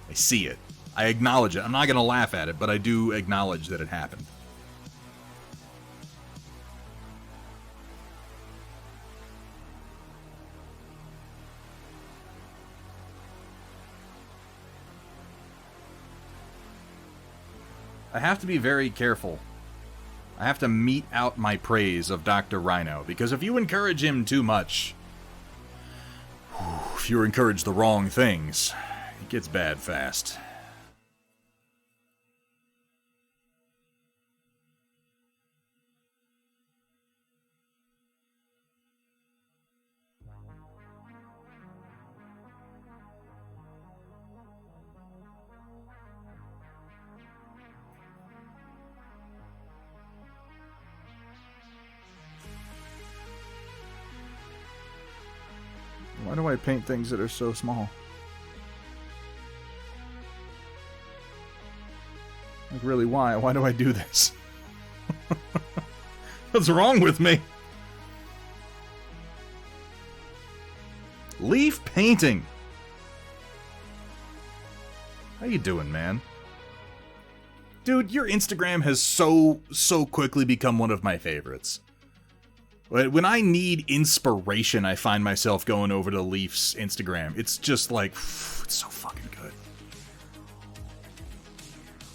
I see it. I acknowledge it. I'm not going to laugh at it, but I do acknowledge that it happened. I have to be very careful. I have to mete out my praise of Dr. Rhino, because if you encourage him too much, if you encourage the wrong things, it gets bad fast. Why do I paint things that are so small? Like, really, why? Why do I do this? What's wrong with me? Leaf painting. How you doing, man? Dude, your Instagram has so quickly become one of my favorites. When I need inspiration, I find myself going over to Leaf's Instagram. It's just like, it's so fucking good.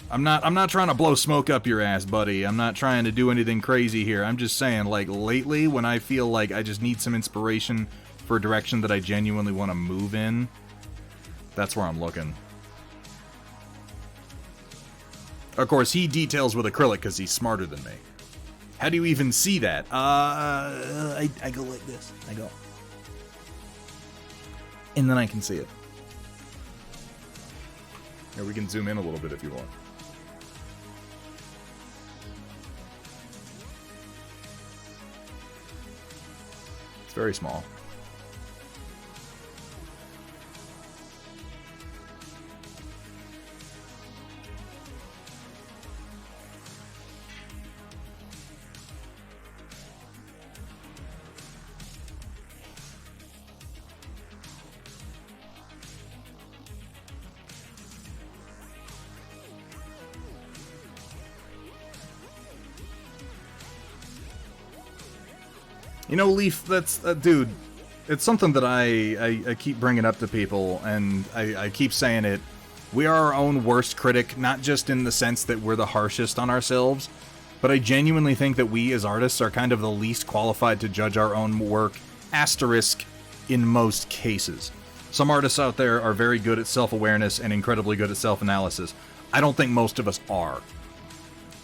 I'm not trying to blow smoke up your ass, buddy. I'm not trying to do anything crazy here. I'm just saying, like, lately, when I feel like I just need some inspiration for a direction that I genuinely want to move in, that's where I'm looking. Of course, he details with acrylic because he's smarter than me. How do you even see that? I go like this. I go. And then I can see it. Here, we can zoom in a little bit if you want. It's very small. You know, Leaf, that's... dude, it's something that I keep bringing up to people, and I keep saying it. We are our own worst critic, not just in the sense that we're the harshest on ourselves, but I genuinely think that we as artists are kind of the least qualified to judge our own work, asterisk, in most cases. Some artists out there are very good at self-awareness and incredibly good at self-analysis. I don't think most of us are.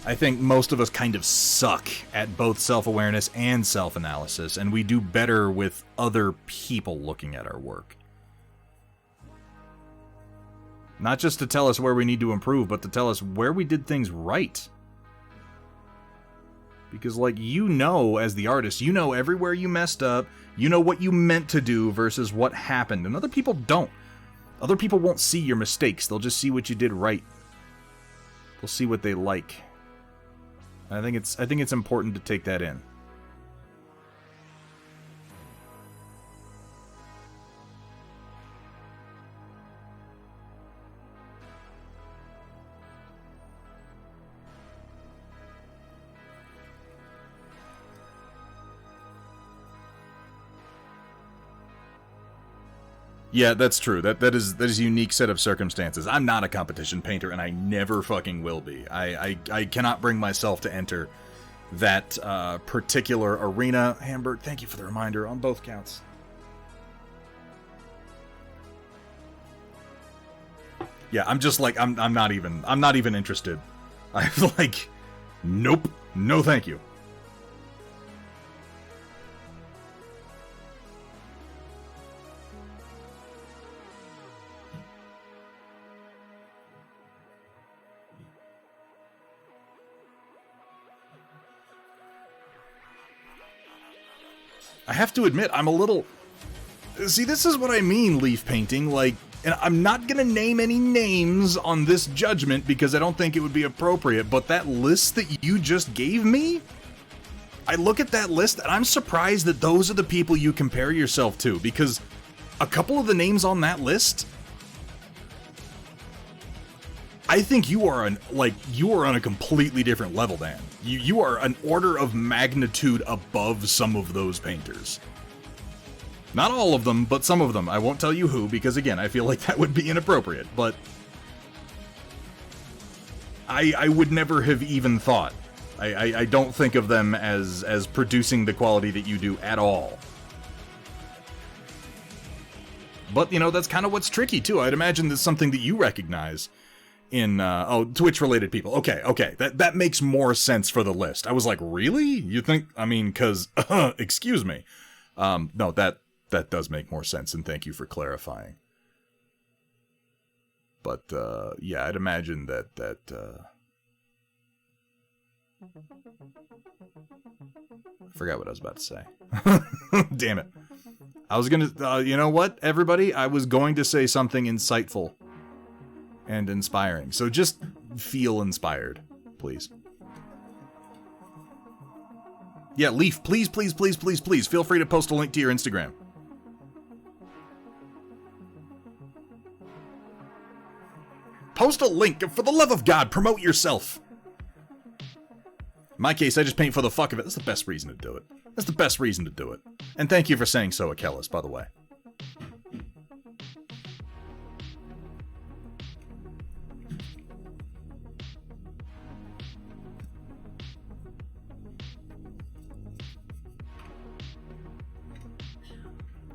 I think most of us kind of suck at both self-awareness and self-analysis, and we do better with other people looking at our work. Not just to tell us where we need to improve, but to tell us where we did things right. Because, like, you know, as the artist, you know everywhere you messed up, you know what you meant to do versus what happened, and other people don't. Other people won't see your mistakes, they'll just see what you did right. They'll see what they like. I think it's important to take that in. Yeah, that's true. That is a unique set of circumstances. I'm not a competition painter, and I never fucking will be. I cannot bring myself to enter that particular arena. Hamburg, thank you for the reminder on both counts. Yeah, I'm just like I'm not even interested. I'm like, nope, No thank you. I have to admit, I'm a little... See, this is what I mean, leaf painting, like... And I'm not gonna name any names on this judgment because I don't think it would be appropriate, but that list that you just gave me? I look at that list and I'm surprised that those are the people you compare yourself to, because a couple of the names on that list... I think you are on a completely different level, Dan. You are an order of magnitude above some of those painters. Not all of them, but some of them. I won't tell you who, because again, I feel like that would be inappropriate, but... I would never have even thought. I don't think of them as producing the quality that you do at all. But, you know, that's kind of what's tricky, too. I'd imagine that's something that you recognize in, Twitch-related people. Okay, that makes more sense for the list. I was like, really? You think, I mean, because, excuse me. No, that does make more sense, and thank you for clarifying. But, yeah, I'd imagine that, I forgot what I was about to say. Damn it. I was gonna, you know what, everybody? I was going to say something insightful and inspiring. So just feel inspired, please. Yeah, Leaf, please feel free to post a link to your Instagram. Post a link, for the love of God, promote yourself. In my case, I just paint for the fuck of it. That's the best reason to do it. That's the best reason to do it. And thank you for saying so, Akelis, by the way.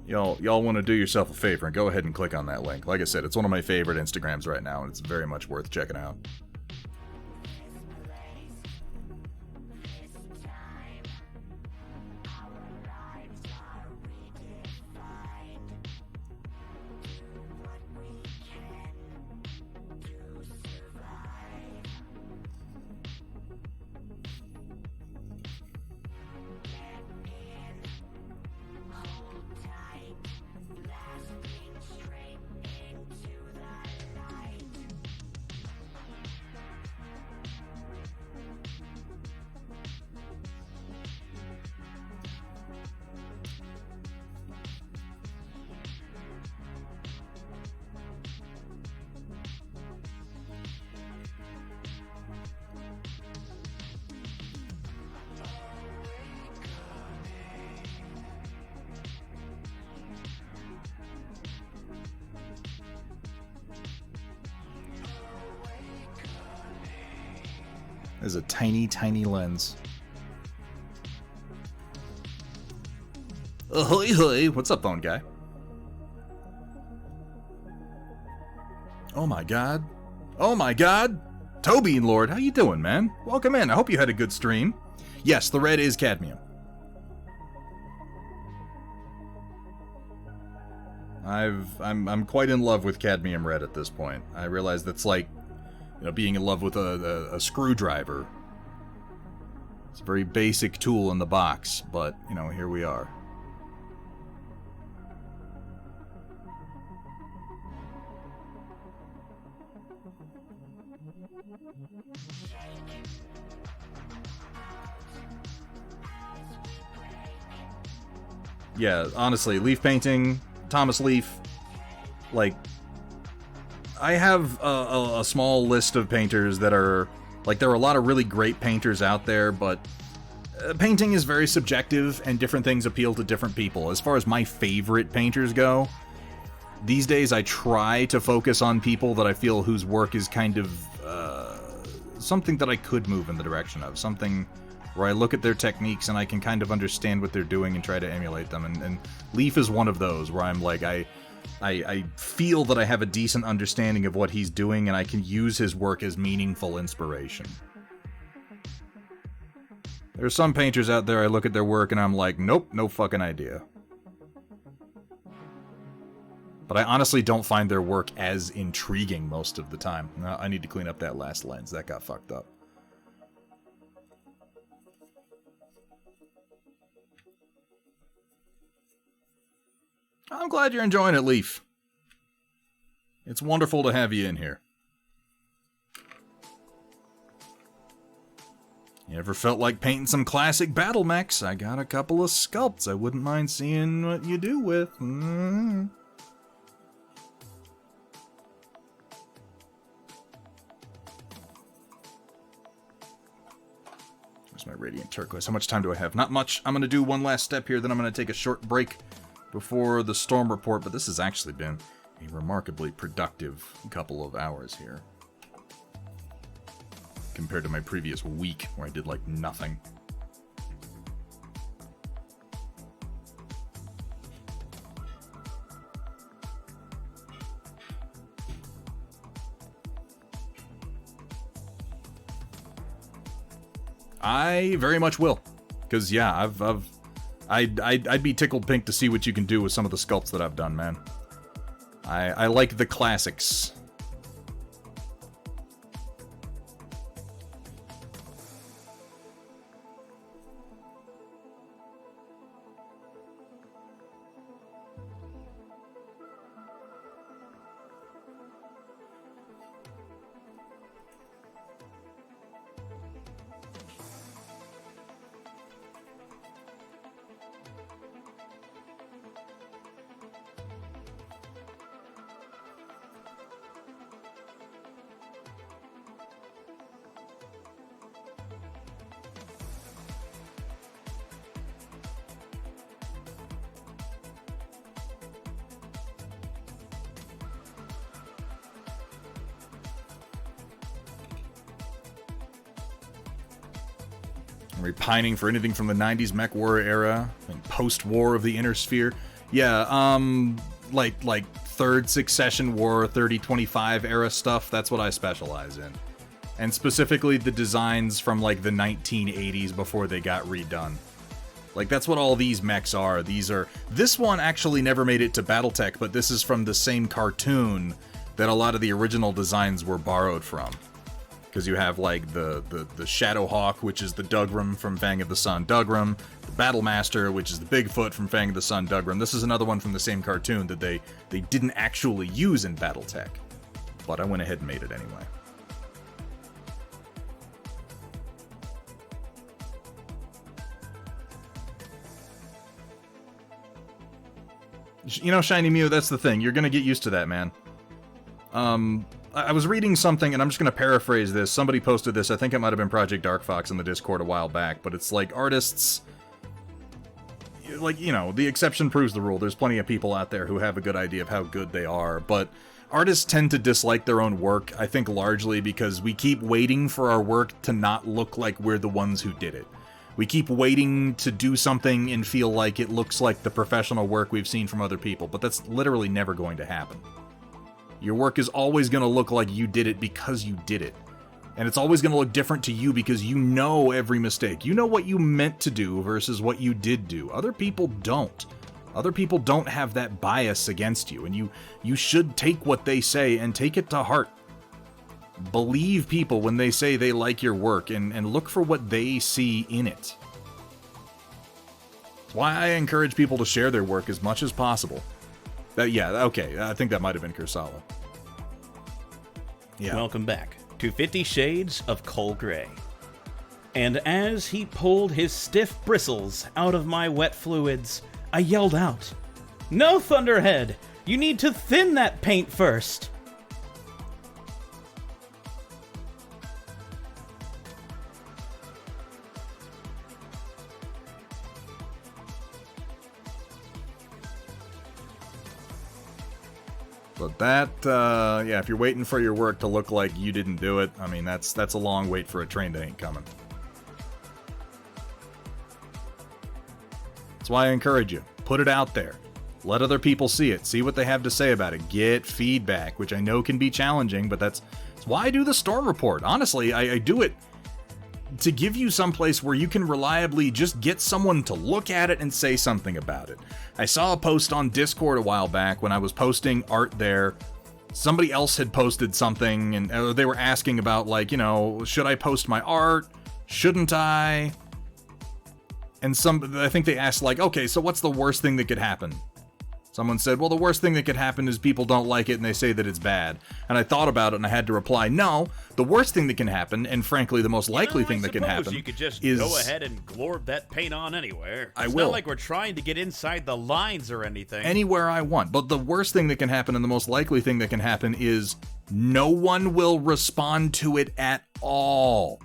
Y'all want to do yourself a favor and go ahead and click on that link. Like I said, it's one of my favorite Instagrams right now, and it's very much worth checking out. There's a tiny, tiny lens. Ahoy, hoy. What's up, phone guy? Oh my god. Oh my god. Toby Lord, how you doing, man? Welcome in. I hope you had a good stream. Yes, the red is cadmium. I'm quite in love with cadmium red at this point. I realize that's like, you know, being in love with a screwdriver. It's a very basic tool in the box, but, you know, here we are. Yeah, honestly, leaf painting, Thomas Leaf, like, I have a small list of painters that are, like, there are a lot of really great painters out there, but painting is very subjective, and different things appeal to different people. As far as my favorite painters go, these days I try to focus on people that I feel whose work is kind of, something that I could move in the direction of. Something where I look at their techniques and I can kind of understand what they're doing and try to emulate them. And Leaf is one of those, where I'm like, I feel that I have a decent understanding of what he's doing, and I can use his work as meaningful inspiration. There's some painters out there, I look at their work and I'm like, nope, no fucking idea. But I honestly don't find their work as intriguing most of the time. I need to clean up that last lens. That got fucked up. I'm glad you're enjoying it, Leaf. It's wonderful to have you in here. You ever felt like painting some classic battle mechs? I got a couple of sculpts I wouldn't mind seeing what you do with. Where's my radiant turquoise? How much time do I have? Not much. I'm going to do one last step here, then I'm going to take a short break before the storm report, but this has actually been a remarkably productive couple of hours here. Compared to my previous week, where I did, like, nothing. I very much will. Because, yeah, I'd be tickled pink to see what you can do with some of the sculpts that I've done, man. I like the classics. Repining for anything from the 90s mech war era and post-war of the Inner Sphere. Yeah, like third succession war 3025 era stuff, that's what I specialize in. And specifically the designs from like the 1980s before they got redone. Like that's what all these mechs are. This one actually never made it to Battletech, but this is from the same cartoon that a lot of the original designs were borrowed from. Because you have, like, the Shadowhawk, which is the Dougram from Fang of the Sun Dougram, the Battlemaster, which is the Bigfoot from Fang of the Sun Dougram. This is another one from the same cartoon that they didn't actually use in Battletech. But I went ahead and made it anyway. You know, Shiny Mew, that's the thing. You're gonna get used to that, man. I was reading something, and I'm just going to paraphrase this. Somebody posted this. I think it might have been Project Dark Fox in the Discord a while back, but it's like artists... Like, you know, the exception proves the rule. There's plenty of people out there who have a good idea of how good they are, but artists tend to dislike their own work, I think largely because we keep waiting for our work to not look like we're the ones who did it. We keep waiting to do something and feel like it looks like the professional work we've seen from other people, but that's literally never going to happen. Your work is always going to look like you did it because you did it. And it's always going to look different to you because you know every mistake. You know what you meant to do versus what you did do. Other people don't. Other people don't have that bias against you. And you should take what they say and take it to heart. Believe people when they say they like your work and look for what they see in it. That's why I encourage people to share their work as much as possible. Yeah, okay, I think that might have been Kursala. Yeah. Welcome back to 50 Shades of Coal Gray. And as he pulled his stiff bristles out of my wet fluids, I yelled out, "No, Thunderhead! You need to thin that paint first!" But that, yeah, if you're waiting for your work to look like you didn't do it, I mean, that's a long wait for a train that ain't coming. That's why I encourage you. Put it out there. Let other people see it. See what they have to say about it. Get feedback, which I know can be challenging, but that's why I do the storm report. Honestly, I do it to give you someplace where you can reliably just get someone to look at it and say something about it. I saw a post on Discord a while back when I was posting art there. Somebody else had posted something, and they were asking about, like, you know, should I post my art? Shouldn't I? And I think they asked, like, okay, so what's the worst thing that could happen? Someone said, well, the worst thing that could happen is people don't like it and they say that it's bad. And I thought about it and I had to reply, no, the worst thing that can happen, and frankly the most likely thing that can happen, you could just is... go ahead and glorb that paint on anywhere. It's will. not like we're trying to get inside the lines or anything. Anywhere I want. But the worst thing that can happen and the most likely thing that can happen is no one will respond to it at all.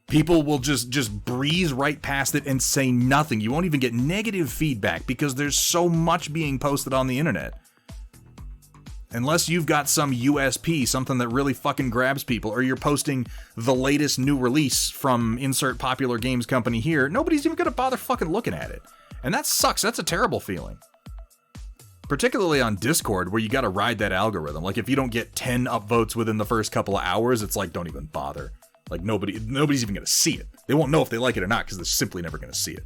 People will just breeze right past it and say nothing. You won't even get negative feedback because there's so much being posted on the internet. Unless you've got some USP, something that really fucking grabs people, or you're posting the latest new release from insert popular games company here, nobody's even gonna bother fucking looking at it. And that sucks. That's a terrible feeling. Particularly on Discord, where you gotta ride that algorithm. Like, if you don't get 10 upvotes within the first couple of hours, it's like, don't even bother. Like, nobody's even going to see it. They won't know if they like it or not because they're simply never going to see it.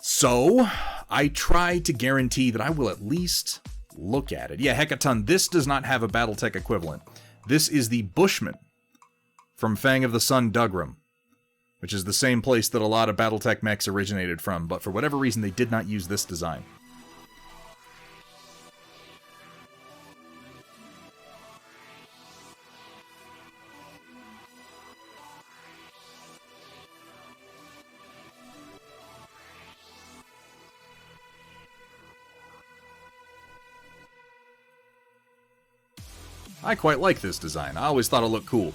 So, I try to guarantee that I will at least look at it. Yeah, Hecaton, this does not have a Battletech equivalent. This is the Bushman from Fang of the Sun Dugram, which is the same place that a lot of Battletech mechs originated from, but for whatever reason they did not use this design. I quite like this design. I always thought it looked cool.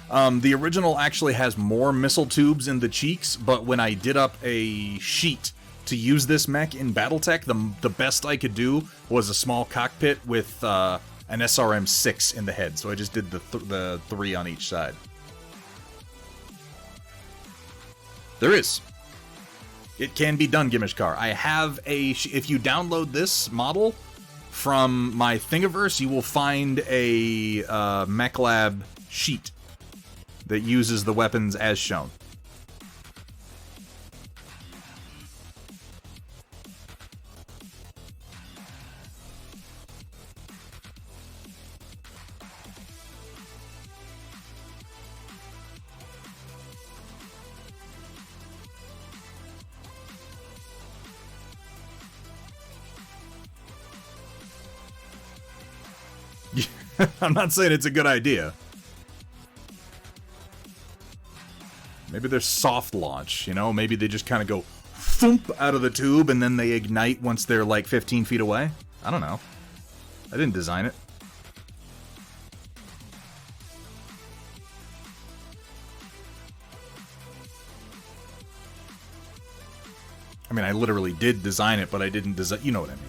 The original actually has more missile tubes in the cheeks, but when I did up a sheet to use this mech in Battletech, the best I could do was a small cockpit with an SRM-6 in the head, so I just did the 3 on each side. There is. It can be done, Gimishkar. I have if you download this model from my Thingiverse, you will find a MechLab sheet that uses the weapons as shown. I'm not saying it's a good idea. Maybe they're soft launch, you know? Maybe they just kind of go thump out of the tube and then they ignite once they're like 15 feet away. I don't know. I didn't design it. I mean, I literally did design it, but I didn't design... You know what I mean.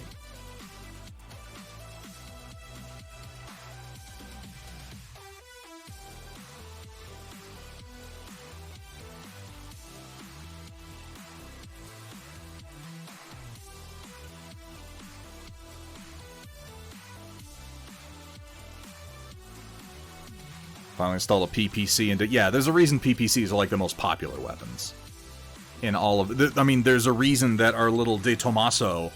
Finally install a PPC and yeah, there's a reason PPCs are like the most popular weapons in all of. I mean, there's a reason that our little De Tomaso,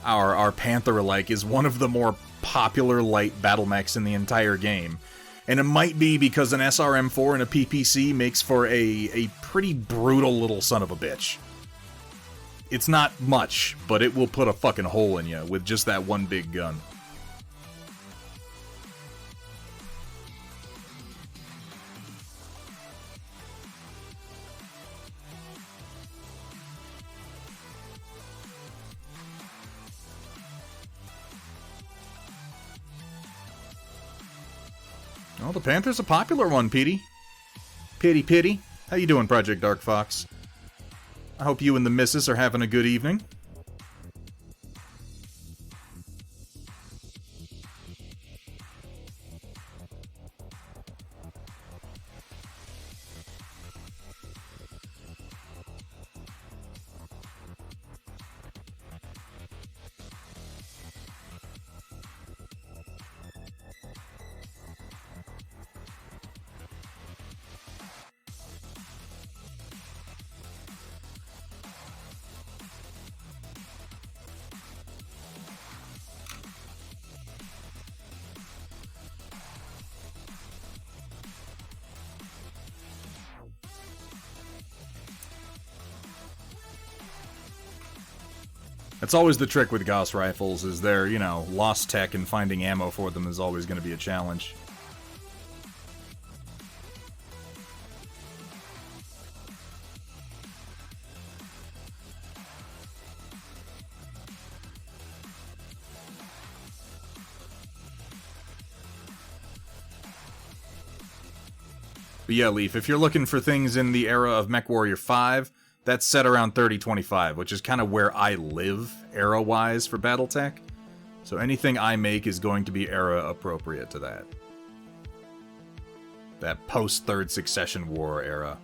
our Panther-like, is one of the more popular light battle mechs in the entire game, and it might be because an SRM4 and a PPC makes for a pretty brutal little son of a bitch. It's not much, but it will put a fucking hole in you with just that one big gun. Oh, the Panther's a popular one, Petey. Pity. How you doing, Project Dark Fox? I hope you and the missus are having a good evening. That's always the trick with Gauss rifles, is they're, you know, lost tech, and finding ammo for them is always going to be a challenge. But yeah, Leaf, if you're looking for things in the era of MechWarrior 5, that's set around 3025, which is kind of where I live, era-wise, for Battletech. So anything I make is going to be era-appropriate to that. That post-Third Succession War era.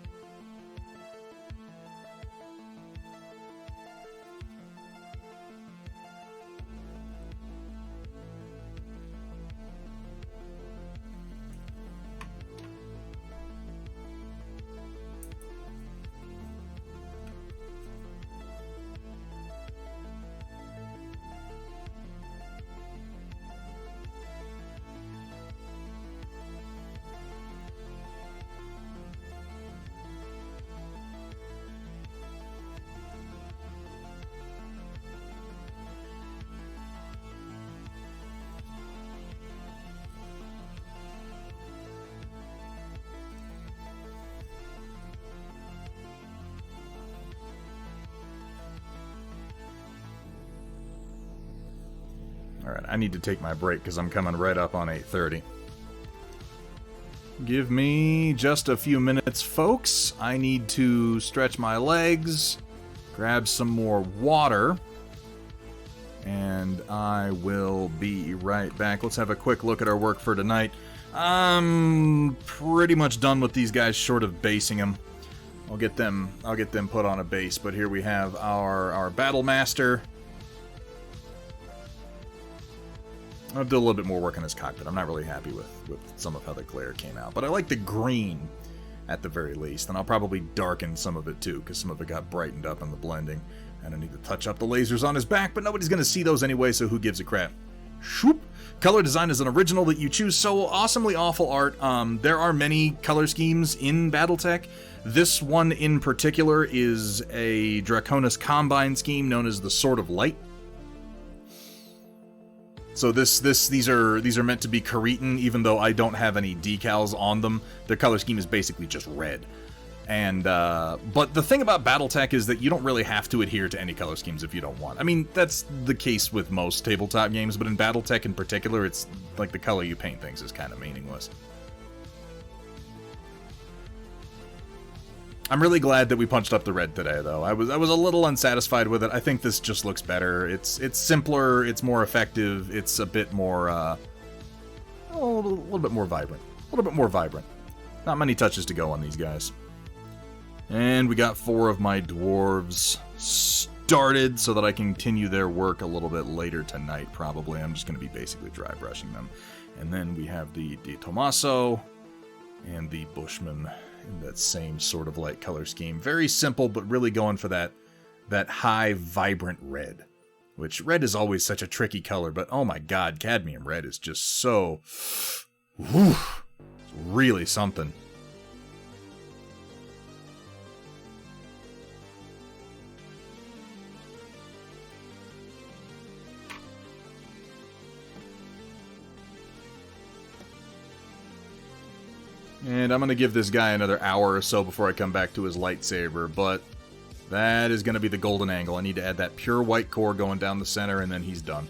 Alright, I need to take my break because I'm coming right up on 8:30. Give me just a few minutes, folks. I need to stretch my legs, grab some more water, and I will be right back. Let's have a quick look at our work for tonight. I'm pretty much done with these guys, short of basing them. I'll get them put on a base, but here we have our Battle Master. I'll do a little bit more work on his cockpit. I'm not really happy with some of how the glare came out, but I like the green at the very least, and I'll probably darken some of it too, because some of it got brightened up in the blending, and I need to touch up the lasers on his back, but nobody's going to see those anyway, so who gives a crap? Shoop! Color design is an original that you choose. So awesomely awful art. There are many color schemes in Battletech. This one in particular is a Draconis Combine scheme known as the Sword of Light. So these are meant to be Kharitan, even though I don't have any decals on them. Their color scheme is basically just red. And but the thing about Battletech is that you don't really have to adhere to any color schemes if you don't want. I mean, that's the case with most tabletop games, but in Battletech in particular, it's like the color you paint things is kind of meaningless. I'm really glad that we punched up the red today, though. I was a little unsatisfied with it. I think this just looks better. It's simpler. It's more effective. It's a bit more, a little bit more vibrant. A little bit more vibrant. Not many touches to go on these guys. And we got 4 of my dwarves started so that I can continue their work a little bit later tonight, probably. I'm just going to be basically dry brushing them. And then we have the Di Tommaso and the Bushman in that same sort of light color scheme. Very simple, but really going for that high, vibrant red. Which, red is always such a tricky color, but oh my god, cadmium red is just so... Whew, it's really something. And I'm going to give this guy another hour or so before I come back to his lightsaber, but that is going to be the golden angle. I need to add that pure white core going down the center, and then he's done.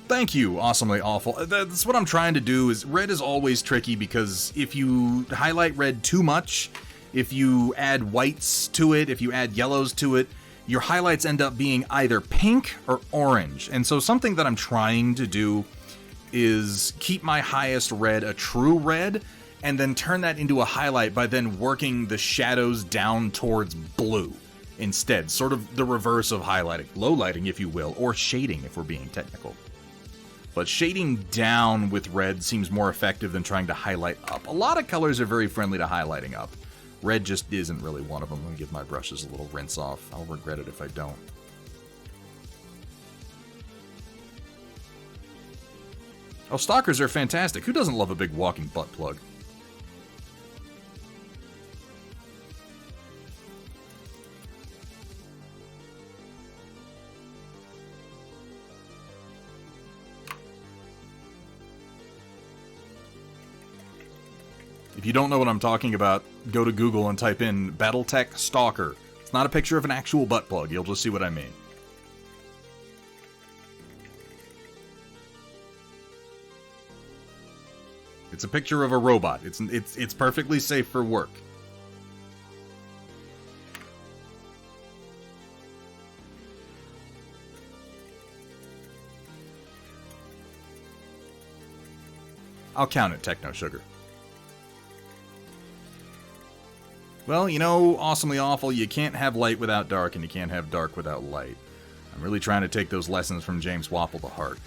Thank you, Awesomely Awful. That's what I'm trying to do. Is red is always tricky, because if you highlight red too much, if you add whites to it, if you add yellows to it, your highlights end up being either pink or orange. And so something that I'm trying to do is keep my highest red a true red, and then turn that into a highlight by then working the shadows down towards blue instead. Sort of the reverse of highlighting. Low lighting, if you will, or shading if we're being technical. But shading down with red seems more effective than trying to highlight up. A lot of colors are very friendly to highlighting up. Red just isn't really one of them. I'm going to give my brushes a little rinse off. I'll regret it if I don't. Oh, stalkers are fantastic. Who doesn't love a big walking butt plug? If you don't know what I'm talking about, go to Google and type in Battletech Stalker. It's not a picture of an actual butt plug. You'll just see what I mean. It's a picture of a robot. It's perfectly safe for work. I'll count it, Techno Sugar. Well, you know, Awesomely Awful, you can't have light without dark, and you can't have dark without light. I'm really trying to take those lessons from James Wapple to heart.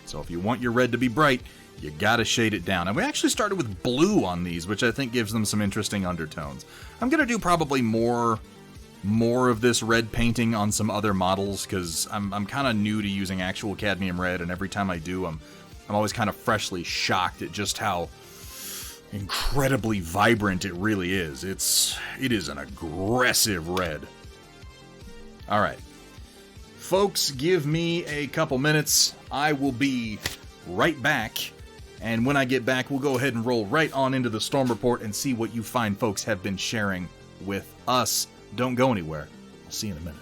So if you want your red to be bright, you gotta shade it down. And we actually started with blue on these, which I think gives them some interesting undertones. I'm gonna do probably more of this red painting on some other models, because I'm kind of new to using actual cadmium red, and every time I do, I'm always kind of freshly shocked at just how incredibly vibrant it really is. It is an aggressive red. Alright. Folks, give me a couple minutes. I will be right back. And when I get back, we'll go ahead and roll right on into the Storm Report and see what you fine folks have been sharing with us. Don't go anywhere. I'll see you in a minute.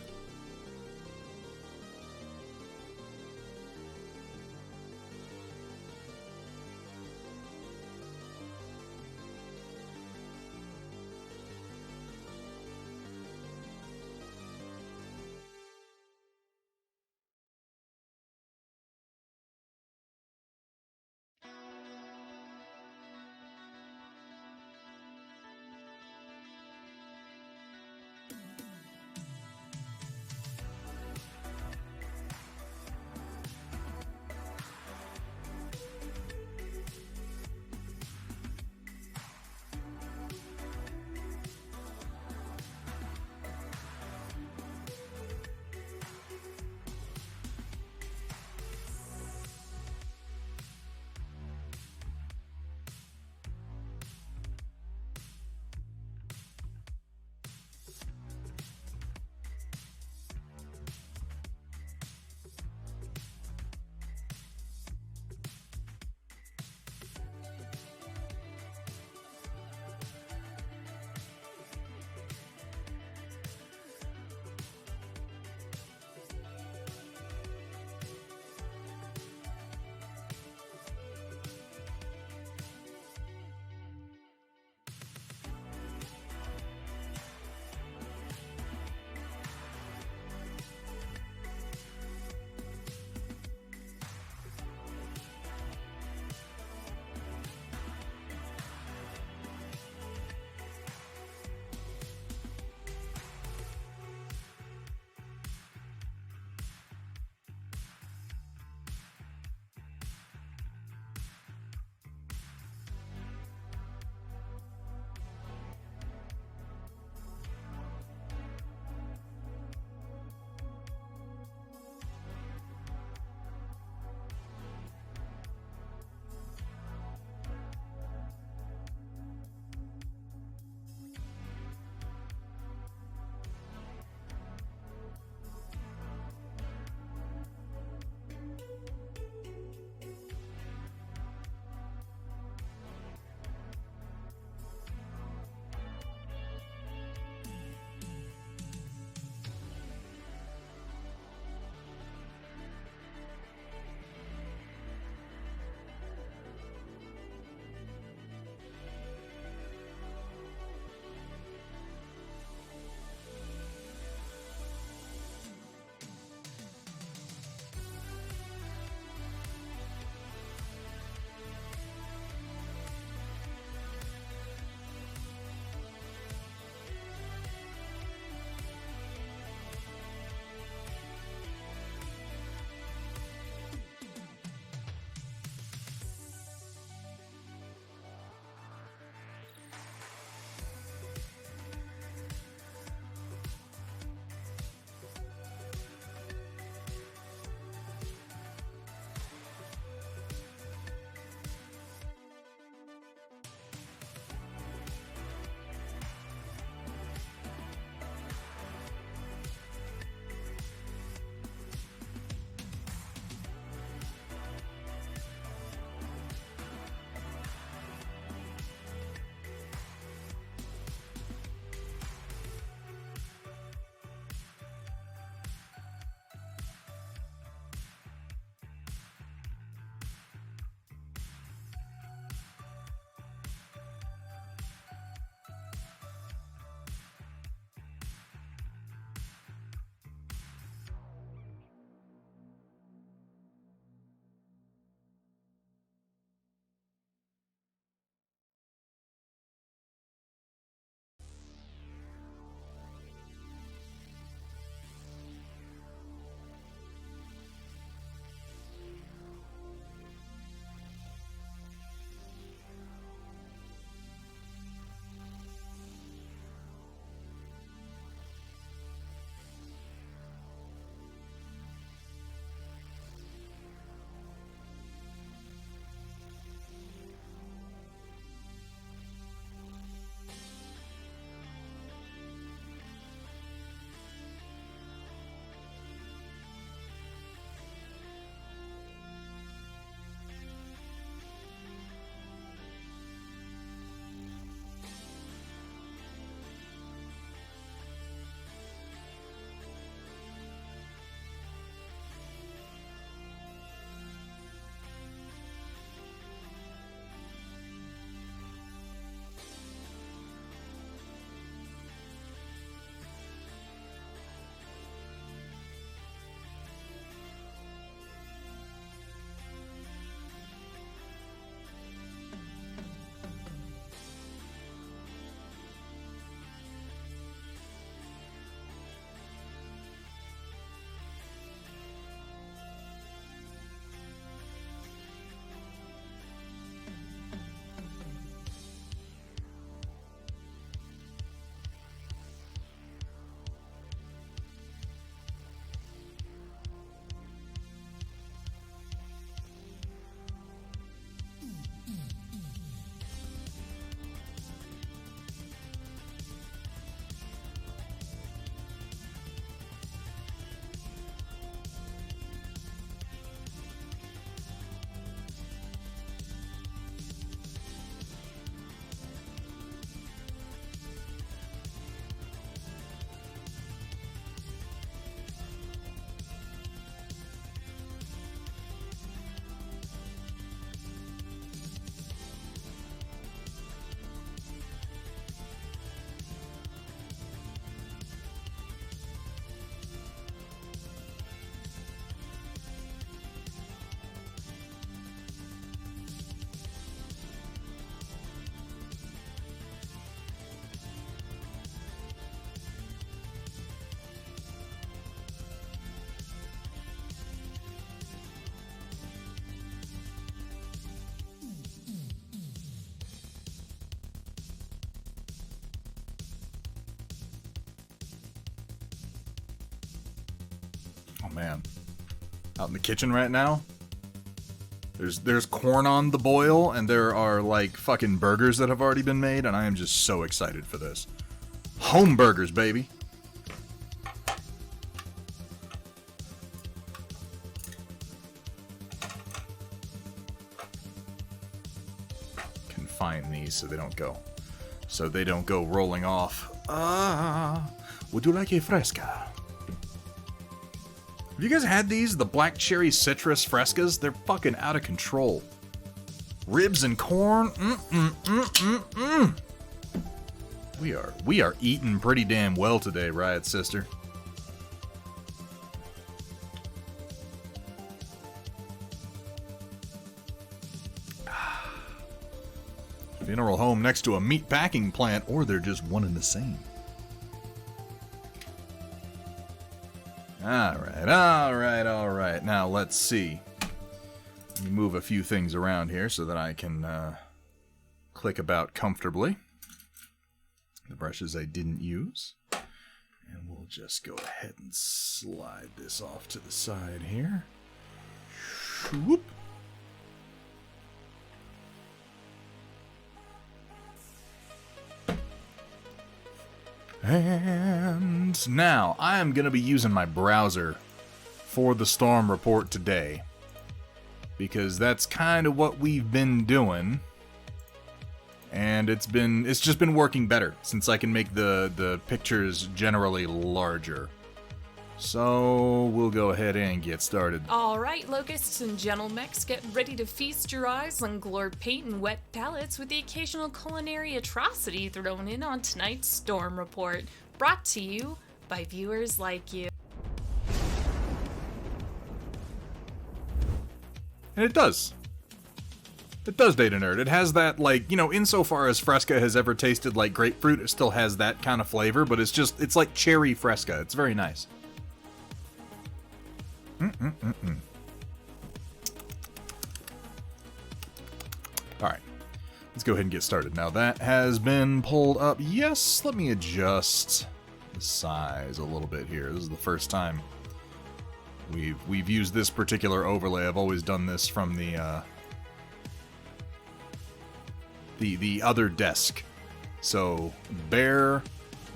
man. Out in the kitchen right now, there's corn on the boil, and there are, like, fucking burgers that have already been made, and I am just so excited for this. Home burgers, baby. Confine these so they don't go rolling off. Would you like a fresca? Have you guys had these? The black cherry citrus frescas? They're fucking out of control. Ribs and corn. We are eating pretty damn well today, Riot Sister. Funeral home next to a meat packing plant, or they're just one and the same. Alright. Now, let's see. Let me move a few things around here so that I can click about comfortably. The brushes I didn't use. And we'll just go ahead and slide this off to the side here. Whoop. And now, I am going to be using my browser for the storm report today. Because that's kind of what we've been doing. And it's just been working better, since I can make the pictures generally larger. So, we'll go ahead and get started. Alright, locusts and gentlemechs, get ready to feast your eyes on glorb paint and wet palettes with the occasional culinary atrocity thrown in on tonight's Storm Report, brought to you by viewers like you. And it does. It does, Data Nerd. It has that, like, you know, insofar as Fresca has ever tasted like grapefruit, it still has that kind of flavor, but it's like cherry Fresca. It's very nice. Alright, let's go ahead and get started. Now that has been pulled up. Yes, let me adjust the size a little bit here. This is the first time we've used this particular overlay. I've always done this from the other desk. So bear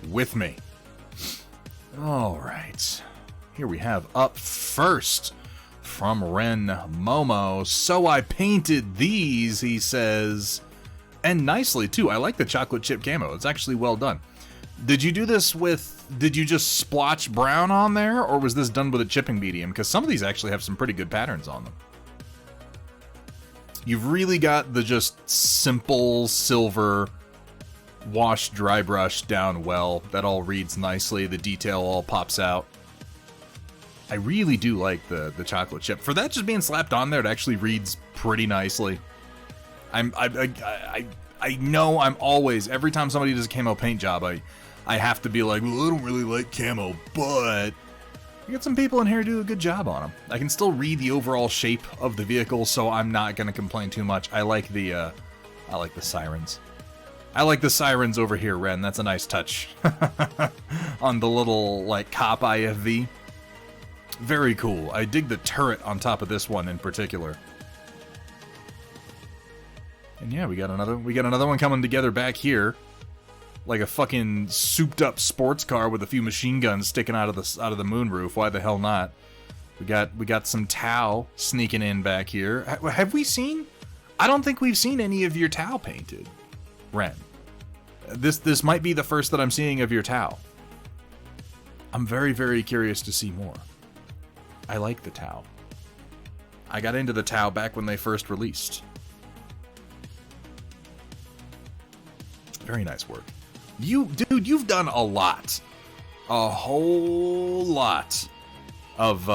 with me. Alright. Here we have up first from Ren Momo. So I painted these, he says. And nicely, too. I like the chocolate chip camo. It's actually well done. Did you do this with... Did you just splotch brown on there? Or was this done with a chipping medium? Because some of these actually have some pretty good patterns on them. You've really got the just simple silver wash dry brush down well. That all reads nicely. The detail all pops out. I really do like the chocolate chip. For that just being slapped on there, it actually reads pretty nicely. I know I'm always, every time somebody does a camo paint job, I have to be like, well, I don't really like camo, but you get some people in here who do a good job on them. I can still read the overall shape of the vehicle, so I'm not going to complain too much. I like the sirens. I like the sirens over here, Ren. That's a nice touch. On the little, like, cop IFV. Very cool. I dig the turret on top of this one in particular. And yeah, we got another one coming together back here. Like a fucking souped up sports car with a few machine guns sticking out of the moonroof. Why the hell not? We got some Tau sneaking in back here. Have we seen? I don't think we've seen any of your Tau painted, Ren. This might be the first that I'm seeing of your Tau. I'm very, very curious to see more. I like the Tau. I got into the Tau back when they first released. Very nice work. Dude, you've done a lot. A whole lot of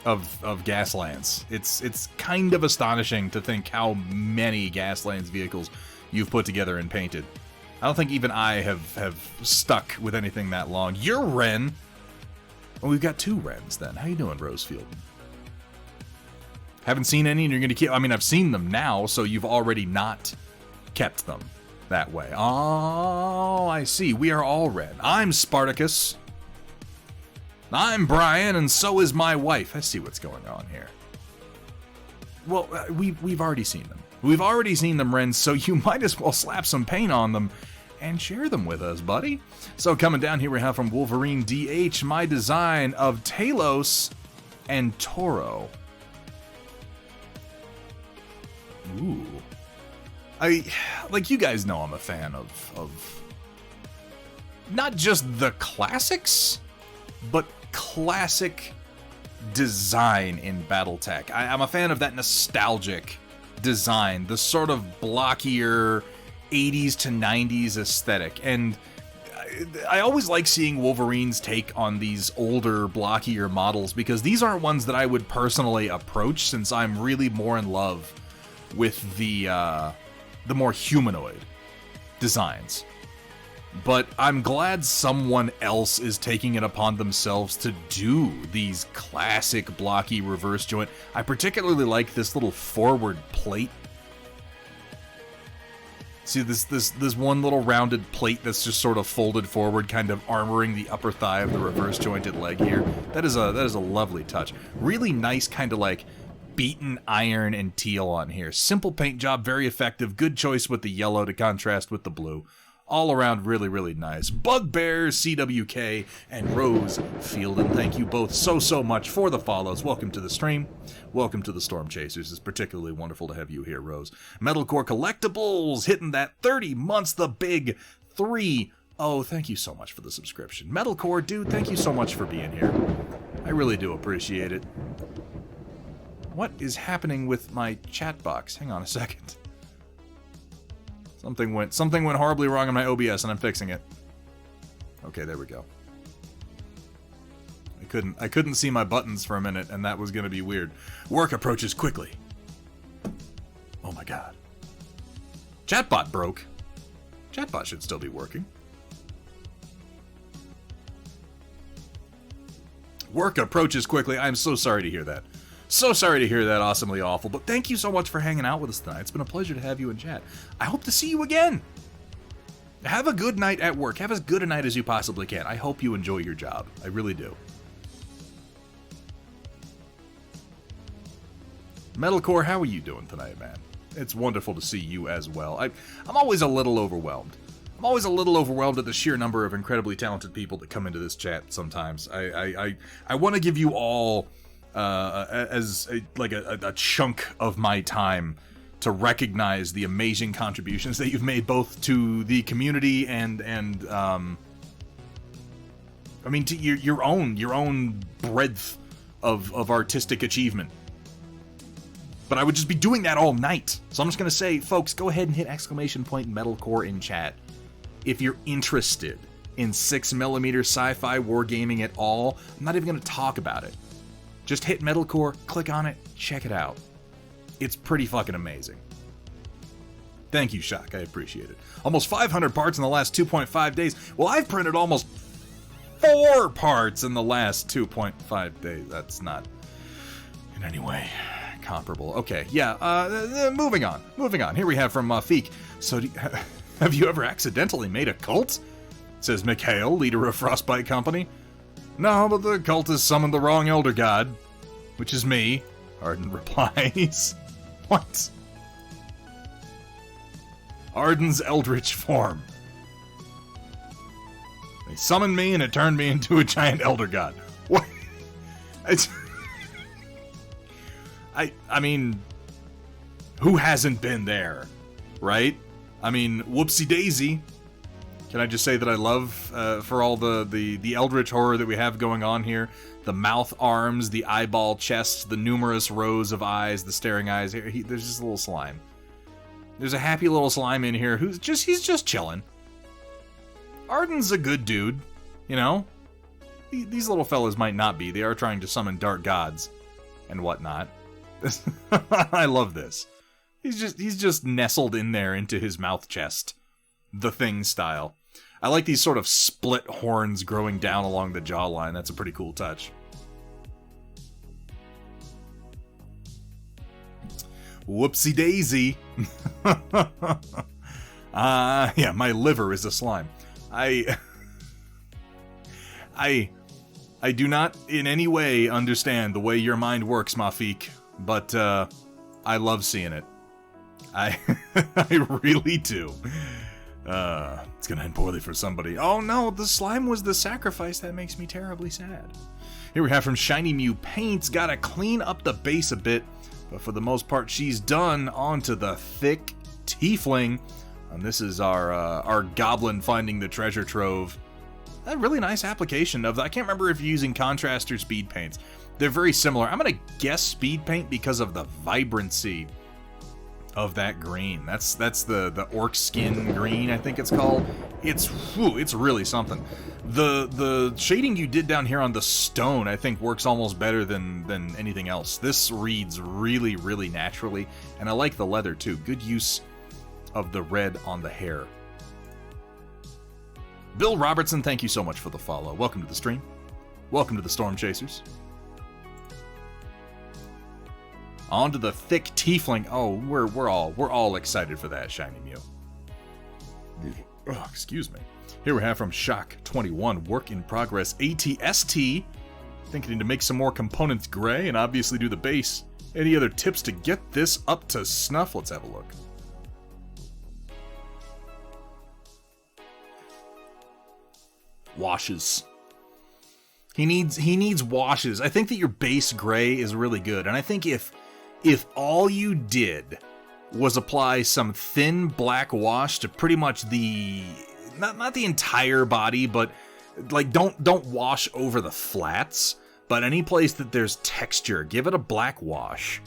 Gaslands. It's kind of astonishing to think how many Gaslands vehicles you've put together and painted. I don't think even I have stuck with anything that long. You're Ren. Well, we've got two Wrens then. How you doing, Rosefield? Haven't seen any, and you're gonna keep. I mean, I've seen them now, so you've already not kept them that way. Oh, I see. We are all Ren. I'm Spartacus. I'm Brian, and so is my wife. I see what's going on here. Well, we've already seen them. We've already seen them, Ren, so you might as well slap some paint on them and share them with us, buddy. So coming down here we have from Wolverine DH, my design of Talos and Toro. Ooh. Like, you guys know I'm a fan of not just the classics, but classic design in Battletech. I'm a fan of that nostalgic design, the sort of blockier 80s to 90s aesthetic. And I always like seeing Wolverine's take on these older, blockier models, because these aren't ones that I would personally approach, since I'm really more in love with the more humanoid designs. But I'm glad someone else is taking it upon themselves to do these classic blocky reverse joint. I particularly like this little forward plate. See this one little rounded plate that's just sort of folded forward, kind of armoring the upper thigh of the reverse jointed leg here. That is a lovely touch. Really nice kind of like beaten iron and teal on here. Simple paint job, very effective. Good choice with the yellow to contrast with the blue. All around really, really nice. Bugbear, CWK, and Rose Fielden, thank you both so much for the follows. Welcome to the stream. Welcome to the Storm Chasers. It's particularly wonderful to have you here, Rose. Metalcore Collectibles, hitting that 30 months, the big 3. Oh, thank you so much for the subscription. Metalcore, dude, thank you so much for being here. I really do appreciate it. What is happening with my chat box? Hang on a second. Something went horribly wrong in my OBS, and I'm fixing it. Okay, there we go. I couldn't see my buttons for a minute, and that was gonna be weird. Work approaches quickly. Oh my god. Chatbot broke. Chatbot should still be working. Work approaches quickly. I'm so sorry to hear that. So sorry to hear that, awesomely awful, but thank you so much for hanging out with us tonight. It's been a pleasure to have you in chat. I hope to see you again. Have a good night at work. Have as good a night as you possibly can. I hope you enjoy your job. I really do. Metalcore, how are you doing tonight, man? It's wonderful to see you as well. I'm always a little overwhelmed. I'm always a little overwhelmed at the sheer number of incredibly talented people that come into this chat sometimes. I want to give you all as a chunk of my time to recognize the amazing contributions that you've made both to the community and I mean to your own breadth of artistic achievement. But I would just be doing that all night. So I'm just gonna say, folks, go ahead and hit exclamation point Metalcore in chat if you're interested in 6mm sci-fi wargaming at all. I'm not even gonna talk about it. Just hit Metalcore, click on it, check it out. It's pretty fucking amazing. Thank you, Shock. I appreciate it. Almost 500 parts in the last 2.5 days. Well, I've printed almost 4 parts in the last 2.5 days. That's not in any way comparable. Okay, yeah, moving on. Here we have from Feek. So, have you ever accidentally made a cult? Says Mikhail, leader of Frostbite Company. No, but the cult has summoned the wrong elder god, which is me. Arden replies. What? Arden's eldritch form. They summoned me and it turned me into a giant elder god. What? I mean, who hasn't been there, right? I mean, whoopsie daisy. Can I just say that I love, for all the eldritch horror that we have going on here, the mouth arms, the eyeball chests, the numerous rows of eyes, the staring eyes. There's just a little slime. There's a happy little slime in here he's just chilling. Arden's a good dude, you know? These little fellas might not be. They are trying to summon dark gods and whatnot. I love this. He's just nestled in there into his mouth chest. The Thing style. I like these sort of split horns growing down along the jawline. That's a pretty cool touch. Whoopsie daisy. Yeah, my liver is a slime. I I do not in any way understand the way your mind works, Mafik, but I love seeing it. I really do. It's gonna end poorly for somebody. Oh no, the slime was the sacrifice. That makes me terribly sad. Here we have from Shiny Mew Paints. Gotta clean up the base a bit, but for the most part, she's done. Onto the thick tiefling. And this is our goblin finding the treasure trove. A really nice application of that. I can't remember if you're using contrast or speed paints. They're very similar. I'm gonna guess speed paint because of the vibrancy of that green. That's the orc skin green, I think it's called. It's really something. The shading you did down here on the stone, I think, works almost better than anything else. This reads really, really naturally, and I like the leather too. Good use of the red on the hair. Bill Robertson, thank you so much for the follow. Welcome to the stream. Welcome to the Storm Chasers. On to the thick tiefling. Oh, we're all excited for that, Shiny Mew. Oh, excuse me. Here we have from Shock21, work in progress ATST. Thinking to make some more components gray and obviously do the base. Any other tips to get this up to snuff? Let's have a look. Washes. He needs washes. I think that your base gray is really good, and I think if all you did was apply some thin black wash to pretty much the not the entire body, but like don't wash over the flats, but any place that there's texture, give it a black wash.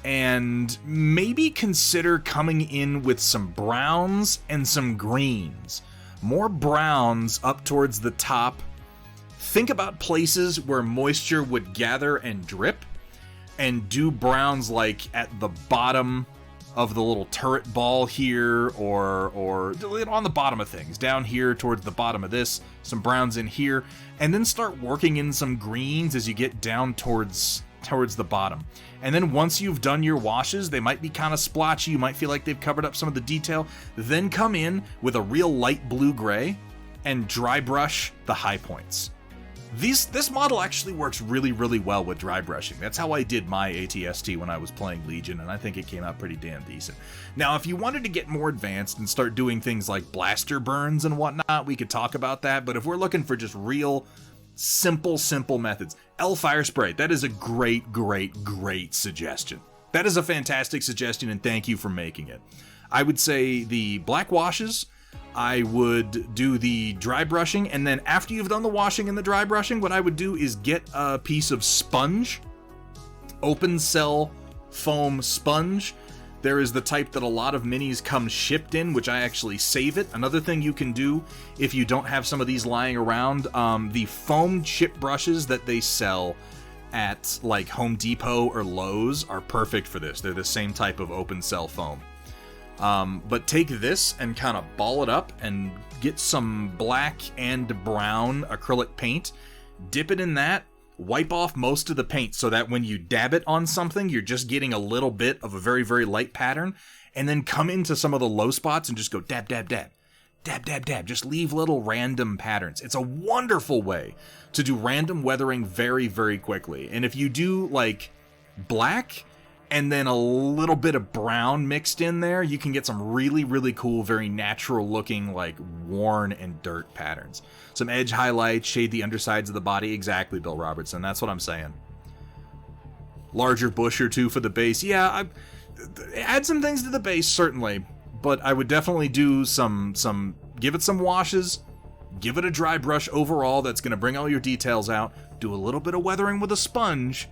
And maybe consider coming in with some browns and some greens. More browns up towards the top. Think about places where moisture would gather and drip, and do browns like at the bottom of the little turret ball here, or on the bottom of things. Down here towards the bottom of this, some browns in here, and then start working in some greens as you get down towards the bottom. And then once you've done your washes, they might be kind of splotchy, you might feel like they've covered up some of the detail, then come in with a real light blue-gray and dry brush the high points. This model actually works really, really well with dry brushing. That's how I did my ATST when I was playing Legion, and I think it came out pretty damn decent. Now, if you wanted to get more advanced and start doing things like blaster burns and whatnot, we could talk about that, but if we're looking for just real simple methods, L Fire Spray, that is a great suggestion. That is a fantastic suggestion, and thank you for making it. I would say the black washes, I would do the dry brushing, and then after you've done the washing and the dry brushing, what I would do is get a piece of sponge, open cell foam sponge. There is the type that a lot of minis come shipped in, which I actually save it. Another thing you can do if you don't have some of these lying around, the foam chip brushes that they sell at like Home Depot or Lowe's are perfect for this. They're the same type of open cell foam. But take this and kind of ball it up and get some black and brown acrylic paint, dip it in that, wipe off most of the paint so that when you dab it on something, you're just getting a little bit of a very, very light pattern, and then come into some of the low spots and just go dab, dab, dab, dab, dab, dab. Just leave little random patterns. It's a wonderful way to do random weathering very, very quickly. And if you do like black and then a little bit of brown mixed in there, you can get some really, really cool, very natural looking, like worn and dirt patterns. Some edge highlights, shade the undersides of the body. Exactly, Bill Robertson. That's what I'm saying. Larger bush or two for the base. Yeah, add some things to the base, certainly. But I would definitely do give it some washes, give it a dry brush overall that's going to bring all your details out, do a little bit of weathering with a sponge,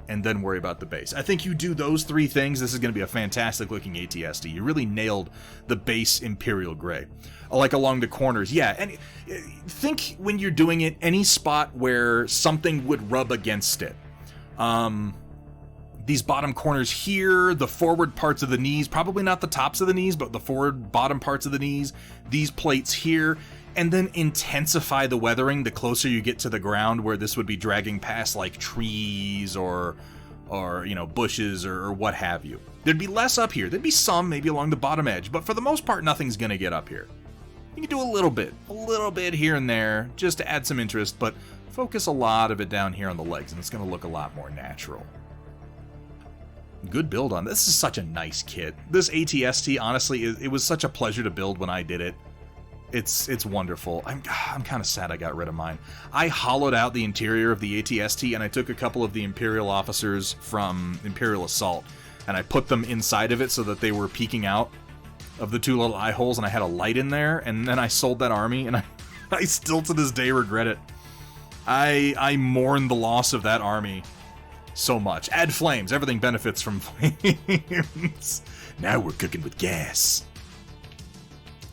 and then worry about the base. I think you do those three things, this is going to be a fantastic looking ATST. You really nailed the base Imperial Gray. Like along the corners, yeah, and think when you're doing it, any spot where something would rub against it. These bottom corners here, the forward parts of the knees, probably not the tops of the knees, but the forward bottom parts of the knees, these plates here, and then intensify the weathering the closer you get to the ground, where this would be dragging past like trees or bushes or what have you. There'd be less up here. There'd be some maybe along the bottom edge, but for the most part, nothing's gonna get up here. You can do a little bit here and there just to add some interest, but focus a lot of it down here on the legs, and it's going to look a lot more natural. Good build on this. Is such a nice kit. This ATST, honestly, it was such a pleasure to build when I did it. It's wonderful. I'm kind of sad I got rid of mine. I hollowed out the interior of the ATST, and I took a couple of the Imperial officers from Imperial Assault, and I put them inside of it so that they were peeking out of the two little eye holes, and I had a light in there, and then I sold that army, and I still to this day regret it. I mourn the loss of that army so much. Add flames. Everything benefits from flames. Now we're cooking with gas.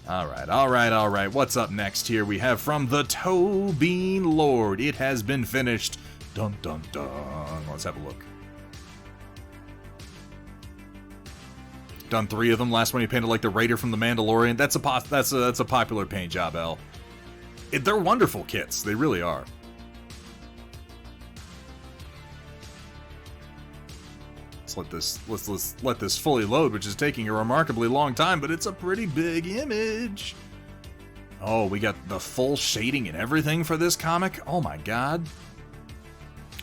Alright. What's up next here? We have from the Toe Bean Lord. It has been finished. Dun dun dun. Let's have a look. Done 3 of them. Last one you painted like the Raider from the Mandalorian. That's a popular paint job, L. They're wonderful kits. They really are. Let's let this fully load, which is taking a remarkably long time, but it's a pretty big image. Oh, we got the full shading and everything for this comic. Oh my god.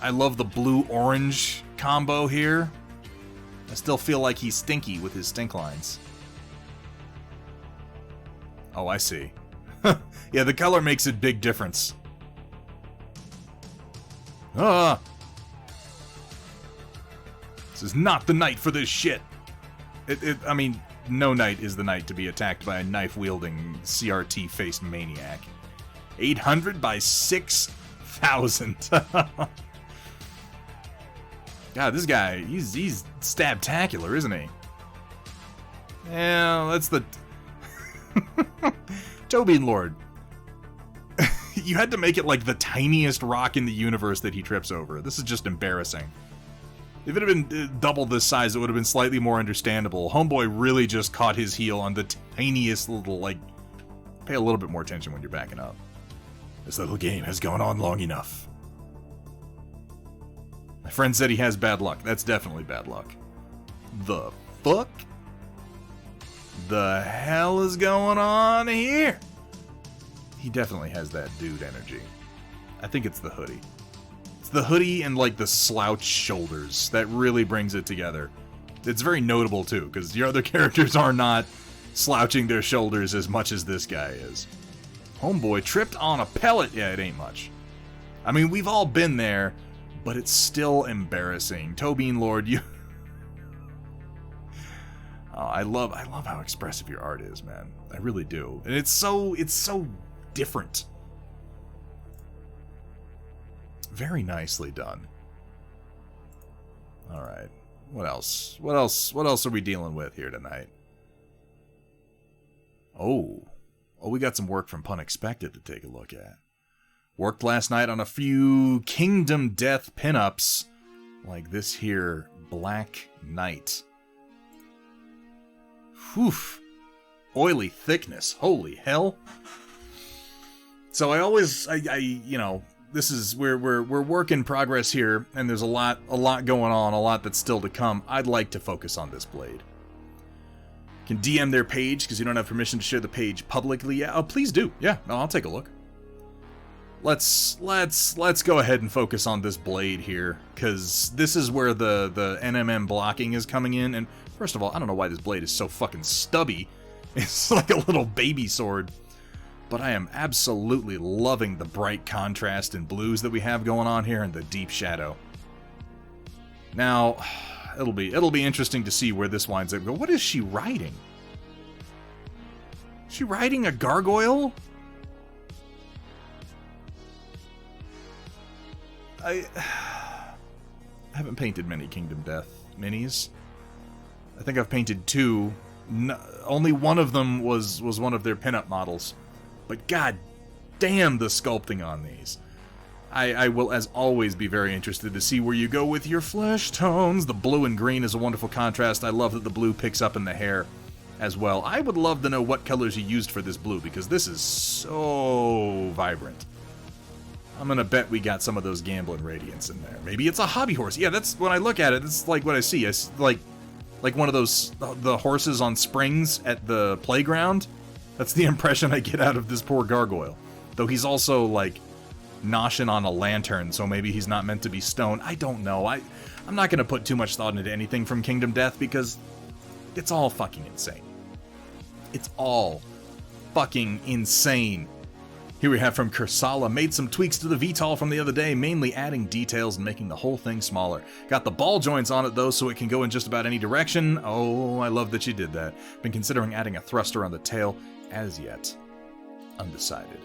I love the blue-orange combo here. I still feel like he's stinky with his stink lines. Oh, I see. Yeah, the color makes a big difference. Ah! This is not the night for this shit. I mean, no night is the night to be attacked by a knife-wielding, CRT-faced maniac. 800 by 6,000. God, this guy, he's stabtacular, isn't he? Yeah, that's the... Toe Bean Lord. You had to make it like the tiniest rock in the universe that he trips over. This is just embarrassing. If it had been double this size, it would have been slightly more understandable. Homeboy really just caught his heel on the tiniest little, like... Pay a little bit more attention when you're backing up. This little game has gone on long enough. My friend said he has bad luck. That's definitely bad luck. The fuck? The hell is going on here? He definitely has that dude energy. I think it's the hoodie. It's the hoodie and, like, the slouch shoulders that really brings it together. It's very notable, too, because your other characters are not slouching their shoulders as much as this guy is. Homeboy tripped on a pellet. Yeah, it ain't much. I mean, we've all been there, but it's still embarrassing. Toe Bean Lord, you... Oh, I love how expressive your art is, man. I really do. And it's so different. Very nicely done. All right. What else? What else are we dealing with here tonight? Oh, we got some work from Punexpected to take a look at. Worked last night on a few Kingdom Death pinups, like this here Black Knight. Whew. Oily thickness. Holy hell. So you know, this is we're work in progress here, and there's a lot going on, a lot that's still to come. I'd like to focus on this blade. You can DM their page because you don't have permission to share the page publicly. Yeah, oh, please do. Yeah, no, I'll take a look. Let's go ahead and focus on this blade here, because this is where the NMM blocking is coming in. And first of all, I don't know why this blade is so fucking stubby. It's like a little baby sword. But I am absolutely loving the bright contrast and blues that we have going on here and the deep shadow. Now, it'll be interesting to see where this winds up. What is she riding? Is she riding a gargoyle? I haven't painted many Kingdom Death minis. I think I've painted 2. Only one of them was one of their pinup models. But god damn the sculpting on these. I will, as always, be very interested to see where you go with your flesh tones. The blue and green is a wonderful contrast. I love that the blue picks up in the hair as well. I would love to know what colors you used for this blue, because this is so vibrant. I'm gonna bet we got some of those Gambling Radiants in there. Maybe it's a hobby horse. Yeah, that's when I look at it, it's like what I see. It's like one of those, the horses on springs at the playground. That's the impression I get out of this poor gargoyle. Though he's also, like, noshing on a lantern, so maybe he's not meant to be stone. I don't know. I'm not going to put too much thought into anything from Kingdom Death because it's all fucking insane. It's all fucking insane. Here we have from Kursala, made some tweaks to the VTOL from the other day, mainly adding details and making the whole thing smaller. Got the ball joints on it though, so it can go in just about any direction. Oh, I love that you did that. Been considering adding a thruster on the tail, as yet undecided.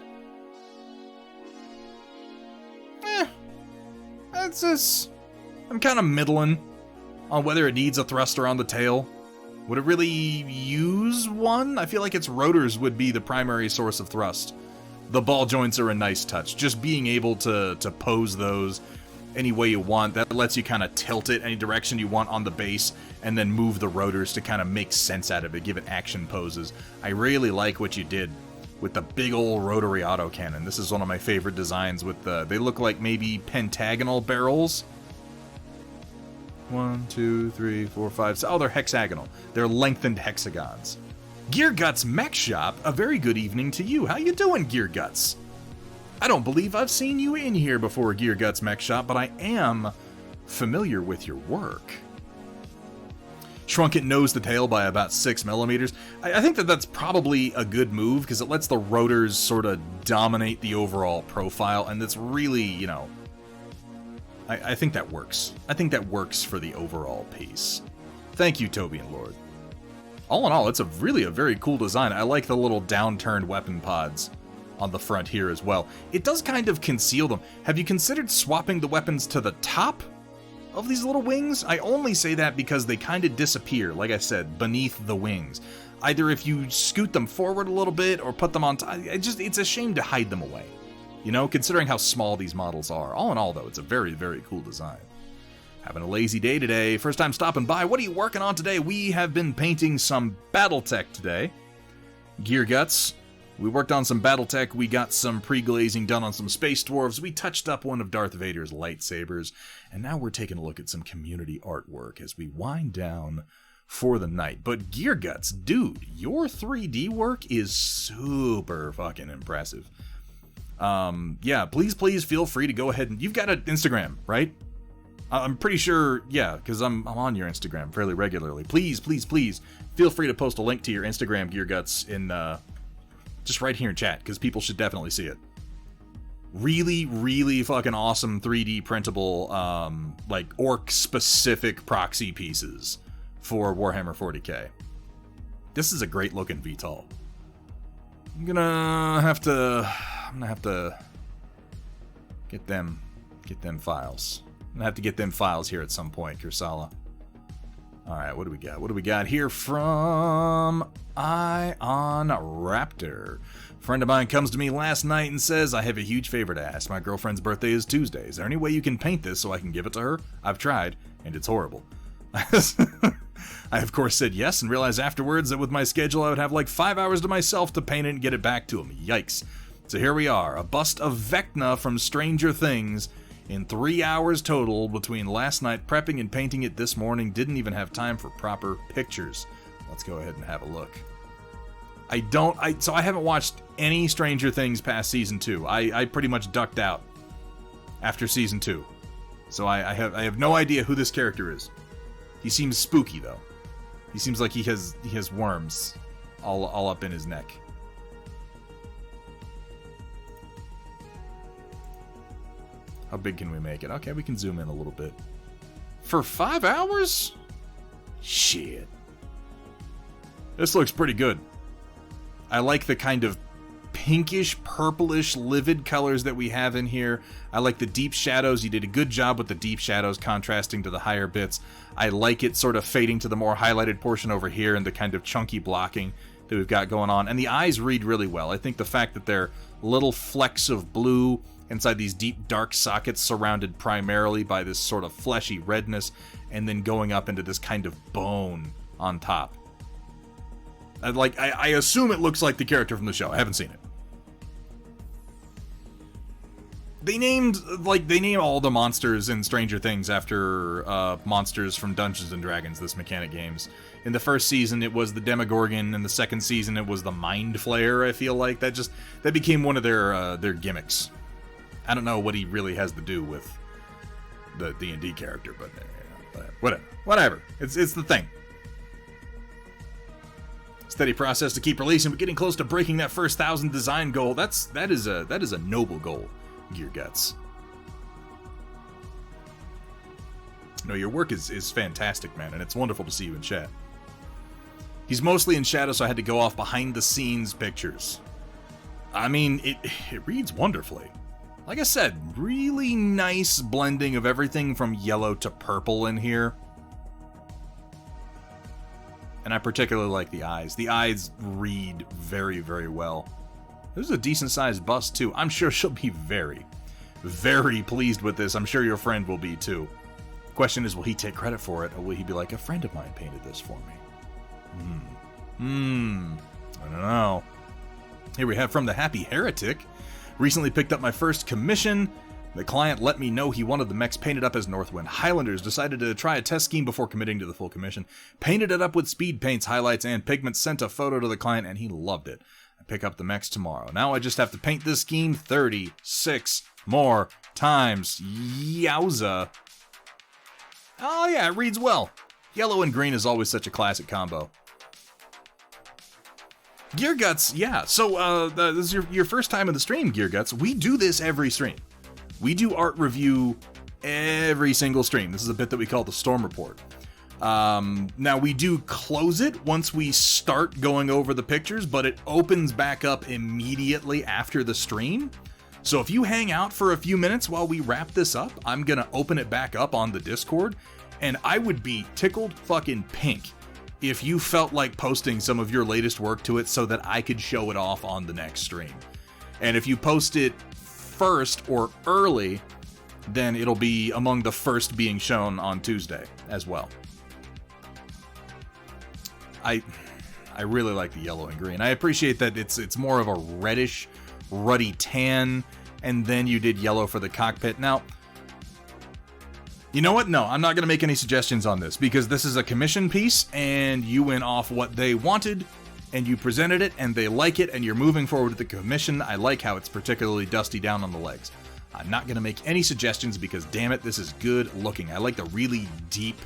That's just... I'm kind of middling on whether it needs a thruster on the tail. Would it really use one? I feel like its rotors would be the primary source of thrust. The ball joints are a nice touch. Just being able to pose those any way you want, that lets you kind of tilt it any direction you want on the base, and then move the rotors to kind of make sense out of it, give it action poses. I really like what you did with the big old rotary autocannon. This is one of my favorite designs with they look like maybe pentagonal barrels. 1, 2, 3, 4, 5. Oh, they're hexagonal. They're lengthened hexagons. Gear Guts Mech Shop, a very good evening to you. How you doing, Gear Guts? I don't believe I've seen you in here before, Gear Guts Mech Shop, but I am familiar with your work. Shrunk it nose to tail by about 6 millimeters. I think that's probably a good move because it lets the rotors sort of dominate the overall profile, and that's really, you know, I think that works. I think that works for the overall piece. Thank you, Toby and Lord. All in all, it's really a very cool design. I like the little downturned weapon pods on the front here as well. It does kind of conceal them. Have you considered swapping the weapons to the top of these little wings? I only say that because they kind of disappear, like I said, beneath the wings. Either if you scoot them forward a little bit or put them on top, it's a shame to hide them away. You know, considering how small these models are. All in all, though, it's a very, very cool design. Having a lazy day today. First time stopping by. What are you working on today? We have been painting some Battletech today. Gear Guts. We worked on some Battletech. We got some pre-glazing done on some Space Dwarves. We touched up one of Darth Vader's lightsabers. And now we're taking a look at some community artwork as we wind down for the night. But Gear Guts, dude, your 3D work is super fucking impressive. Yeah, please feel free to go ahead and... You've got an Instagram, right? I'm pretty sure, yeah, because I'm on your Instagram fairly regularly. Please feel free to post a link to your Instagram, Gear Guts, in just right here in chat, because people should definitely see it. Really fucking awesome 3D printable, like orc-specific proxy pieces for Warhammer 40k. This is a great looking VTOL. I'm gonna have to get them files. I'm gonna have to get them files here at some point, Kursala. Alright, what do we got? What do we got here from Ion Raptor? A friend of mine comes to me last night and says, I have a huge favor to ask. My girlfriend's birthday is Tuesday. Is there any way you can paint this so I can give it to her? I've tried, and it's horrible. I, of course, said yes, and realized afterwards that with my schedule I would have like 5 hours to myself to paint it and get it back to him. Yikes. So here we are, a bust of Vecna from Stranger Things in 3 hours total between last night prepping and painting it this morning. Didn't even have time for proper pictures. Let's go ahead and have a look. So I haven't watched any Stranger Things past season 2. I pretty much ducked out after season 2. So I have no idea who this character is. He seems spooky though. He seems like he has worms all up in his neck. How big can we make it? Okay, we can zoom in a little bit. For 5 hours? Shit. This looks pretty good. I like the kind of pinkish, purplish, livid colors that we have in here. I like the deep shadows. You did a good job with the deep shadows contrasting to the higher bits. I like it sort of fading to the more highlighted portion over here and the kind of chunky blocking that we've got going on. And the eyes read really well. I think the fact that they're little flecks of blue inside these deep dark sockets surrounded primarily by this sort of fleshy redness and then going up into this kind of bone on top. I assume it looks like the character from the show. I haven't seen it. They name all the monsters in Stranger Things after monsters from Dungeons and Dragons, this mechanic games. In the first season, it was the Demogorgon. In the second season, it was the Mind Flayer. I feel like that became one of their gimmicks. I don't know what he really has to do with the D&D character, but whatever. It's the thing. Steady process to keep releasing, but getting close to breaking that first 1,000 design goal. That is a noble goal, Gear Guts. No, your work is fantastic, man, and it's wonderful to see you in chat. He's mostly in shadow, so I had to go off behind-the-scenes pictures. I mean, it reads wonderfully. Like I said, really nice blending of everything from yellow to purple in here. And I particularly like the eyes. The eyes read very, very well. This is a decent-sized bust, too. I'm sure she'll be very, very pleased with this. I'm sure your friend will be, too. Question is, will he take credit for it, or will he be like, a friend of mine painted this for me? I don't know. Here we have from the Happy Heretic. Recently picked up my first commission. The client let me know he wanted the mechs painted up as Northwind Highlanders. Decided to try a test scheme before committing to the full commission. Painted it up with speed paints, highlights, and pigments. Sent a photo to the client, and he loved it. I pick up the mechs tomorrow. Now I just have to paint this scheme 36 more times. Yowza. Oh yeah, it reads well. Yellow and green is always such a classic combo. Gear Guts, yeah. So this is your first time in the stream, Gear Guts. We do this every stream. We do art review every single stream. This is a bit that we call the Storm Report. Now we do close it once we start going over the pictures, but it opens back up immediately after the stream. So if you hang out for a few minutes while we wrap this up, I'm gonna open it back up on the Discord, and I would be tickled fucking pink if you felt like posting some of your latest work to it so that I could show it off on the next stream. And if you post it first or early, then it'll be among the first being shown on Tuesday as well. I really like the yellow and green. I appreciate that it's more of a reddish, ruddy tan, and then you did yellow for the cockpit. Now, you know what? No, I'm not going to make any suggestions on this, because this is a commission piece, and you went off what they wanted, and you presented it, and they like it, and you're moving forward with the commission. I like how it's particularly dusty down on the legs. I'm not going to make any suggestions, because damn it, this is good looking. I like the really deep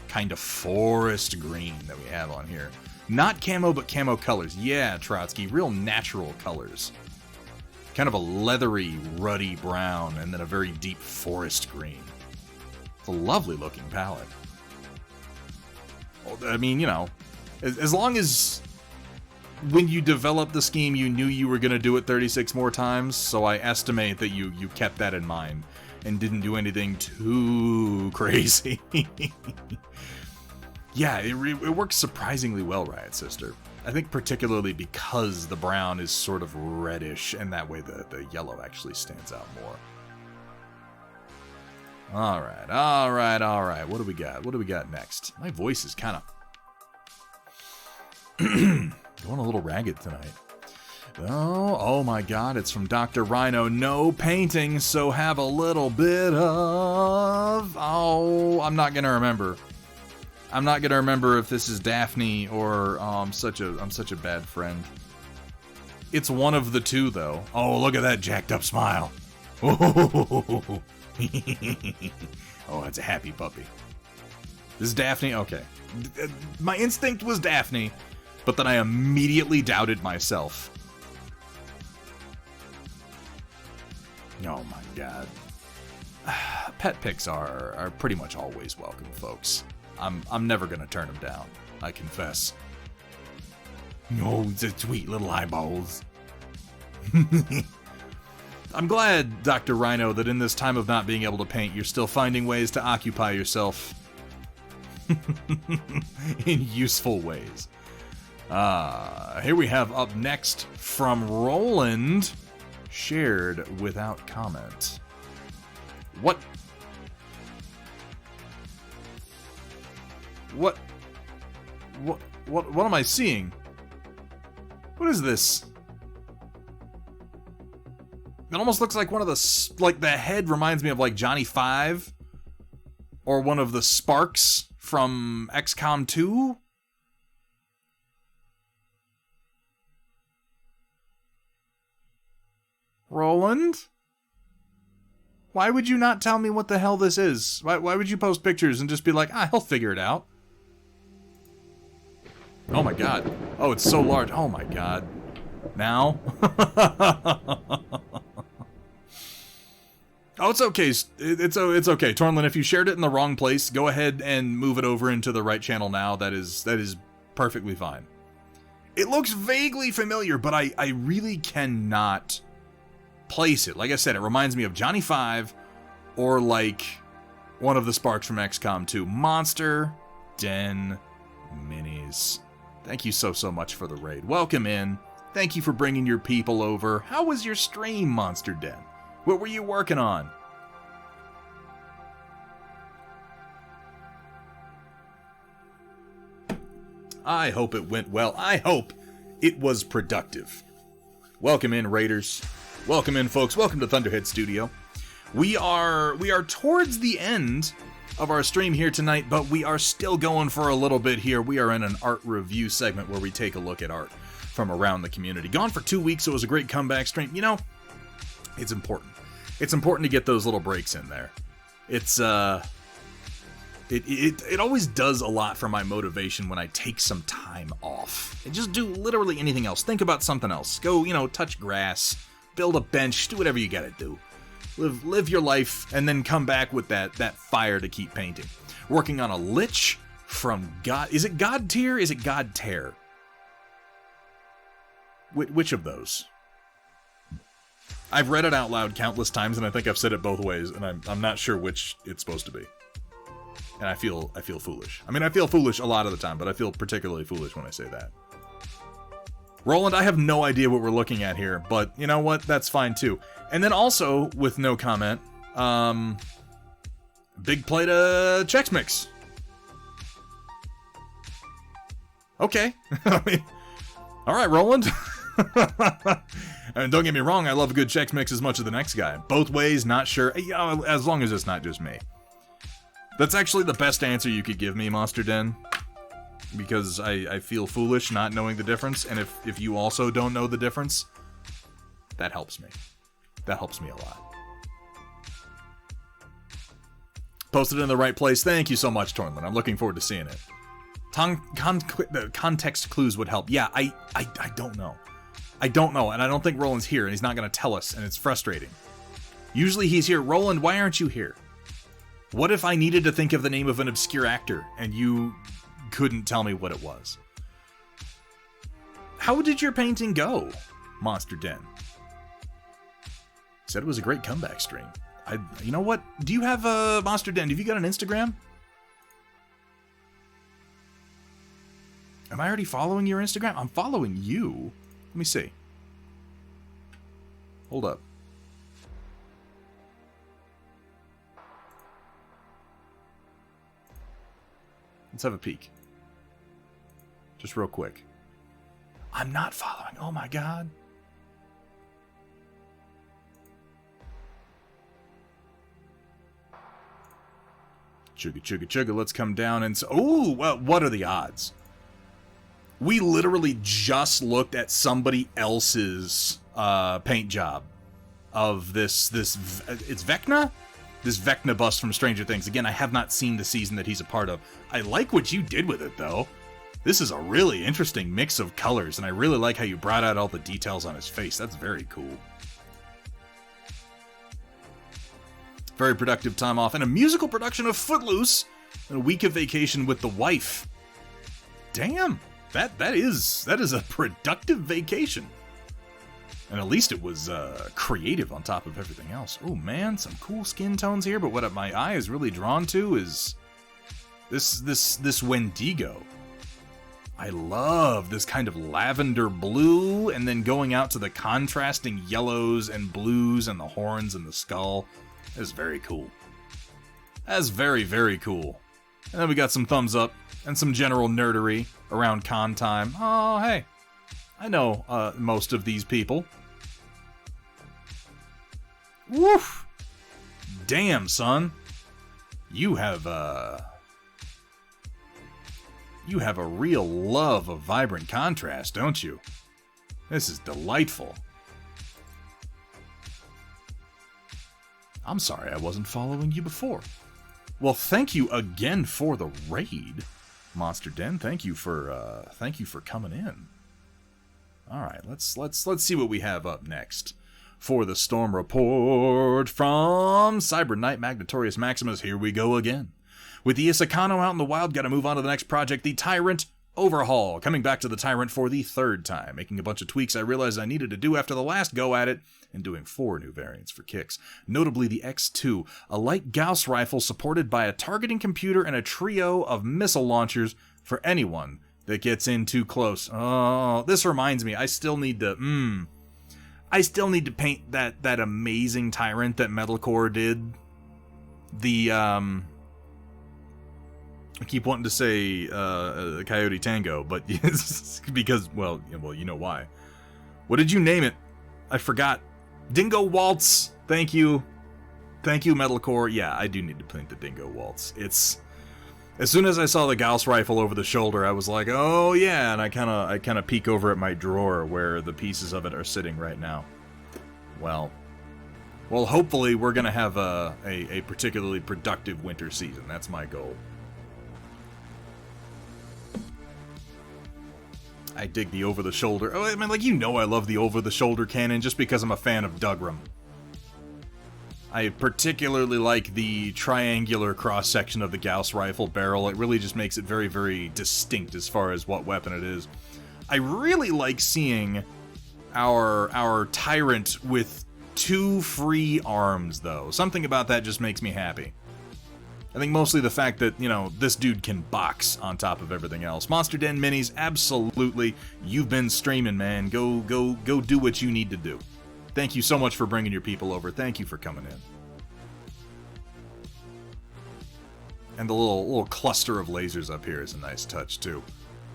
kind of forest green that we have on here. Not camo, but camo colors. Yeah, Trotsky, real natural colors. Kind of a leathery, ruddy brown, and then a very deep forest green. It's a lovely looking palette. I mean, you know, as long as when you developed the scheme you knew you were going to do it 36 more times, so I estimate that you kept that in mind and didn't do anything too crazy. Yeah, it works surprisingly well, Riot Sister. I think particularly because the brown is sort of reddish, and that way the yellow actually stands out more. Alright. What do we got? What do we got next? My voice is kind of going a little ragged tonight. Oh my god, it's from Dr. Rhino. No painting, so have a little bit of... Oh, I'm not gonna remember. I'm not gonna remember if this is Daphne or I'm such a bad friend. It's one of the two, though. Oh, look at that jacked up smile. Oh, it's a happy puppy. This is Daphne? Okay. My instinct was Daphne, but then I immediately doubted myself. Oh my god. Pet pics are pretty much always welcome, folks. I'm never gonna turn them down, I confess. Oh, the sweet little eyeballs. I'm glad, Dr. Rhino, that in this time of not being able to paint, you're still finding ways to occupy yourself in useful ways. Here we have up next from Roland, shared without comment. What am I seeing? What is this? It almost looks like one of the, like the head reminds me of like Johnny 5 or one of the Sparks from XCOM 2. Roland? Why would you not tell me what the hell this is? Why would you post pictures and just be like, he'll figure it out? Oh my god. Oh, it's so large. Oh my god. Now? Oh, it's okay. It's okay. Tornlin, if you shared it in the wrong place, go ahead and move it over into the right channel now. That is perfectly fine. It looks vaguely familiar, but I really cannot place it. Like I said, it reminds me of Johnny 5 or like one of the Sparks from XCOM 2. Monster Den Minis. Thank you so much for the raid. Welcome in. Thank you for bringing your people over. How was your stream, Monster Den? What were you working on? I hope it went well. I hope it was productive. Welcome in, Raiders. Welcome in, folks. Welcome to Thunderhead Studio. We are towards the end of our stream here tonight, but we are still going for a little bit here. We are in an art review segment where we take a look at art from around the community. Gone for 2 weeks, so it was a great comeback stream. You know, it's important. It's important to get those little breaks in there. It's it always does a lot for my motivation when I take some time off and just do literally anything else. Think about something else. Go, touch grass, build a bench, do whatever you gotta do. Live your life, and then come back with that fire to keep painting. Working on a Lich from God. Is it God Tier? Is it God Tear? Which of those? I've read it out loud countless times, and I think I've said it both ways, and I'm not sure which it's supposed to be. And I feel foolish. I mean, I feel foolish a lot of the time, but I feel particularly foolish when I say that. Roland, I have no idea what we're looking at here, but you know what? That's fine too. And then also, with no comment, big plate of Chex Mix. Okay. I mean, all right, Roland. I mean, don't get me wrong, I love a good Chex Mix as much as the next guy. Both ways, not sure. As long as it's not just me. That's actually the best answer you could give me, Monster Den. Because I feel foolish not knowing the difference, and if you also don't know the difference, that helps me. That helps me a lot. Posted in the right place. Thank you so much, Tornlin. I'm looking forward to seeing it. The context clues would help. Yeah, I don't know. I don't know, and I don't think Roland's here, and he's not going to tell us, and it's frustrating. Usually he's here. Roland, why aren't you here? What if I needed to think of the name of an obscure actor, and you couldn't tell me what it was? How did your painting go, Monster Den? Said it was a great comeback stream. You know what? Do you have a Monster Den? Have you got an Instagram? Am I already following your Instagram? I'm following you. Let me see. Hold up. Let's have a peek. Just real quick. I'm not following. Oh my god. Chugga, chugga, chugga. Let's come down and... Oh, well, what are the odds? We literally just looked at somebody else's paint job of this it's Vecna? This Vecna bust from Stranger Things. Again, I have not seen the season that he's a part of. I like what you did with it, though. This is a really interesting mix of colors, and I really like how you brought out all the details on his face. That's very cool. Very productive time off, and a musical production of Footloose, and a week of vacation with the wife. Damn, that is a productive vacation. And at least it was creative on top of everything else. Oh man, some cool skin tones here, but what my eye is really drawn to is this Wendigo. I love this kind of lavender blue, and then going out to the contrasting yellows and blues and the horns and the skull. That's very cool. That's very, very cool. And then we got some thumbs up and some general nerdery around con time. Oh, hey. I know most of these people. Woof! Damn, son. You have a real love of vibrant contrast, don't you? This is delightful. I'm sorry I wasn't following you before. Well, thank you again for the raid, Monster Den. Thank you for coming in. All right, let's see what we have up next for the Storm Report from Cyber Knight Magnatorius Maximus. Here we go again. With the Isakano out in the wild, gotta move on to the next project, the Tyrant Overhaul. Coming back to the Tyrant for the third time, making a bunch of tweaks I realized I needed to do after the last go at it, and doing 4 new variants for kicks. Notably the X2, a light Gauss rifle supported by a targeting computer and a trio of missile launchers for anyone that gets in too close. Oh, this reminds me, I still need to paint that amazing Tyrant that Metalcore did. The, I keep wanting to say, Coyote Tango, but because, well, you know why. What did you name it? I forgot. Dingo Waltz. Thank you, Metalcore. Yeah, I do need to paint the Dingo Waltz. It's, as soon as I saw the Gauss rifle over the shoulder, I was like, oh yeah, and I kind of peek over at my drawer where the pieces of it are sitting right now. Well, hopefully we're gonna have a particularly productive winter season. That's my goal. I dig the over-the-shoulder. Oh, I mean, like, I love the over-the-shoulder cannon just because I'm a fan of Dougram. I particularly like the triangular cross-section of the Gauss rifle barrel. It really just makes it very, very distinct as far as what weapon it is. I really like seeing our Tyrant with 2 free arms, though. Something about that just makes me happy. I think mostly the fact that, this dude can box on top of everything else. Monster Den Minis, absolutely. You've been streaming, man. Go do what you need to do. Thank you so much for bringing your people over. Thank you for coming in. And the little cluster of lasers up here is a nice touch, too.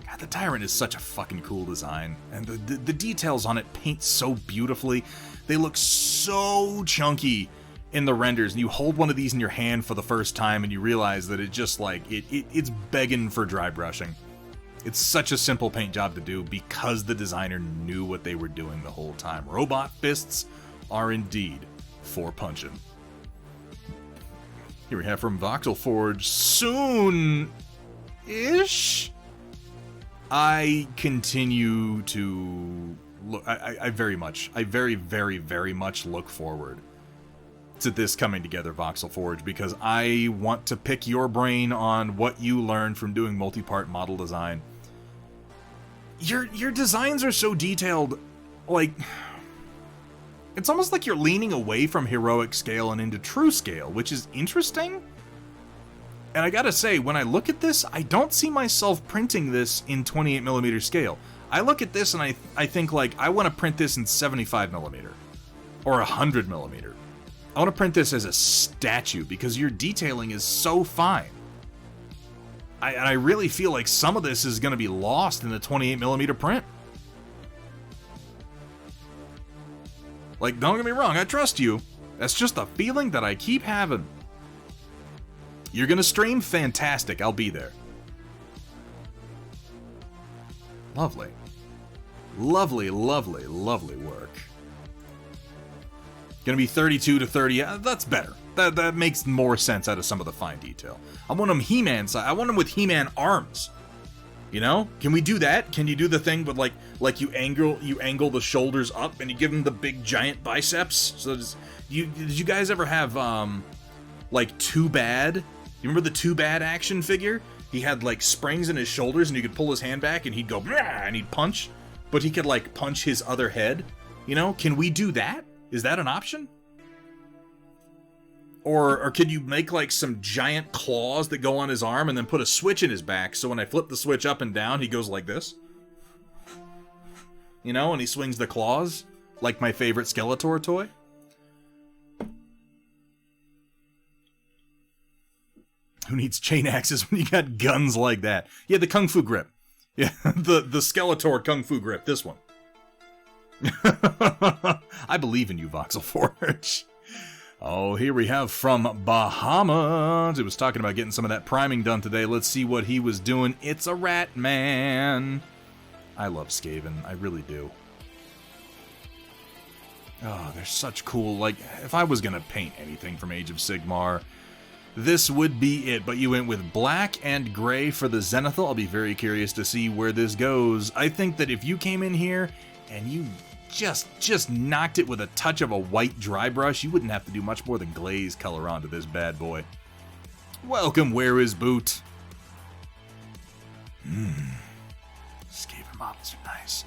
God, the Tyrant is such a fucking cool design. And the details on it paint so beautifully. They look so chunky in the renders, and you hold one of these in your hand for the first time and you realize that it just it's begging for dry brushing. It's such a simple paint job to do because the designer knew what they were doing the whole time. Robot fists are indeed for punching. Here we have from Voxel Forge, soon-ish. I continue to look, I very, very much look forward to this coming together, Voxel Forge, because I want to pick your brain on what you learned from doing multi-part model design. Your designs are so detailed, like, it's almost like you're leaning away from heroic scale and into true scale, which is interesting. And I gotta say, when I look at this, I don't see myself printing this in 28mm scale. I look at this and I think, like, I want to print this in 75mm or 100mm. I want to print this as a statue because your detailing is so fine. I really feel like some of this is going to be lost in the 28mm print. Like, don't get me wrong, I trust you. That's just a feeling that I keep having. You're going to stream? Fantastic, I'll be there. Lovely. Lovely, lovely, lovely work. Gonna be 32 to 30. That's better. That makes more sense out of some of the fine detail. I want him He-Man side. I want him with He-Man arms. Can we do that? Can you do the thing with like you angle the shoulders up and you give him the big giant biceps? So did you guys ever have like Too Bad? You remember the Too Bad action figure? He had like springs in his shoulders and you could pull his hand back and he'd go and he'd punch, but he could like punch his other head. Can we do that? Is that an option? Or could you make like some giant claws that go on his arm and then put a switch in his back so when I flip the switch up and down, he goes like this? And he swings the claws like my favorite Skeletor toy? Who needs chain axes when you got guns like that? Yeah, the Kung Fu grip. Yeah, the Skeletor Kung Fu grip, this one. I believe in you, Voxel Forge. Oh, here we have from Bahamas. It was talking about getting some of that priming done today. Let's see what he was doing. It's a rat man. I love Skaven. I really do. Oh, they're such cool, like, if I was gonna paint anything from Age of Sigmar, this would be it, but you went with black and gray for the Zenithal. I'll be very curious to see where this goes. I think that if you came in here and you just knocked it with a touch of a white dry brush, you wouldn't have to do much more than glaze color onto this bad boy. Welcome, Where Is Boot? Skaven models are nice.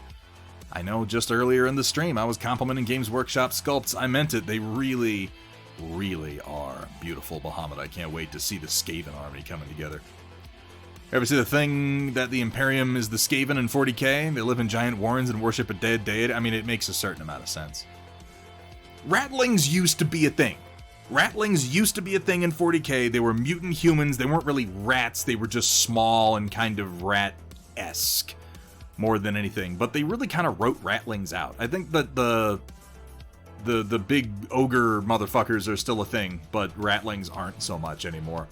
I know just earlier in the stream I was complimenting Games Workshop sculpts. I meant it. They really, really are beautiful, Bahamut. I can't wait to see the Skaven army coming together. Ever see the thing that the Imperium is the Skaven in 40k? They live in giant warrens and worship a dead deity? I mean, it makes a certain amount of sense. Ratlings used to be a thing. Ratlings used to be a thing in 40k. They were mutant humans. They weren't really rats. They were just small and kind of rat-esque more than anything. But they really kind of wrote Ratlings out. I think that the big ogre motherfuckers are still a thing, but Ratlings aren't so much anymore.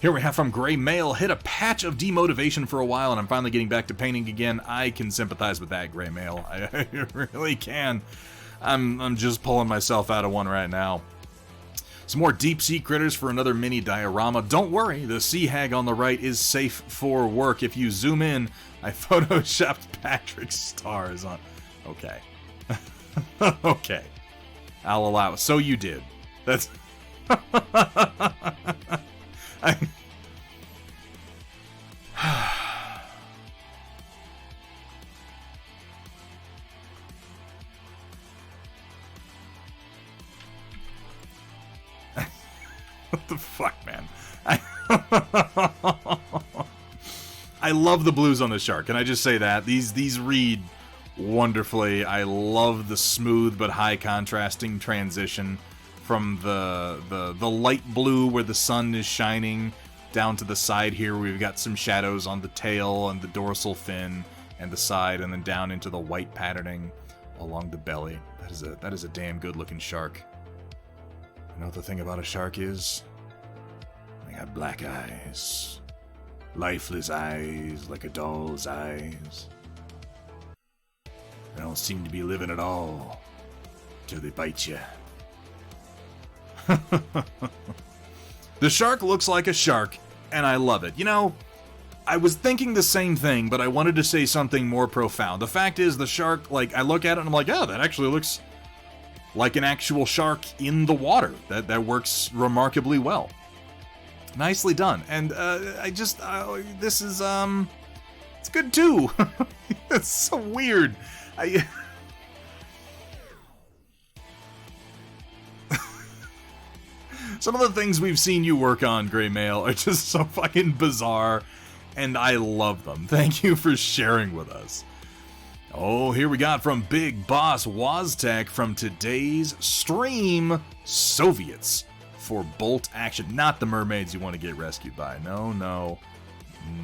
Here we have from Gray Mail, hit a patch of demotivation for a while and I'm finally getting back to painting again. I can sympathize with that, Gray Mail. I really can. I'm just pulling myself out of one right now. Some more deep sea critters for another mini diorama. Don't worry, the sea hag on the right is safe for work. If you zoom in, I photoshopped Patrick's stars on... Okay. Okay. I'll allow it. So you did. That's... What the fuck, man? I love the blues on the shark. Can I just say that? These read wonderfully. I love the smooth but high contrasting transition from the light blue where the sun is shining down to the side here. We've got some shadows on the tail and the dorsal fin and the side, and then down into the white patterning along the belly. That is a damn good looking shark. You know what the thing about a shark is? They got black eyes. Lifeless eyes, like a doll's eyes. They don't seem to be living at all till they bite you. The shark looks like a shark, and I love it. You know, I was thinking the same thing, but I wanted to say something more profound. The fact is, the shark, like, I look at it and I'm like, oh, that actually looks like an actual shark in the water. That works remarkably well. Nicely done. And this is, it's good too. It's so weird. Some of the things we've seen you work on, Gray Mail, are just so fucking bizarre, and I love them. Thank you for sharing with us. Oh, here we got from Big Boss Waztech from today's stream, Soviets for bolt action. Not the mermaids you want to get rescued by. No,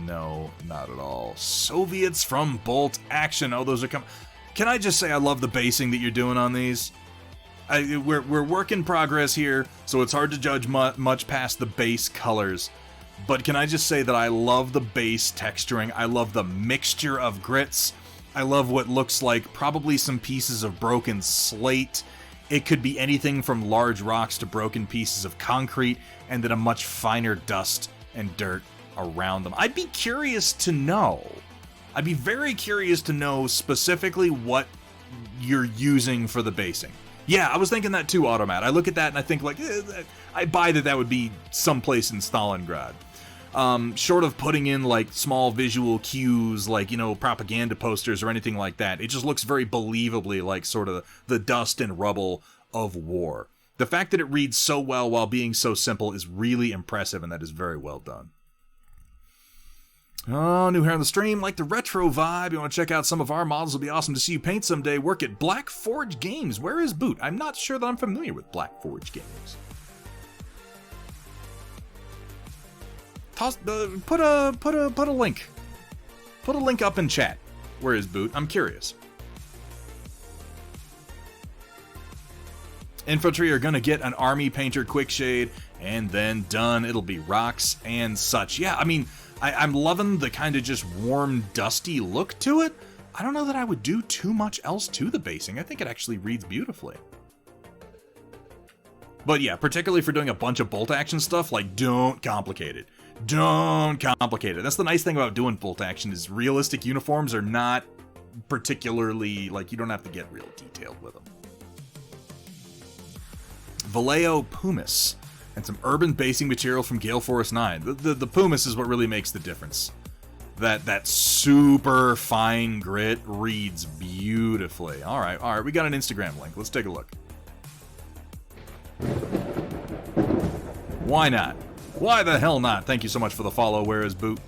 not at all. Soviets from bolt action. Oh, those are coming. Can I just say I love the basing that you're doing on these? We're work in progress here, so it's hard to judge much past the base colors. But can I just say that I love the base texturing. I love the mixture of grits. I love what looks like probably some pieces of broken slate. It could be anything from large rocks to broken pieces of concrete, and then a much finer dust and dirt around them. I'd be curious to know. I'd be very curious to know specifically what you're using for the basing. Yeah, I was thinking that too, Automat. I look at that and I think, like, I buy that would be someplace in Stalingrad. Short of putting in, like, small visual cues, like, you know, propaganda posters or anything like that. It just looks very believably like sort of the dust and rubble of war. The fact that it reads so well while being so simple is really impressive, and that is very well done. Oh, new here on the stream, like the retro vibe. You want to check out some of our models? It'll be awesome to see you paint someday. Work at Black Forge Games. Where is Boot? I'm not sure that I'm familiar with Black Forge Games. Toss, put a link. Put a link up in chat. Where is Boot? I'm curious. Infantry are gonna get an army painter quick shade, and then done. It'll be rocks and such. Yeah, I mean, I'm loving the kind of just warm, dusty look to it. I don't know that I would do too much else to the basing. I think it actually reads beautifully. But yeah, particularly for doing a bunch of bolt action stuff, like, don't complicate it. Don't complicate it. That's the nice thing about doing bolt action is realistic uniforms are not particularly, like, you don't have to get real detailed with them. Vallejo Pumice and some urban basing material from Gale Force 9. The Pumice is what really makes the difference. That super fine grit reads beautifully. All right, we got an Instagram link. Let's take a look. Why not? Why the hell not? Thank you so much for the follow. Where is Boot?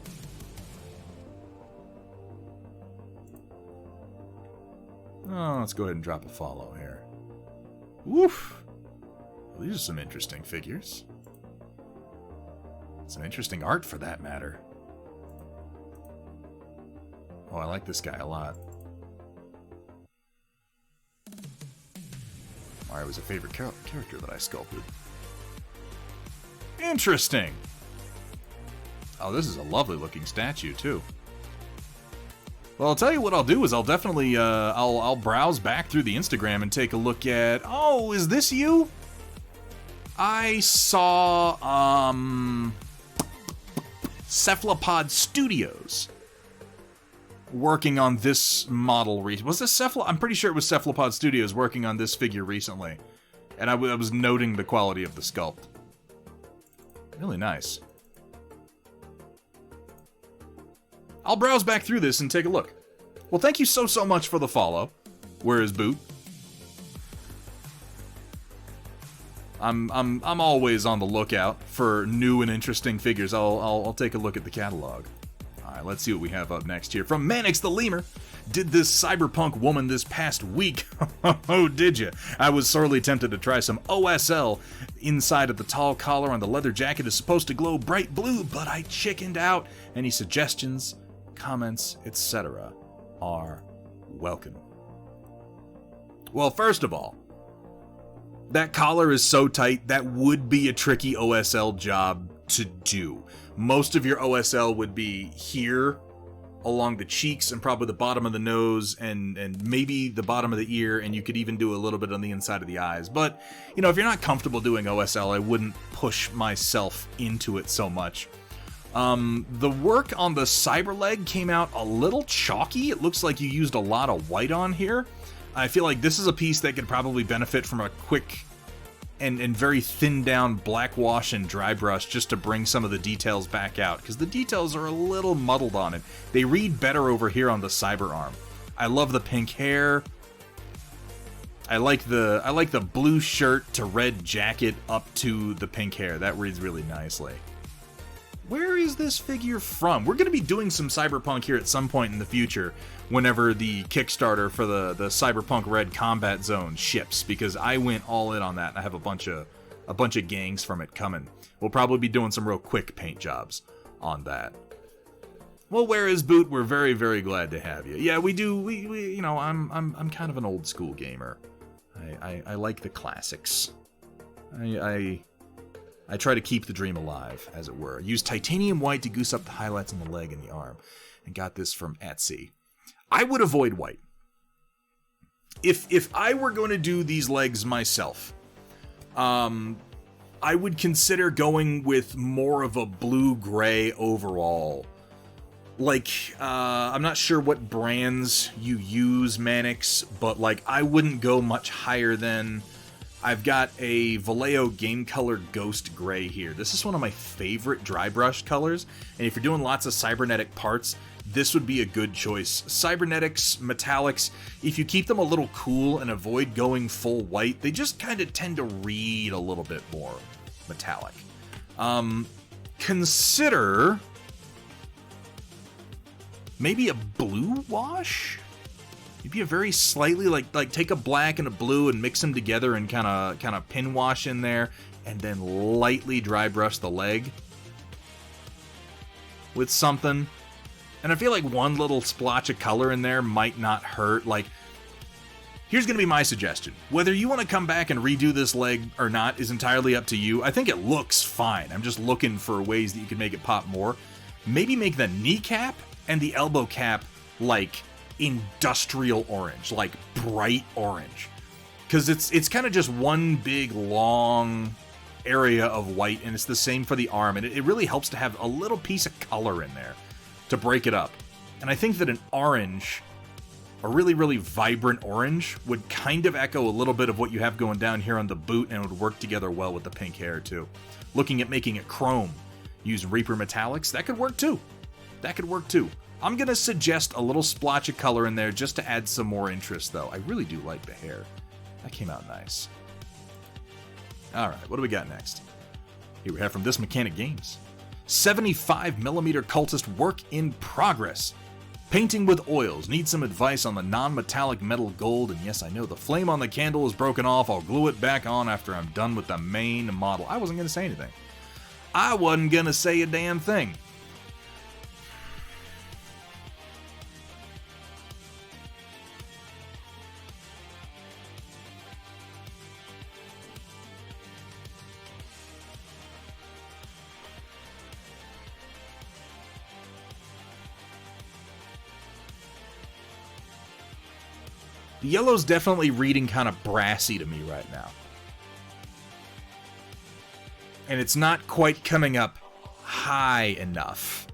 Oh, let's go ahead and drop a follow here. Woof. Well, these are some interesting figures. Some interesting art for that matter. Oh, I like this guy a lot. Mario was a favorite character that I sculpted. Interesting. Oh, this is a lovely looking statue too. Well, I'll tell you what I'll do is I'll definitely I'll browse back through the Instagram and take a look at. Oh, is this you? I saw Cephalopod Studios working on this model. Was this I'm pretty sure it was Cephalopod Studios working on this figure recently, and I was noting the quality of the sculpt. Really nice. I'll browse back through this and take a look. Well, thank you so much for the follow. Where is Boot? I'm always on the lookout for new and interesting figures. I'll take a look at the catalog. All right, let's see what we have up next here. From Manix the Lemur. Did this cyberpunk woman this past week. Oh, did you? I was sorely tempted to try some OSL. Inside of the tall collar on the leather jacket is supposed to glow bright blue, but I chickened out. Any suggestions, comments, etc. are welcome. Well, first of all, that collar is so tight, that would be a tricky OSL job to do. Most of your OSL would be here, along the cheeks and probably the bottom of the nose and maybe the bottom of the ear, and you could even do a little bit on the inside of the eyes. But, you know, if you're not comfortable doing OSL, I wouldn't push myself into it so much. The work on the cyber leg came out a little chalky. It looks like you used a lot of white on here. I feel like this is a piece that could probably benefit from a quick and very thinned down black wash and dry brush just to bring some of the details back out, because the details are a little muddled on it. They read better over here on the cyber arm. I love the pink hair. I like the blue shirt to red jacket up to the pink hair. That reads really nicely. Where is this figure from? We're going to be doing some Cyberpunk here at some point in the future whenever the Kickstarter for the Cyberpunk Red Combat Zone ships, because I went all in on that and I have a bunch of gangs from it coming. We'll probably be doing some real quick paint jobs on that. Well, where is Boot? We're very, very glad to have you. Yeah, we do. We you know, I'm kind of an old school gamer. I like the classics. I try to keep the dream alive, as it were. Use titanium white to goose up the highlights on the leg and the arm. And got this from Etsy. I would avoid white. If I were going to do these legs myself, I would consider going with more of a blue-gray overall. Like, I'm not sure what brands you use, Manix, but, like, I wouldn't go much higher than... I've got a Vallejo Game Color Ghost Gray here. This is one of my favorite dry brush colors, and if you're doing lots of cybernetic parts, this would be a good choice. Cybernetics, metallics, if you keep them a little cool and avoid going full white, they just kind of tend to read a little bit more metallic. Consider maybe a blue wash? Maybe a very slightly, like take a black and a blue and mix them together and kind of pin wash in there, and then lightly dry brush the leg with something. And I feel like one little splotch of color in there might not hurt. Like, here's going to be my suggestion. Whether you want to come back and redo this leg or not is entirely up to you. I think it looks fine. I'm just looking for ways that you can make it pop more. Maybe make the kneecap and the elbow cap like industrial orange, like bright orange. Because it's kind of just one big, long area of white, and it's the same for the arm, and it really helps to have a little piece of color in there to break it up. And I think that an orange, a really, really vibrant orange, would kind of echo a little bit of what you have going down here on the boot, and it would work together well with the pink hair, too. Looking at making it chrome, use Reaper Metallics, that could work, too. That could work, too. I'm going to suggest a little splotch of color in there just to add some more interest, though. I really do like the hair. That came out nice. Alright, what do we got next? Here we have from This Mechanic Games. 75mm cultist work in progress. Painting with oils. Need some advice on the non-metallic metal gold, and yes, I know the flame on the candle is broken off. I'll glue it back on after I'm done with the main model. I wasn't going to say anything. I wasn't going to say a damn thing. The yellow's definitely reading kind of brassy to me right now. And it's not quite coming up high enough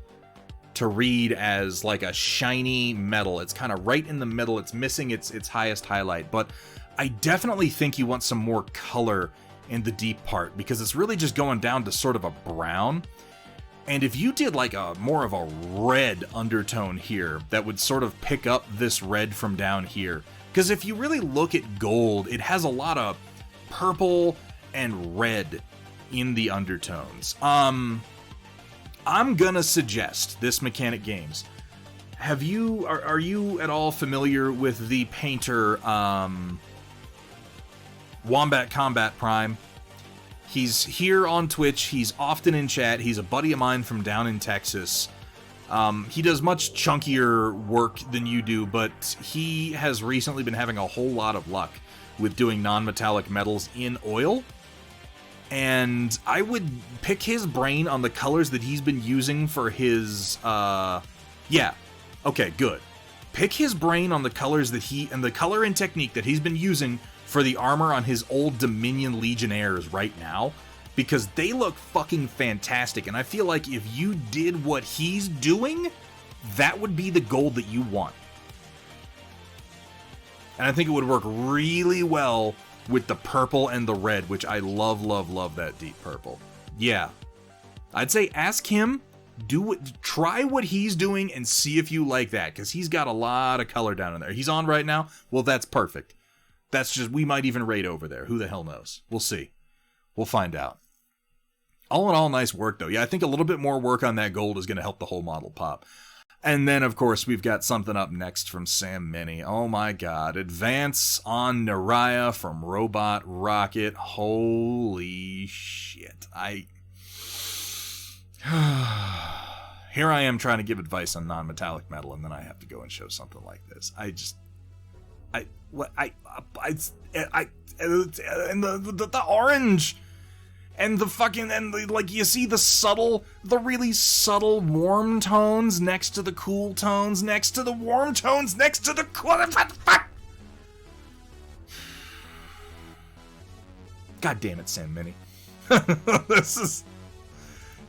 to read as like a shiny metal. It's kind of right in the middle. It's missing its highest highlight. But I definitely think you want some more color in the deep part, because it's really just going down to sort of a brown. And if you did like a more of a red undertone here, that would sort of pick up this red from down here. Because if you really look at gold, it has a lot of purple and red in the undertones. I'm gonna suggest This Mechanic Games. Are you at all familiar with the painter Wombat Combat Prime? He's here on Twitch. He's often in chat. He's a buddy of mine from down in Texas. He does much chunkier work than you do, but he has recently been having a whole lot of luck with doing non-metallic metals in oil. And I would pick his brain on the colors that he's been using for his, yeah. Okay, good. Pick his brain on the colors that the color and technique that he's been using for the armor on his old Dominion Legionnaires right now, because they look fucking fantastic, and I feel like if you did what he's doing, that would be the gold that you want. And I think it would work really well with the purple and the red, which I love, love, love that deep purple. Yeah. I'd say ask him, try what he's doing and see if you like that, because he's got a lot of color down in there. He's on right now? Well, that's perfect. That's just, we might even raid over there. Who the hell knows? We'll see. We'll find out. All in all, nice work, though. Yeah, I think a little bit more work on that gold is going to help the whole model pop. And then, of course, we've got something up next from Sam Mini. Oh my god. Advance on Naraya from Robot Rocket. Holy shit. Here I am trying to give advice on non-metallic metal, and then I have to go and show something like this. And the orange and the fucking, and like, you see the really subtle warm tones next to the cool tones, next to the warm tones, next to the cool. God damn it, Sam Mini.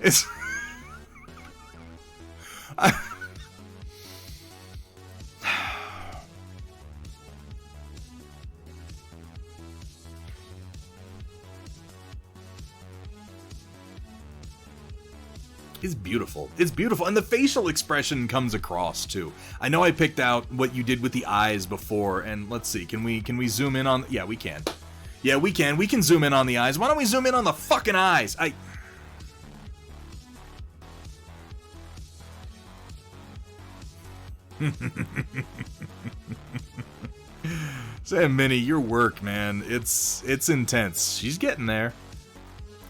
It's It's beautiful. It's beautiful. And the facial expression comes across, too. I know I picked out what you did with the eyes before, and let's see. Can we zoom in on... Yeah, we can. Yeah, we can. We can zoom in on the eyes. Why don't we zoom in on the fucking eyes? Sam Mini, your work, man. It's intense. She's getting there.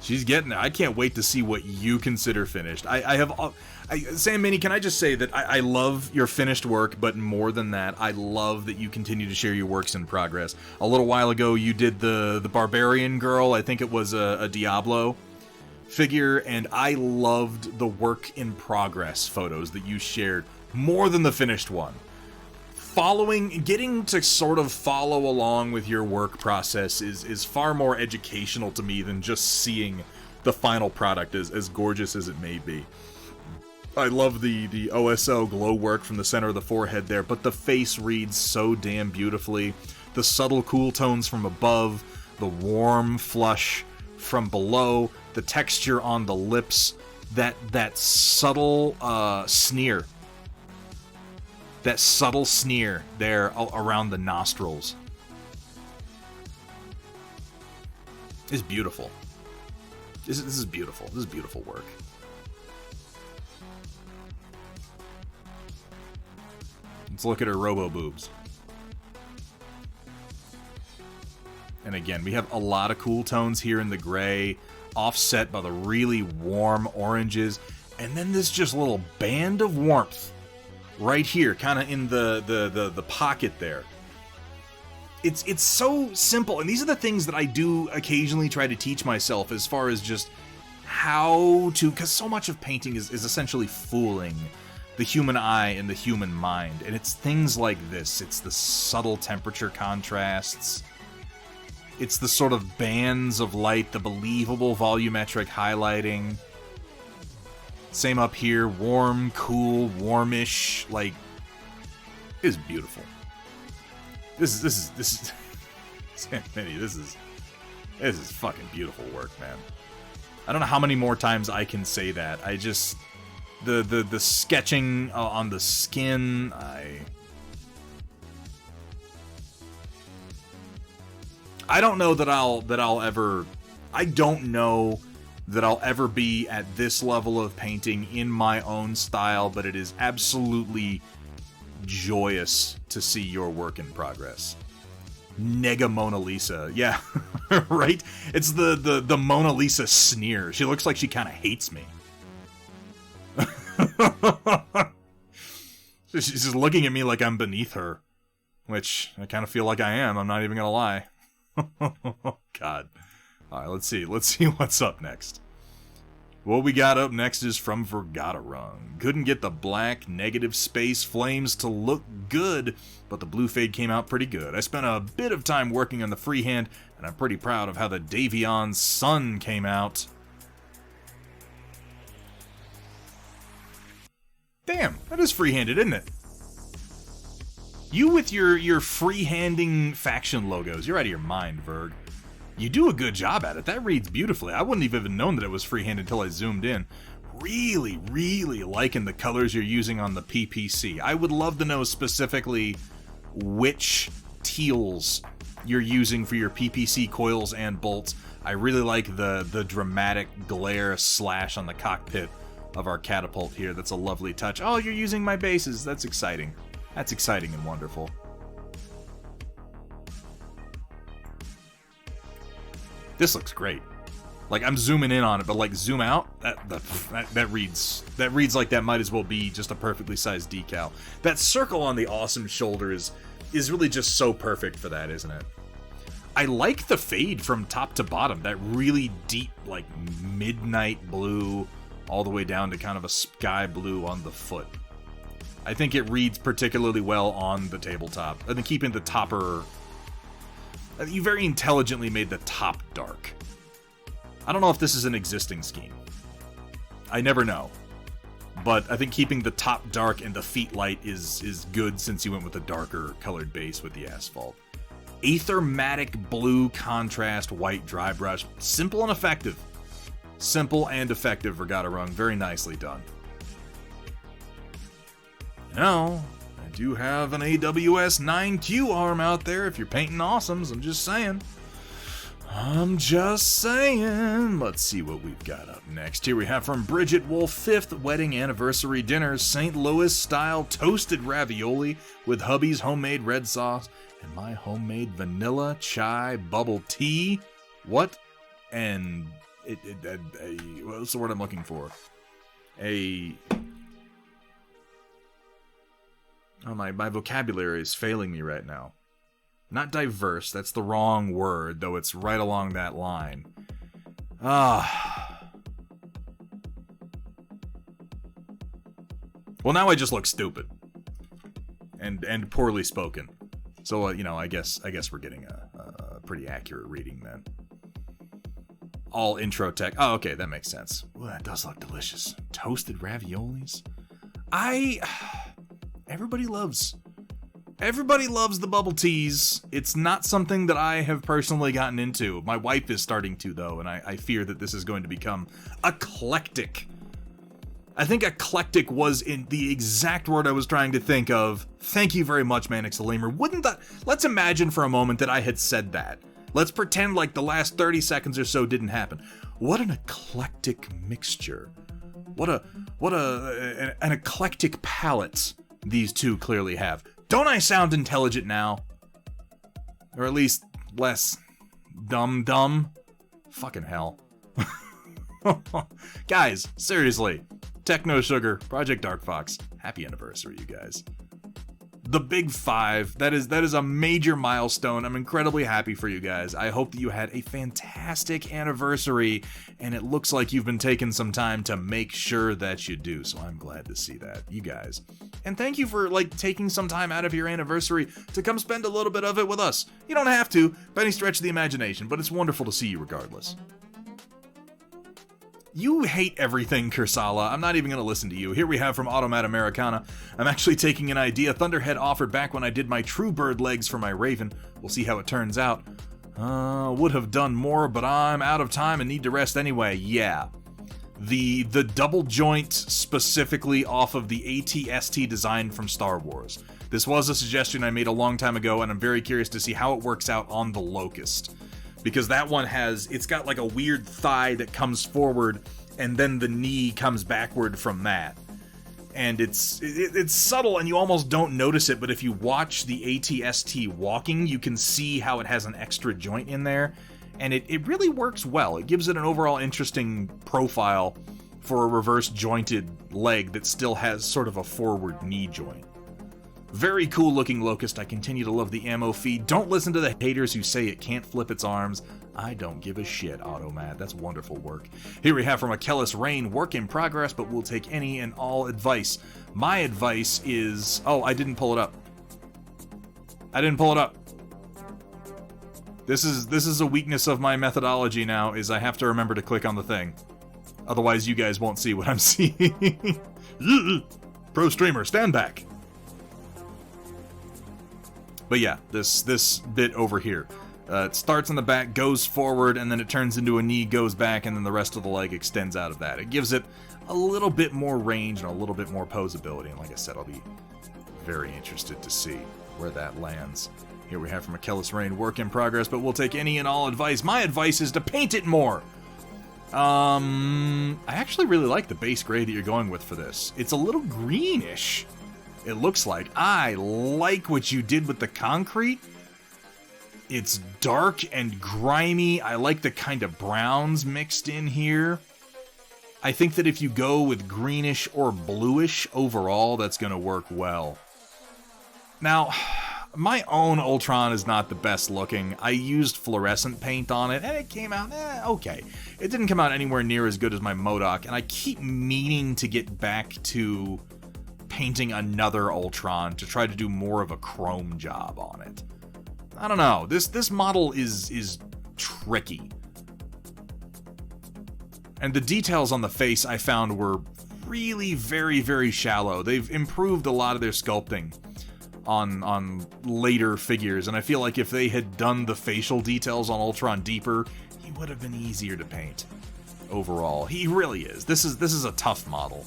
She's getting there. I can't wait to see what you consider finished. Sam Mini, can I just say that I love your finished work, but more than that, I love that you continue to share your works in progress. A little while ago, you did the Barbarian Girl. I think it was a Diablo figure, and I loved the work in progress photos that you shared more than the finished one. getting to sort of follow along with your work process is far more educational to me than just seeing the final product, as gorgeous as it may be. I love the OSO glow work from the center of the forehead there, but the face reads so damn beautifully. The subtle cool tones from above, the warm flush from below, the texture on the lips, that subtle sneer. That subtle sneer there around the nostrils is beautiful. This is beautiful. This is beautiful work. Let's look at her robo-boobs. And again, we have a lot of cool tones here in the gray, offset by the really warm oranges, and then this just little band of warmth right here, kind of in the pocket there. It's so simple, and these are the things that I do occasionally try to teach myself as far as just how to, because so much of painting is essentially fooling the human eye and the human mind, and it's things like this. It's the subtle temperature contrasts. It's the sort of bands of light, the believable volumetric highlighting. Same up here, warm, cool, warmish, like, it's beautiful. This is Minnie, this is fucking beautiful work, man. I don't know how many more times I can say that. I just, the sketching on the skin, I don't know that I'll ever, I don't know that I'll ever be at this level of painting in my own style, but it is absolutely joyous to see your work in progress. Nega Mona Lisa. Yeah, right? It's the Mona Lisa sneer. She looks like she kind of hates me. She's just looking at me like I'm beneath her, which I kind of feel like I am. I'm not even gonna lie. God. Alright, let's see what's up next. What we got up next is from Vergatarung. Couldn't get the black negative space flames to look good, but the blue fade came out pretty good. I spent a bit of time working on the freehand, and I'm pretty proud of how the Davion Sun came out. Damn, that is free-handed, isn't it? You with your free-handing faction logos, you're out of your mind, Verg. You do a good job at it. That reads beautifully. I wouldn't have even known that it was freehand until I zoomed in. Really, really liking the colors you're using on the PPC. I would love to know specifically which teals you're using for your PPC coils and bolts. I really like the dramatic glare slash on the cockpit of our catapult here. That's a lovely touch. Oh, you're using my bases. That's exciting. That's exciting and wonderful. This looks great. Like, I'm zooming in on it, but like zoom out, that reads like that might as well be just a perfectly sized decal. That circle on the awesome shoulder is really just so perfect for that, isn't it? I like the fade from top to bottom. That really deep, like midnight blue, all the way down to kind of a sky blue on the foot. I think it reads particularly well on the tabletop. And then keeping the topper... You very intelligently made the top dark. I don't know if this is an existing scheme. I never know. But I think keeping the top dark and the feet light is good since you went with a darker colored base with the asphalt. Aethermatic blue contrast white dry brush. Simple and effective. Simple and effective, Vergatarung. Very nicely done. Now, I do have an AWS 9Q arm out there if you're painting awesomes, I'm just saying. Let's see what we've got up next. Here we have from Bridget Wolf, 5th Wedding Anniversary Dinner, St. Louis style toasted ravioli with hubby's homemade red sauce and my homemade vanilla chai bubble tea. What? And what's the word I'm looking for? Oh, my vocabulary is failing me right now. Not diverse, that's the wrong word, though it's right along that line. Well, now I just look stupid. and poorly spoken. So, I guess we're getting a pretty accurate reading then. All intro tech. Oh, okay, that makes sense. Ooh, that does look delicious. Toasted raviolis. Everybody loves the bubble teas. It's not something that I have personally gotten into. My wife is starting to, though, and I fear that this is going to become eclectic. I think eclectic was in the exact word I was trying to think of. Thank you very much, Manix the Lemur. Let's imagine for a moment that I had said that. Let's pretend like the last 30 seconds or so didn't happen. What an eclectic mixture. What an eclectic palate these two clearly have. Don't I sound intelligent now? Or at least less dumb? Fucking hell. Guys, seriously. Techno Sugar, Project Dark Fox, happy anniversary, you guys. The Big 5, that is a major milestone. I'm incredibly happy for you guys. I hope that you had a fantastic anniversary, and it looks like you've been taking some time to make sure that you do, so I'm glad to see that, you guys. And thank you for, taking some time out of your anniversary to come spend a little bit of it with us. You don't have to, by any stretch of the imagination, but it's wonderful to see you regardless. You hate everything, Kursala. I'm not even going to listen to you. Here we have from Automat Americana. I'm actually taking an idea Thunderhead offered back when I did my True Bird legs for my Raven. We'll see how it turns out. Would have done more, but I'm out of time and need to rest anyway. Yeah. The double joint specifically off of the AT-ST design from Star Wars. This was a suggestion I made a long time ago, and I'm very curious to see how it works out on the Locust. Because that one it's got like a weird thigh that comes forward, and then the knee comes backward from that. And it's subtle, and you almost don't notice it, but if you watch the AT-ST walking, you can see how it has an extra joint in there, and it really works well. It gives it an overall interesting profile for a reverse jointed leg that still has sort of a forward knee joint. Very cool looking Locust. I continue to love the ammo feed. Don't listen to the haters who say it can't flip its arms. I don't give a shit, Automat. That's wonderful work. Here we have from Achilles Rain, work in progress, but we'll take any and all advice. My advice is... Oh, I didn't pull it up. This is a weakness of my methodology now, is I have to remember to click on the thing. Otherwise, you guys won't see what I'm seeing. Pro streamer, stand back. But yeah, this bit over here. It starts on the back, goes forward, and then it turns into a knee, goes back, and then the rest of the leg extends out of that. It gives it a little bit more range and a little bit more posability, and like I said, I'll be very interested to see where that lands. Here we have from Achilles Rain, work in progress, but we'll take any and all advice. My advice is to paint it more! I actually really like the base gray that you're going with for this. It's a little greenish. It looks like. I like what you did with the concrete. It's dark and grimy. I like the kind of browns mixed in here. I think that if you go with greenish or bluish overall, that's going to work well. Now, my own Ultron is not the best looking. I used fluorescent paint on it, and it came out okay. It didn't come out anywhere near as good as my MODOK, and I keep meaning to get back to painting another Ultron to try to do more of a chrome job on it. I don't know. This model is tricky. And the details on the face I found were really very, very shallow. They've improved a lot of their sculpting on later figures, and I feel like if they had done the facial details on Ultron deeper, he would have been easier to paint. Overall, he really is. This is a tough model.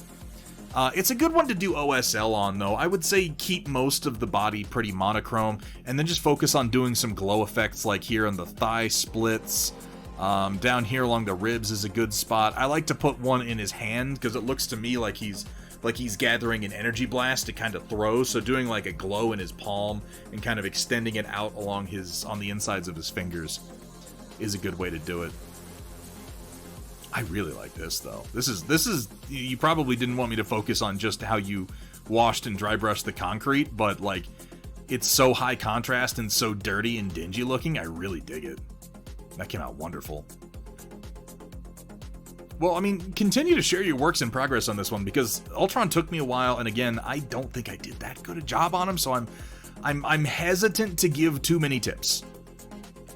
It's a good one to do OSL on, though. I would say keep most of the body pretty monochrome, and then just focus on doing some glow effects, like here on the thigh splits. Down here along the ribs is a good spot. I like to put one in his hand, because it looks to me like he's gathering an energy blast to kind of throw, so doing like a glow in his palm and kind of extending it out along on the insides of his fingers is a good way to do it. I really like this, though. This is you probably didn't want me to focus on just how you washed and dry brushed the concrete, but like, it's so high contrast and so dirty and dingy looking, I really dig it. That came out wonderful. Well, I mean, continue to share your works in progress on this one, because Ultron took me a while, and again, I don't think I did that good a job on him, so I'm hesitant to give too many tips.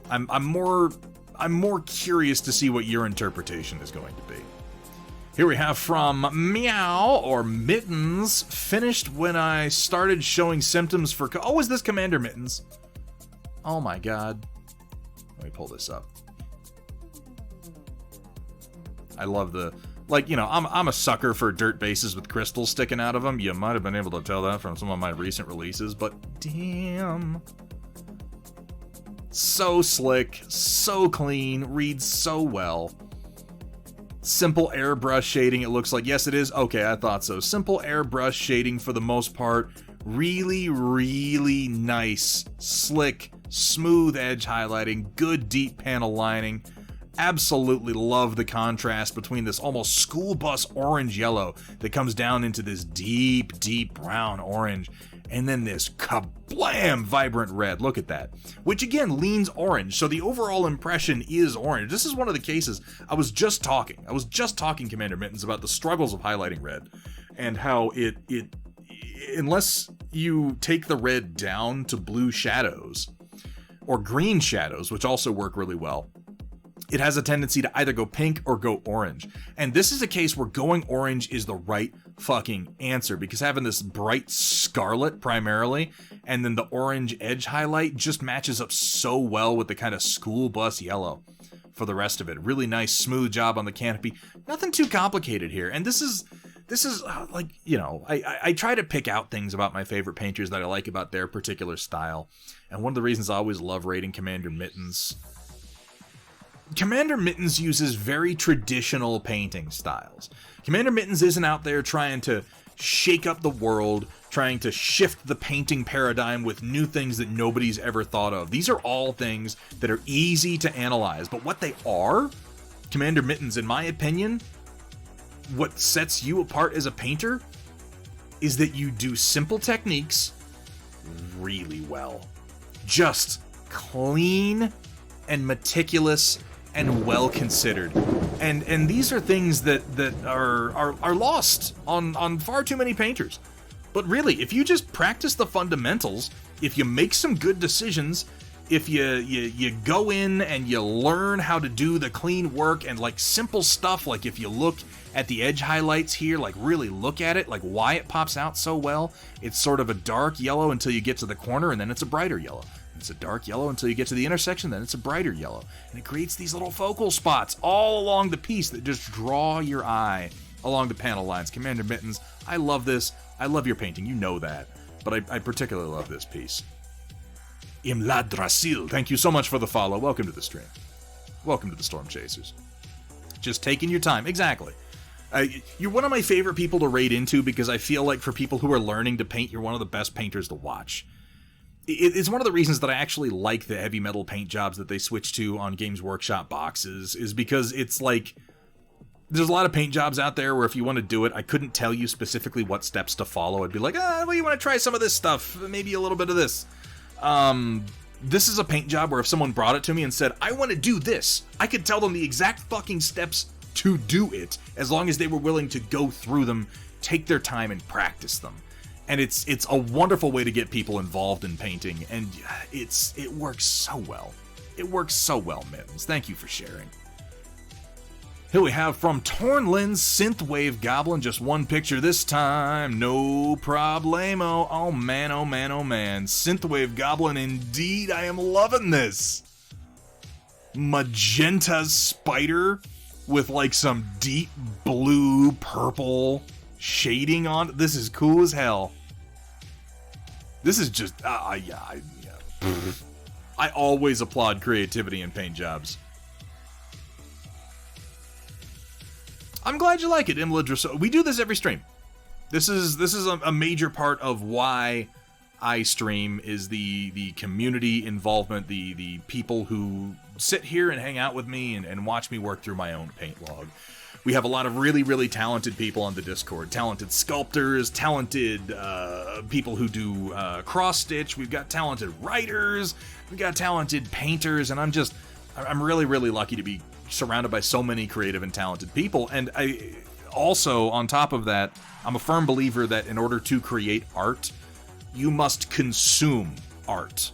I'm more curious to see what your interpretation is going to be. Here we have from Meow or Mittens. Finished when I started showing symptoms for... Oh, is this Commander Mittens? Oh my god. Let me pull this up. I love the... Like, you know, I'm a sucker for dirt bases with crystals sticking out of them. You might have been able to tell that from some of my recent releases, but damn. So slick, so clean, reads so well. Simple airbrush shading, it looks like. Yes, it is. Okay, I thought so. Simple airbrush shading for the most part. Really, really nice, slick, smooth edge highlighting, good deep panel lining. Absolutely love the contrast between this almost school bus orange yellow that comes down into this deep, deep brown orange, and then this kablam vibrant red. Look at that. Which again leans orange, so the overall impression is orange. This is one of the cases I was just talking, Commander Mittens, about the struggles of highlighting red and how it unless you take the red down to blue shadows or green shadows, which also work really well, it has a tendency to either go pink or go orange. And this is a case where going orange is the right fucking answer, because having this bright scarlet primarily and then the orange edge highlight just matches up so well with the kind of school bus yellow for the rest of it. Really nice, smooth job on the canopy. Nothing too complicated here. And this is like, you know, I try to pick out things about my favorite painters that I like about their particular style. And one of the reasons I always love rating Commander Mittens uses very traditional painting styles. Commander Mittens isn't out there trying to shake up the world, trying to shift the painting paradigm with new things that nobody's ever thought of. These are all things that are easy to analyze, but what they are, Commander Mittens, in my opinion, what sets you apart as a painter is that you do simple techniques really well. Just clean and meticulous and well considered, and these are things that are lost on far too many painters. But really, if you just practice the fundamentals, if you make some good decisions, if you go in and you learn how to do the clean work and like simple stuff, like if you look at the edge highlights here, like really look at it, like why it pops out so well. It's sort of a dark yellow until you get to the corner, and then it's a brighter yellow. It's a dark yellow until you get to the intersection, then it's a brighter yellow. And it creates these little focal spots all along the piece that just draw your eye along the panel lines. Commander Mittens, I love this. I love your painting, you know that. But I particularly love this piece. Imladrasil, thank you so much for the follow. Welcome to the stream. Welcome to the Storm Chasers. Just taking your time. Exactly. You're one of my favorite people to raid into, because I feel like for people who are learning to paint, you're one of the best painters to watch. It's one of the reasons that I actually like the heavy metal paint jobs that they switch to on Games Workshop boxes, is because it's like, there's a lot of paint jobs out there where if you want to do it, I couldn't tell you specifically what steps to follow. I'd be like, well, you want to try some of this stuff, maybe a little bit of this. This is a paint job where if someone brought it to me and said, I want to do this, I could tell them the exact fucking steps to do it, as long as they were willing to go through them, take their time, and practice them. And it's a wonderful way to get people involved in painting, and it works so well. It works so well, Mittens. Thank you for sharing. Here we have from Torn Lens Synthwave Goblin, just one picture this time, no problemo. Oh man, oh man, oh man. Synthwave Goblin indeed, I am loving this. Magenta spider with like some deep blue purple shading on. This is cool as hell. This is just, yeah. I always applaud creativity in paint jobs. I'm glad you like it, Imladra. We do this every stream. This is a major part of why I stream, is the community involvement, the people who sit here and hang out with me and watch me work through my own paint log. We have a lot of really, really talented people on the Discord. Talented sculptors, talented people who do cross-stitch. We've got talented writers. We've got talented painters. And I'm really, really lucky to be surrounded by so many creative and talented people. And I also, on top of that, I'm a firm believer that in order to create art, you must consume art.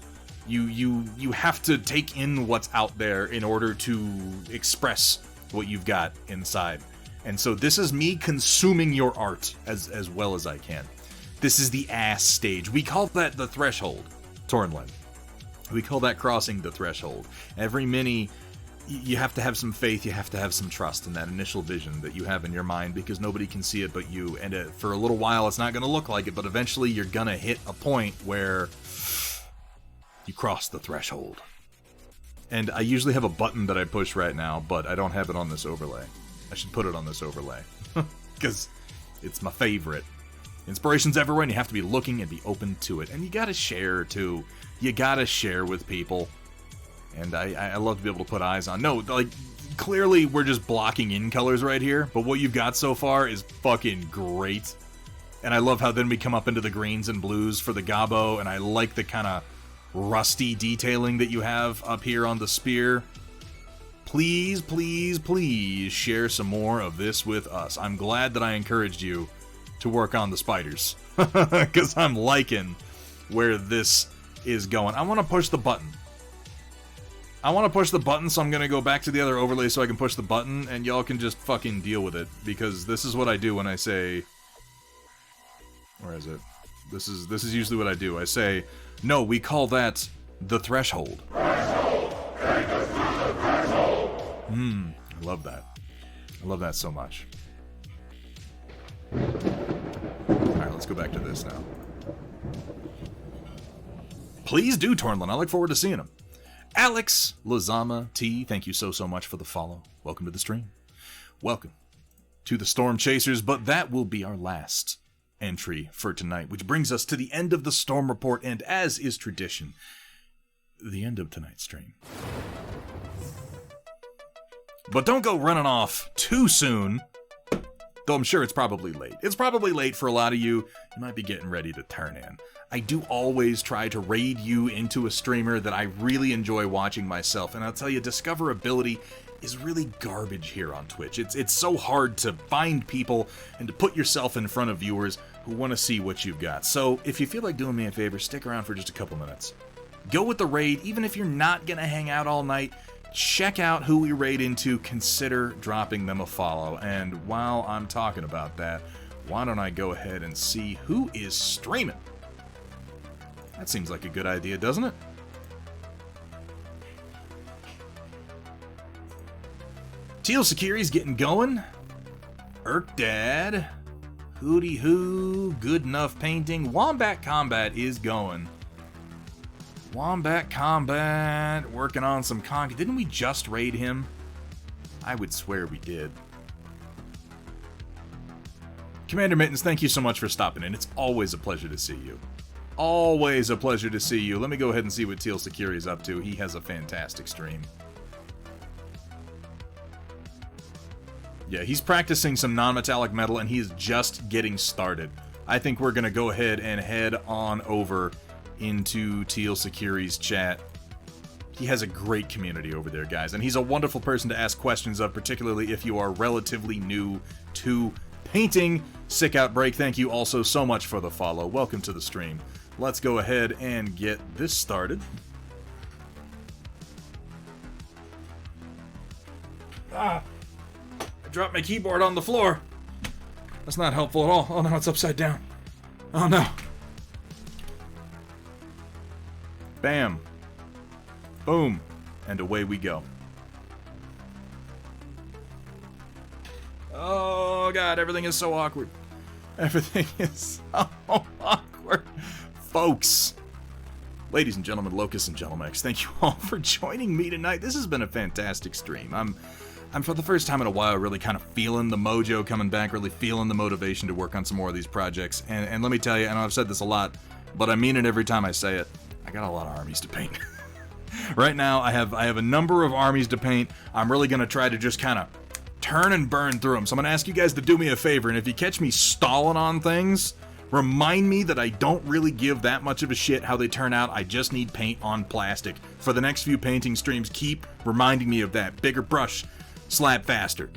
You have to take in what's out there in order to express what you've got inside. And so this is me consuming your art as well as I can. This is the ass stage. We call that the threshold, Tornlin. We call that crossing the threshold. Every mini, you have to have some faith, you have to have some trust in that initial vision that you have in your mind, because nobody can see it but you. And for a little while, it's not going to look like it, but eventually you're going to hit a point where you cross the threshold. And I usually have a button that I push right now, but I don't have it on this overlay. I should put it on this overlay, because it's my favorite. Inspiration's everywhere, and you have to be looking and be open to it. And you gotta share, too. You gotta share with people. And I love to be able to put eyes on. No, like, clearly we're just blocking in colors right here, but what you've got so far is fucking great. And I love how then we come up into the greens and blues for the gobbo, and I like the kind of rusty detailing that you have up here on the spear. Please, please, please share some more of this with us. I'm glad that I encouraged you to work on the spiders, because I'm liking where this is going. I want to push the button. I want to push the button, so I'm going to go back to the other overlay so I can push the button, and y'all can just fucking deal with it, because this is what I do when I say... Where is it? This is usually what I do. I say, no, we call that the threshold. Threshold! Take us to the threshold! I love that. I love that so much. Alright, let's go back to this now. Please do, Tornlin. I look forward to seeing him. Alex Lazama T, thank you so much for the follow. Welcome to the stream. Welcome to the Storm Chasers, but that will be our last entry for tonight, which brings us to the end of the Storm Report, and as is tradition, the end of tonight's stream. But don't go running off too soon, though I'm sure it's probably late. It's probably late for a lot of you. You might be getting ready to turn in. I do always try to raid you into a streamer that I really enjoy watching myself, and I'll tell you, discoverability is really garbage here on Twitch. It's so hard to find people and to put yourself in front of viewers who want to see what you've got. So if you feel like doing me a favor, stick around for just a couple minutes. Go with the raid, even if you're not going to hang out all night. Check out who we raid into, consider dropping them a follow. And while I'm talking about that, why don't I go ahead and see who is streaming? That seems like a good idea, doesn't it? Teal Security's getting going. Dad. Hootie Hoo. Good Enough Painting. Wombat Combat is going. Wombat Combat. Working on some content. Didn't we just raid him? I would swear we did. Commander Mittens, thank you so much for stopping in. It's always a pleasure to see you. Always a pleasure to see you. Let me go ahead and see what Teal Security's up to. He has a fantastic stream. Yeah, he's practicing some non-metallic metal, and he is just getting started. I think we're going to go ahead and head on over into Teal Security's chat. He has a great community over there, guys, and he's a wonderful person to ask questions of, particularly if you are relatively new to painting. Sick Outbreak, thank you also so much for the follow. Welcome to the stream. Let's go ahead and get this started. I dropped my keyboard on the floor. That's not helpful at all. Oh no, it's upside down. Oh no. Bam. Boom. And away we go. Oh god, everything is so awkward. Everything is so awkward. Folks. Ladies and gentlemen, Locust and Gentlemex, thank you all for joining me tonight. This has been a fantastic stream. I'm for the first time in a while really kind of feeling the mojo coming back, really feeling the motivation to work on some more of these projects. And let me tell you, I know I've said this a lot, but I mean it every time I say it, I got a lot of armies to paint. Right now, I have a number of armies to paint. I'm really going to try to just kind of turn and burn through them. So I'm going to ask you guys to do me a favor, and if you catch me stalling on things, remind me that I don't really give that much of a shit how they turn out. I just need paint on plastic. For the next few painting streams, keep reminding me of that. Bigger brush, slap faster.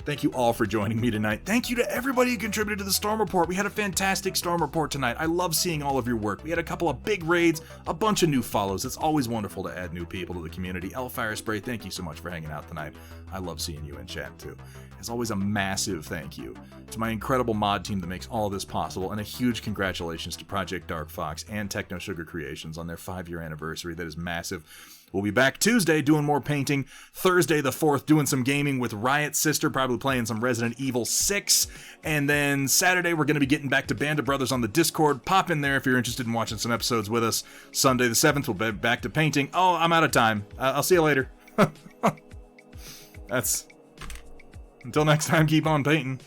Thank you all for joining me tonight. Thank you to everybody who contributed to the Storm Report. We had a fantastic Storm Report tonight. I love seeing all of your work. We had a couple of big raids, a bunch of new follows. It's always wonderful to add new people to the community. Fire Spray, thank you so much for hanging out tonight. I love seeing you in chat too. As always, a massive thank you to my incredible mod team that makes all this possible, and a huge congratulations to Project Dark Fox and Techno Sugar Creations on their 5-year anniversary. That is massive. We'll be back Tuesday doing more painting. Thursday the 4th doing some gaming with Riot Sister, probably playing some Resident Evil 6. And then Saturday we're going to be getting back to Band of Brothers on the Discord. Pop in there if you're interested in watching some episodes with us. Sunday the 7th we'll be back to painting. Oh, I'm out of time. I'll see you later. Until next time, keep on painting.